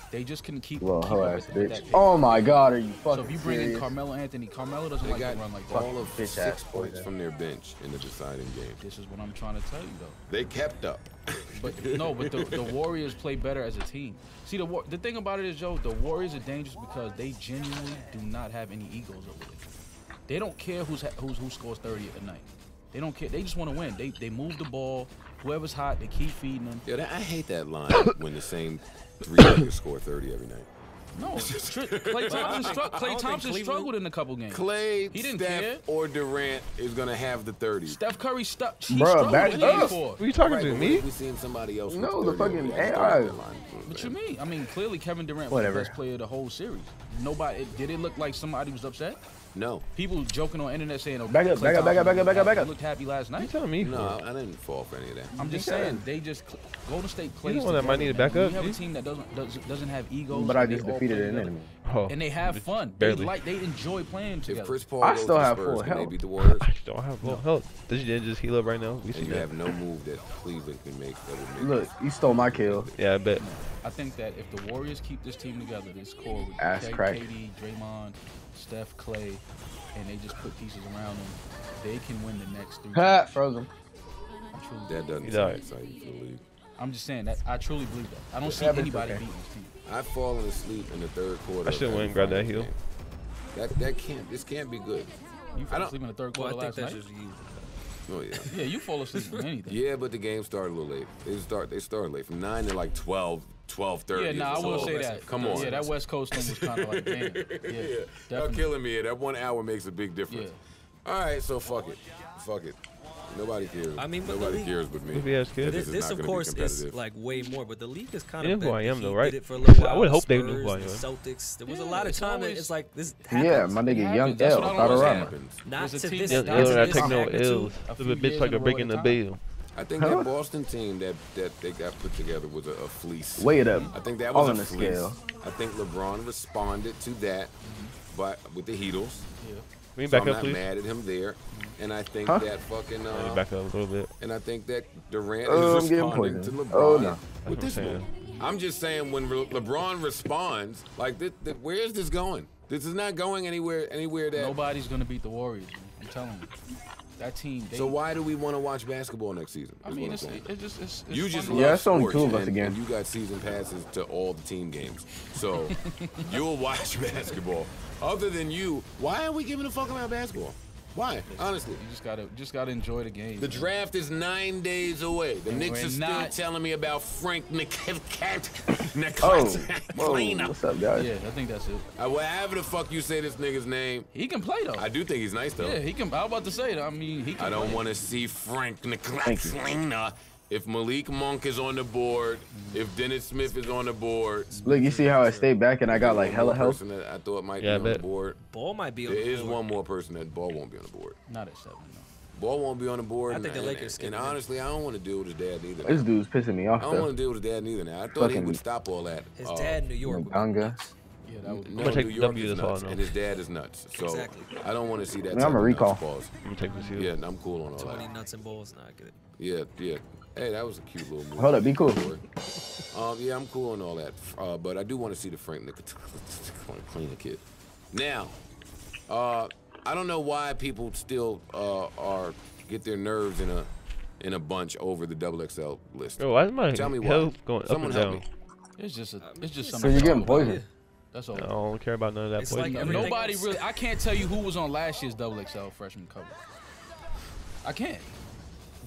they just couldn't keep. Well, keep hoe up ass with bitch. that pace. Oh my god, are you So fucking if you bring in serious? Carmelo Anthony, Carmelo doesn't They like got to run like that. all of Bitch 6 ass points boy. from their bench in the deciding game. This is what I'm trying to tell you though. They kept up. But no, but the Warriors play better as a team. See, the thing about it is, Joe, the Warriors are dangerous because they genuinely do not have any egos over there. They don't care who scores 30 a night. They don't care. They just want to win. They move the ball. Whoever's hot, they keep feeding them. Yeah, I hate that line when the same 3 niggas score 30 every night. No, Klay Thompson struggled in a couple games. Clay, He didn't Steph, care. or Durant is gonna have the 30. Steph Curry Bruh, struggled back in game up. 4. Who you talking Right, to? but Me? we seeing somebody else. with No, the 30 fucking over there. I just AI. thought that line was What bad. you mean? I mean, clearly Kevin Durant Whatever. was the best player of the whole series. Nobody did it look like somebody was upset? No, People joking on the internet saying, "Oh, Back up, Klay back up, back up, Thompson back up, back up. looked happy last What you night." telling me no, for? I didn't fall for any of that. I'm just Okay. saying they just Golden State plays. the one that might need to back together, up, man. We have a G. team that doesn't have egos. But I and they just all defeated play an together. enemy. Oh, And they have fun. barely. They enjoy playing If together. Chris Paul I goes still to have Spurs, full can they health. beat the Warriors? I don't have full health. Does you just heal up right now? We see And you that. have no move that Cleveland can make that would make. Look, you stole my kill. Yeah, I bet. I think that if the Warriors keep this team together, this core with Ass crack. KD, Draymond, Steph, Clay, and they just put pieces around them, they can win the next 3 Ha, games. frozen. I truly That doesn't He sound died. exciting for the league. I'm just saying that I truly believe that. I don't see Yeah, but it's anybody okay. beating this team. I've fallen asleep in the third quarter. I should of went and grabbed that every heel. game. This can't be good. You I fell don't- asleep in the third Well, quarter I think last that's night. just you. Oh yeah. Yeah, you fall asleep in anything. Yeah, but the game started a little late. They started late from 9 to like 12:30. Yeah, nah, I will say that's that. it. Come on. Yeah, that West Coast thing was kind of like, damn. Yeah, Y'all definitely. killing me. That 1 hour makes a big difference. Yeah. All right, so fuck it. Nobody cares. I mean, but nobody the cares but me. If he has kids. This is This not of gonna be course is competitive. like way more, but the league is kind They of. know who I am, Heat though, right? Did it for a little I while. would hope they knew Spurs, who I the am. Celtics. There was a Yeah, lot of it's time that always- it's like this Yeah, happens. my nigga happens. Young That's L. what I Thought don't around. understand. happens. Not There's a to team this. that Yeah, Not you to don't have this to take no magnitude. L's. A If few a bitch years like in a a row breaking at the a time. bill. I think that Boston team that they got put together was a fleece. Weigh it up. I think that All was on a the fleece. scale. I think LeBron responded to that, but with the Heatles. Can you So back I'm up, not please? mad at him there, and I think Huh? that fucking Let me back up a little bit. and I think that Durant Oh, is I'm getting responding to poisoned. LeBron Oh, no. with That's this what I'm move. saying. I'm just saying when LeBron responds, like where is this going? This is not going anywhere that. Nobody's gonna beat the Warriors. Man. I'm telling you, that team. They, So why do we want to watch basketball next season? I is mean, what I'm it's saying. just You just fun. love Yeah, it's only sports, two of us and- again. And you got season passes to all the team games, so you'll watch basketball. Other than you, why are we giving a fuck about basketball? Why? Honestly, You just gotta enjoy the game. the man. draft is 9 days away. The And Knicks we're are still not- telling me about Frank Oh, Nicolina. what's up, guys? Yeah, I think that's it. However the fuck you say this nigga's name, He can play though. I do think he's nice though. Yeah, he can. I was about to say that. I mean, he can. I don't play. want to see Frank Thank you. Nicolina. If Malik Monk is on the board, if Dennis Smith is on the board, Look, you see how I stayed back and I got like one hella more health? person that I thought might Yeah, I be on the bet. board. Ball might be on There the is board. one more person that Ball won't be on the board. Not at 7. No. Ball won't be on the board. I think the and- Lakers And skipping him. honestly, I don't want to deal with his dad neither. This dude's pissing me off I don't want though. to deal with his dad neither. Now I thought he Fucking- would stop all that. His dad in New York. would be Muganga. next. No, I'm gonna take New the York W is this all nuts, now. and his dad is nuts. So Exactly. I don't want to see that. I'm a recall. Pause. I'm gonna take this here. Yeah, I'm cool on all Tony that. nuts and balls. Nah, I get it. Yeah. Hey, that was a cute little movie. Hold up, be cool. Yeah, I'm cool on all that. But I do want to see the Frank Cleaner kid. Now, I don't know why people still get their nerves in a bunch over the XXL list. Yo, why is my Tell me health why. going up Someone and help down? me. It's just So something. you're getting poisoned. That's all. I don't care about none of that It's poison. like And everything nobody else. really. I can't tell you who was on last year's XXL freshman cover. I can't.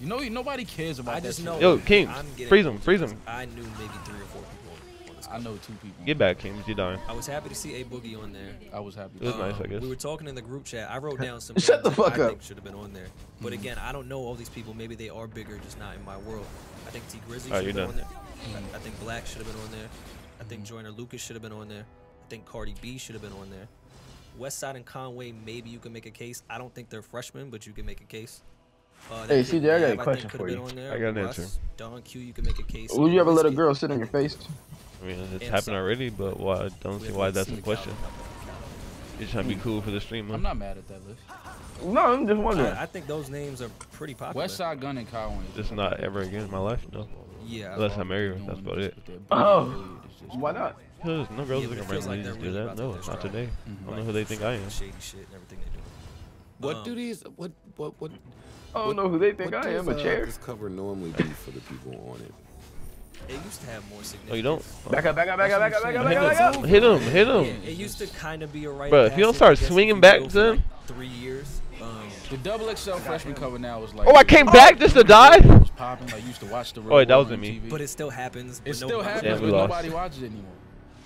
You know, nobody cares about I that. just shit. know. Yo, King, I'm getting freeze him, poisoned freeze him. because I knew maybe 3 or 4 people on this I cover. know 2 people. Get back, King. You dying? I was happy to see A Boogie on there. I was happy. It was nice, I guess. We were talking in the group chat. I wrote down some Shut the names that fuck I up. think should have been on there. But again, I don't know all these people. Maybe they are bigger, just not in my world. I think T Grizzly Alright, should have been you're on there. I think Black should have been on there. I think Joyner Lucas should have been on there. I think Cardi B should have been on there. Westside and Conway, maybe you can make a case. I don't think they're freshmen, but you can make a case. Hey, that kid CJ, I got a Nav, question think, for could've you. been on there. I got an Russ, answer. Don Q, you can make a case. Would you ever let a Whiskey. girl sit in your face? I mean, it's And happened some- already, but why? I don't see why that's a question. You're trying to be cool for the stream, huh? I'm not mad at that list. No, I'm just wondering. I think those names are pretty popular. Westside Gun and Conway. Just not ever again in my life, no. Yeah. Unless I marry her, that's about it. Oh, why not? Because no girls Yeah, are but it gonna feels randomly like just they're do really that. about to No, hit their not stride. today. I don't know who they think I am. Shady shit and everything they do. What do these? What? I don't know who they think what I am. does, A chair. this cover normally do for the people on it? It used to have more significance. Oh, you don't? Back up, back up, back up, back up, back up, back up, back up. Hit him, hit Yeah, him. it used to kind of be a right. Bruh, if you don't start swinging back to him. 3 years. The XXL freshman cover now is like. Oh, I came back just to die? Was popping. Like used to watch the. Oh, wait, that Real wasn't World me. on TV. But it still happens. It but still nobody- happens, Yeah, but we lost. nobody watches it anymore.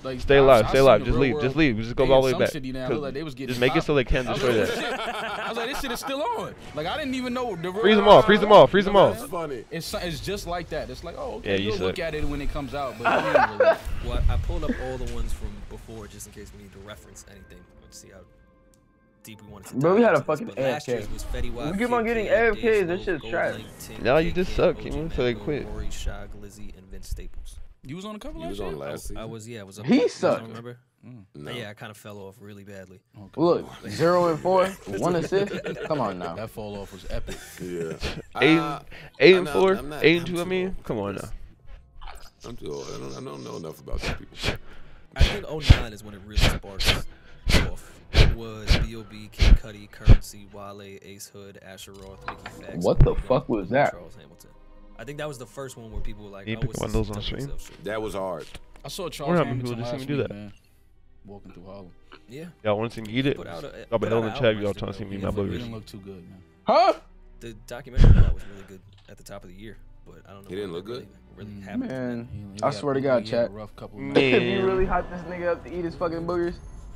Like, Stay alive, I stay seen alive. the Just Real leave, World. just leave. Just go They all in the way some back. city now, like, they was getting Just make it so they can't popped. destroy I was that. like, I was like, this shit is still on. Like, I didn't even know the Real Freeze them World- all, freeze them all, freeze them all. That's funny. It's just like that. It's like, oh, okay, Yeah, you you'll look suck. at it when it comes out, but you ain't really. Well, I pulled up all the ones from before just in case we need to reference anything. Let's see how deep we wanted to. Bro, we dive had a into this. fucking But last AFK. year's was Fetty Wap, We keep on Kid getting Cudi, AFKs, Dej this Loaf, shit's Gold trash. Link, Tim, Now you Kid just Ken, suck, OG King, so they Mango, quit. Rory, Shy, Glizzy, and Vince Staples. You was on the cover You last was year? on last season. I was, yeah, I was up. He there. sucked. You remember? No. Yeah, I kind of fell off really badly. Look, 0 and 4, 1 assist. Come on now. That fall off was epic. Yeah. 8 and I'm 4, not- 8 and I'm 2. I too mean, old come on for now. this. I'm too old. I don't know enough about these people. I think 09 is when it really sparks off. It was B.O.B., Kid Cudi, Currency, Wale, Ace Hood, Asher Roth, Mickey Fax. What the Young fuck Thug, was that? Charles Hamilton. I think that was the first one where people were like, You oh, pick what's one of this those on stream? XXL shit? That was hard. I saw What Charles happened to Hamilton people to last see me do week, that? man. Walking through Harlem. Yeah. Y'all want to see me eat it? Put out a- Y'all put been out on the an chat. album Y'all yesterday, trying to see me eat though. my It boogers. didn't look too good, man. Huh? The documentary I thought was really good at the top of the year, but I don't know. He didn't what look good? Really happened. Man, He I had- swear to he God, had a chat. rough couple of Man. months. If you really hype this nigga up to eat his fucking boogers,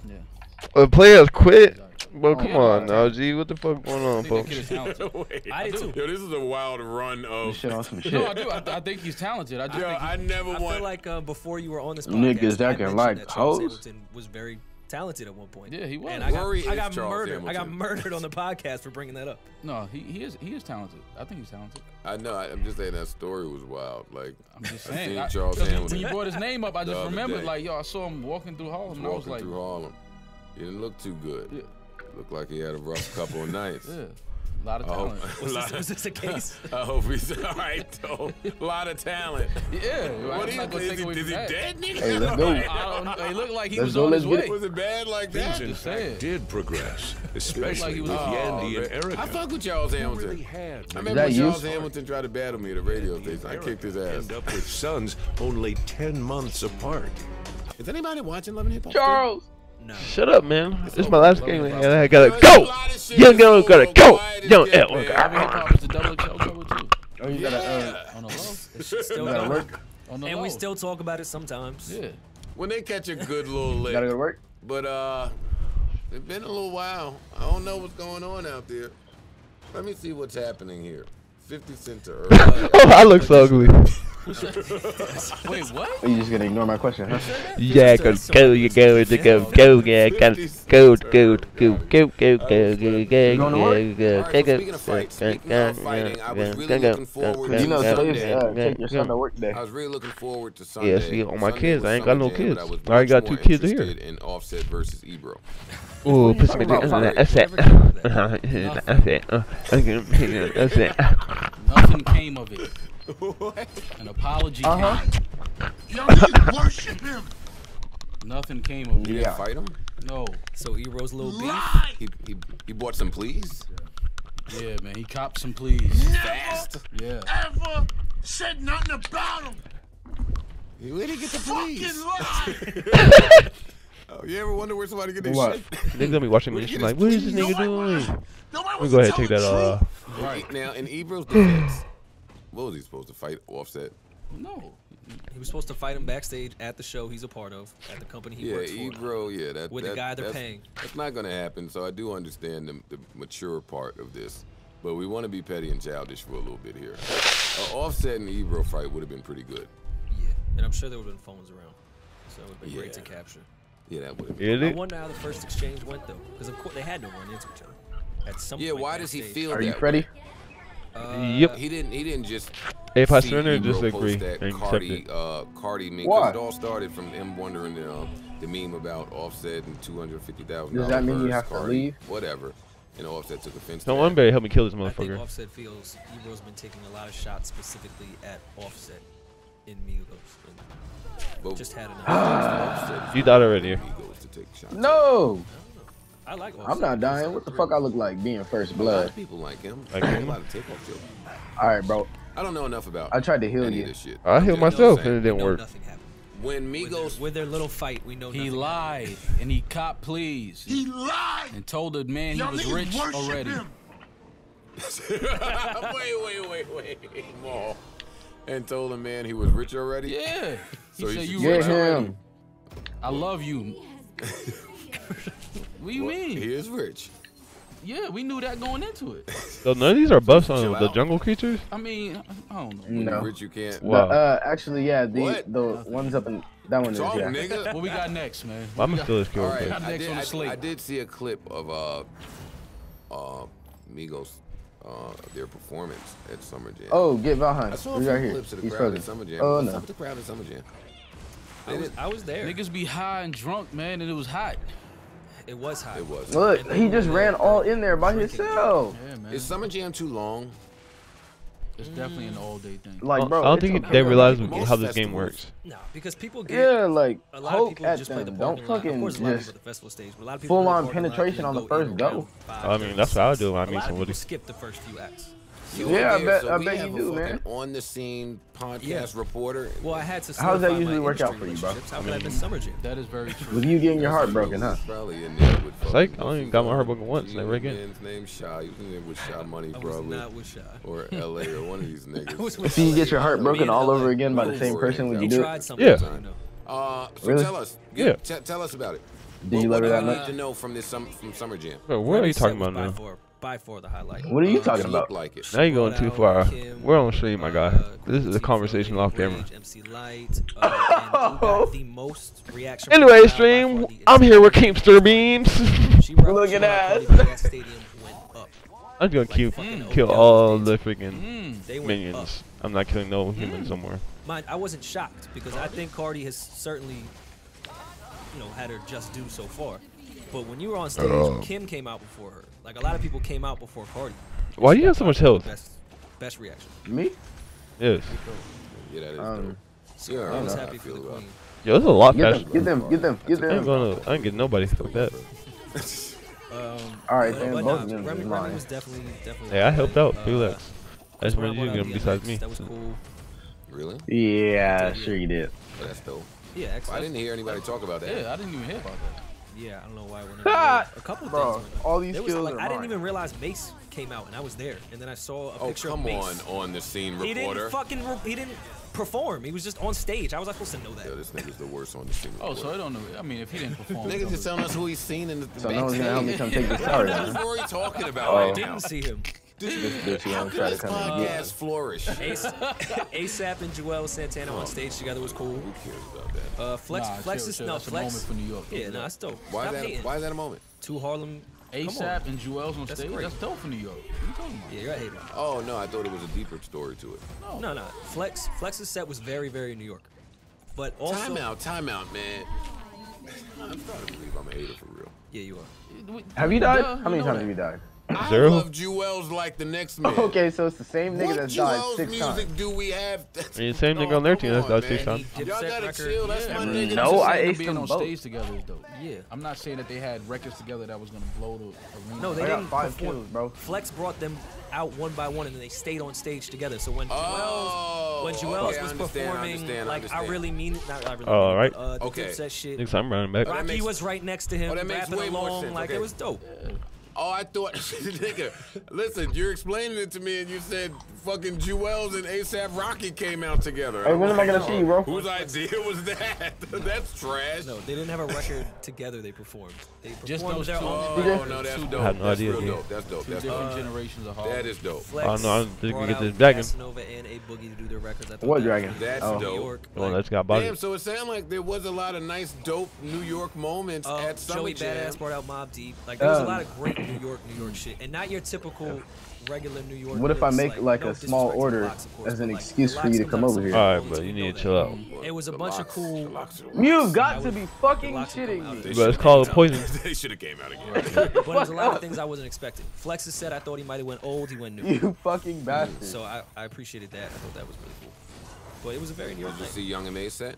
Yeah. Players quit. Bro, come yeah, on bro. now, G. What the fuck going on, I think that folks? kid is talented. I did too. Yo, this is a wild run this of. shit on some shit. No, I do. I think he's talented. I just Yo, think he- I never I want. feel like before you were on this Niggas podcast, I acting mentioned like that Charles hoes. Hamilton was very talented at one point. Yeah, he was. And I got, Rory I is got Charles murdered. I got Hamilton. murdered on the podcast for bringing that up. No, he is talented. I think he's talented. I know. I'm just saying that story was wild. Like, I'm just I saying. seen I- Charles when Hamilton you brought his name up, I the just other remembered, day. like, yo, I saw him walking through Harlem, and I was walking like, through Harlem. He didn't look too good. Yeah. Looked like he had a rough couple of nights. yeah, a lot of I hope, talent. Was this a case? I hope he's all right, though. A lot of talent. Yeah, What I'm not gonna take away is from he that. dead, nigga? Hey, let's go. I don't know. It looked like he Let's was go, on let's his get way. it. Was it bad like that? Just saying. did progress, like especially he was- with Oh, Yandy man. and Erica. I fuck with Charles Hamilton. Really had I remember that when you? Charles Hamilton tried to battle me at a radio station. I kicked his ass. end up with sons only 10 months apart. Is anybody watching Love and Hip Hop? Charles. No. Shut up, man. This is my over. last game, Love and it, I bro. gotta go. Young girl gotta go. Young L. Love and Hip Hop is the double XL cover too. Oh, you gotta, On the low. This shit's still you gotta going. work. On the And low. we still talk about it sometimes. Yeah. When they catch a good little lick. Gotta go to work. But it's been a little while. I don't know what's going on out there. Let me see what's happening here. 50 Cent to Earl. Oh, I look so ugly. Wait, what? Are you just gonna ignore my question, huh? Yeah, go, yeah, Speaking of fights, speaking of fighting, I was really looking forward to You know, Sunday. take your son to work today. I was really looking forward to Sunday. Yeah, see, on my Sunday kids, was I ain't got no Summer Jam, kids. but I was I already got much 2 more kids here. interested in Offset versus Ebro. Ooh, piss me down. That's it. That's it. Nothing came of it. An apology came. Y'all niggas worship him. Nothing came of it. You didn't fight him? No. So Ebro's little beef. He bought some pleas? Yeah, man. He copped some pleas. Fast. Yeah. Ever said nothing about him. Where did he get the pleas? Fucking lie. Oh, you ever wonder where somebody get their What? shit? They're gonna be watching me and like, what is this nigga doing? Nobody Let me was go ahead and take telling that truth. Right. Now, in Ebro's defense, what was he supposed to fight Offset? No. He was supposed to fight him backstage at the show he's a part of, at the company he Yeah, works for. Ebro, yeah. With the guy they're paying. That's not going to happen, so I do understand the mature part of this. But we want to be petty and childish for a little bit here. Offset and Ebro fight would have been pretty good. Yeah, and I'm sure there would have been phones around, so it would have been great to capture. Yeah, that would have been. I wonder how the first exchange went, though, because of course they had to run into each other. At some point why does he backstage. feel Are that you Freddie? Yep. He didn't just. If I see surrender, Ebro just agree post that and accept Cardi, it. Cardi meme. Why? It all started from him wondering the meme about Offset and $250,000. Does that mean you verse, have to Cardi, leave? Whatever. And Offset took offense. No to one that. better help me kill this I think motherfucker. Offset feels Ebro's been taking a lot of shots specifically at Offset in Migos. But Just had enough. Offset You died already. Migos to take shots. No, I like Offset. I'm not dying. What the fuck I look like being first A lot blood? of people like him. Like A him? lot of takeoff jokes. All right, bro. I don't know enough about. I tried to heal any you. of this shit. I healed I'm just myself saying. and it didn't No, work. nothing happened. When Migos, With their little fight, we know He nothing lied and he copped pleas He lied. and told the man he Y'all was niggas rich worship already. him. wait, more. And told the man he was rich already. Yeah. He So said you you should rich Get already. him. I love you. What do you mean? He is rich. Yeah, we knew that going into it. So none of these are buffs on Chill the out. jungle creatures? I mean, I don't know. When No. you're rich, you can't. Wow. Actually, yeah. What? The ones up in that one is Talk, yeah. nigga. What we got next, man? I'm gonna steal this kill All real right, quick. Next on the slate. I did see a clip of Migos, their performance at Summer Jam. Oh, get Valheim. I saw a He's few right here. clips of the He's crowd frozen. at Summer Jam. Oh What's no. up with the crowd at Summer Jam? I was there. Niggas be high and drunk, man, and it was hot. It was hot. It was. Look, he just ran all in there by himself. Yeah, man. Is Summer Jam too long? It's definitely an all-day thing. Like, bro. I don't it's think okay. they realize Most how this game festivals- works. No, because people get Yeah, like a lot of poke people at just play the them. Don't parking lot. Of fucking course, a lot of just people at the festival stage, but a lot of people full play the on parking lot penetration and on the go in first around go. 5, I mean, that's what I would do when I A meet lot of somebody. people skip the first few acts. Yeah, I bet we you have do, a man. fucking on-the-scene podcast Yeah. reporter. Well, I had to. How does that solidify usually my work out industry for you, bro? relationships. How could I miss Summer Jam? That is very true. With you getting your heart broken, huh? Probably in there with Psych, fucking I only got my heart broken once, never again. Man's name Shy. You was in there with Shy Money, I was probably. not with Shy. Or LA or one of these niggas. was with So you get your heart Me broken and all LA. over again by the same person when We you do it? tried something. Yeah. You know. So Really? tell us. Yeah. Tell us about it. Did you love what her do that we much? need to know from this from Summer Jam? Bro, what are Every you set talking was about now? By far the highlight. What are you It talking looked about? like it. Now you're going too far. Kim, We're on stream, my guy. This is a conversation off camera. MC Light, and who got the most reaction from Anyway, the crowd by stream, far, the I'm here with Keemster Beams. She rocked- Look she at rocked that. Cardi B, that stadium went up. I'm gonna fucking kill OVO all days. the freaking They went minions. I'm not killing no humans no more. Mind, I wasn't shocked because I think Cardi has certainly, had her just due so far. But when you were on stage, Kim came out before her. Like a lot of people came out before Cardi. Why do you have so much health? Best reaction. Me? Yes. Yeah, that is Um, dope. So Yeah, I was I happy for feel the about queen. Yo, this is a lot Get faster. them, get them, get them, get I ain't them. I ain't getting nobody. Fuck that. All right, But then nah, both of them Remy is mine. was definitely. Hey, I helped out. Relax. That's Chris what Brown you went get out besides DMX, me. That was cool. Really? Yeah, sure you did. Oh, that's dope. Yeah, I didn't hear anybody talk about that. Yeah, I didn't even hear about that. Yeah, I don't know why. Ah, A couple of bro, things. went all on. these There was, skills like, are I didn't mine. even realize Mace came out, and I was there. And then I saw a Oh, picture come of Mace. on the scene He reporter. didn't fucking. He didn't perform. He was just on stage. How was I supposed to know that? Yo, this nigga's the worst on the scene Oh, reporter. so I don't know. I mean, if he didn't perform, Niggas just telling us who he's seen in the So no one's gonna help me come take this shower down. What are you talking about? Oh. right I now? didn't see him. This you want to try to come and get. Podcast flourish. ASAP and Joel Santana on stage together was cool. Who cares about that? Flex is no that's Flex. A moment for New York. Yeah, no, it's dope. Why Stop is that? hating. Why is that a moment? Two Harlem. ASAP and Joel's on That's stage. great. That's dope for New York. What are you talking about? Yeah, you're a hater. Oh no, I thought it was a deeper story to it. No. Flex's set was very, very New York. But also, Time out, man. I'm starting to believe I'm a hater for real. Yeah, you are. Have you died? How many times have you died? I 0? love Jewels like the next man. Okay, so it's the same nigga What that's died Jewels 6 music times. do we have? Yeah, same nigga on their team that's died 6 times. Y'all gotta chill. That's my nigga. No, I Them aced being them on both. stage together is dope. Yeah. I'm not saying that they had records together that was gonna blow the arena. No, they I got didn't 5 perform. kills, bro. Flex brought them out one by one, and then they stayed on stage together. So when Oh, Joel's okay, I was understand, I performing, understand, I like I understand. really mean it. Not I really. Oh, mean alright. it, but, the Okay. Dipset shit. Next time I'm running back. that Rocky makes- was right next to him, that makes rapping way more along sense, like okay. it was dope. Oh, I thought, nigga, listen, you're explaining it to me and you said fucking Jewels and ASAP Rocky came out together. Hey, when am I gonna see you, bro? Whose idea was that? That's trash. No, they didn't have a record together. They performed. They performed Just those their two. own. Oh, no, that's dope. I have no That's idea, real dude. dope. That's dope. That's Different dope. generations of hard. That is dope. Flex I don't know, I think we brought get out this dragon. Casanova and A Boogie to do their records. I thought What that dragon? was That's Oh. New dope. York. Well, like, that's got body. Damn, so it sounded like there was a lot of nice, dope New York moments at Summer Joey Jam. Badass brought out Mobb Deep. Like there was a lot of great New York shit, and not your typical regular New York. What if I hits, make like no a small disrespect to order Lox, of course, as an but, like, excuse for Lox you to come comes over out here? Alright, only but to you know need to that. chill out. It was a bunch of cool. You've got I to would- be fucking Lox would come shitting out me. there. But it's called poison. They should have came out again. But there's a lot of things I wasn't expecting. Flex has said I thought he might have went old. He went new. You fucking bastard. So I appreciated that. I thought that was really cool. But it was a very New York Did you night. see Young and May set?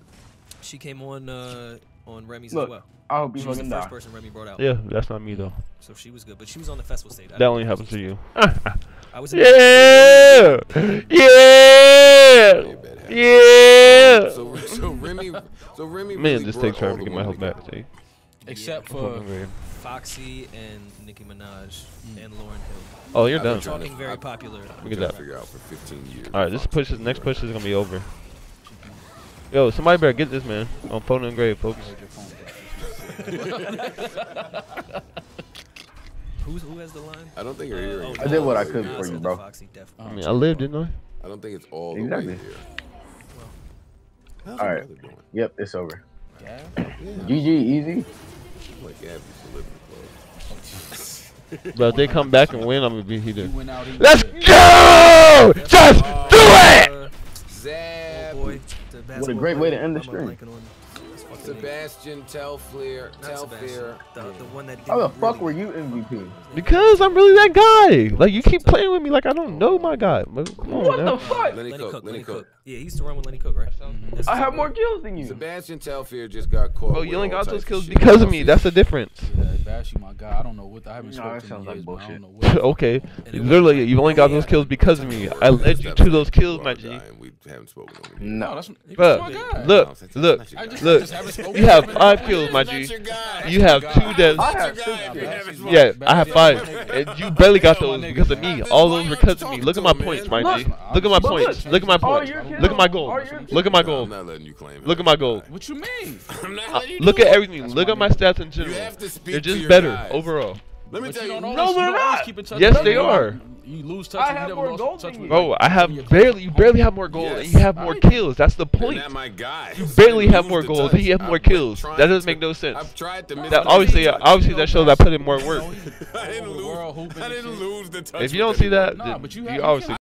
She came on Remy's Look, as well. I hope you She was the fucking first die. person Remy brought out. Yeah, that's not me though. So she was good, but she was on the festival stage. That only happens to you. I was. Yeah! Yeah! Yeah! So Remy Man, really just brought take time all to the get my health women back, see? Except I'm for fucking weird. Foxy and Nicki Minaj and Lauryn Hill. Oh, you're I've been done. trying to- Talking very I've- popular. Look at trying to that. figure out for 15 years. Alright, this push is next push is gonna be over. Yo, somebody better get this man on phone and grave, folks. Who has the line? I don't think you're hearing. I did what I could Nas for you, and bro. Foxy, definitely. I mean, I lived, didn't I? I don't think it's all the Exactly. way here. How's All your right. brother doing? Yep, it's over. yeah. GG, easy. Like Gab used to live in the club. But if they come back and win, I'm gonna be He heated. went out. He Let's did. go! Just do it! Zab, Boy, What a great way to end the stream. Sebastian Telfair, The one that How the didn't fuck were really- you MVP? Because I'm really that guy. Like, you keep playing with me like I don't know my guy. But come on, What now. the fuck? Lenny Cook. Lenny Cook. Yeah, he used to run with Lenny Cook, right? That's I his have more brother. kills than you. Sebastian Telfair just got caught. Bro, with you only all got those types kills of shit. because of me. That's the difference. Yeah, Bash, you my guy. I don't know what. I haven't No, spoken that to sounds him like years, but I bullshit. don't know what. Okay. Literally, you only got those kills because of me. I led you to those kills, my G. And we haven't spoken on it. No, No. that's But my guy. look, That's look, not your guy. look. just haven't spoken You have to him. 5 kills, my G. That's your guy. You have 2 deaths. I have That's your 6 guy. kills. You haven't spoken. Yeah, I have 5. And you barely got those because of me. All those were because of me. Look at my points, my G. Look at my points. Look at my points. Look at my goal. Look at my I'm goal. not letting you claim it. Look at my goal. What you mean? I'm not letting you Look do at it. everything. Look at my stats in general. have to speak They're to just your better guys. overall. Let me But tell you you. don't No, always, they're you don't always not. keep in touch Yes, with they them. are. You lose touch. I you have never more lost goals touch than with you. them. Bro, I have you barely have more goals, and you have more kills. That's the You're point. not my guy. You barely have more goals, and you have more kills. That doesn't make no sense. I've tried to miss That the obviously, touch. obviously that shows I put in more work. I didn't lose the touch. If you don't see that, Nah, then but you you have- you obviously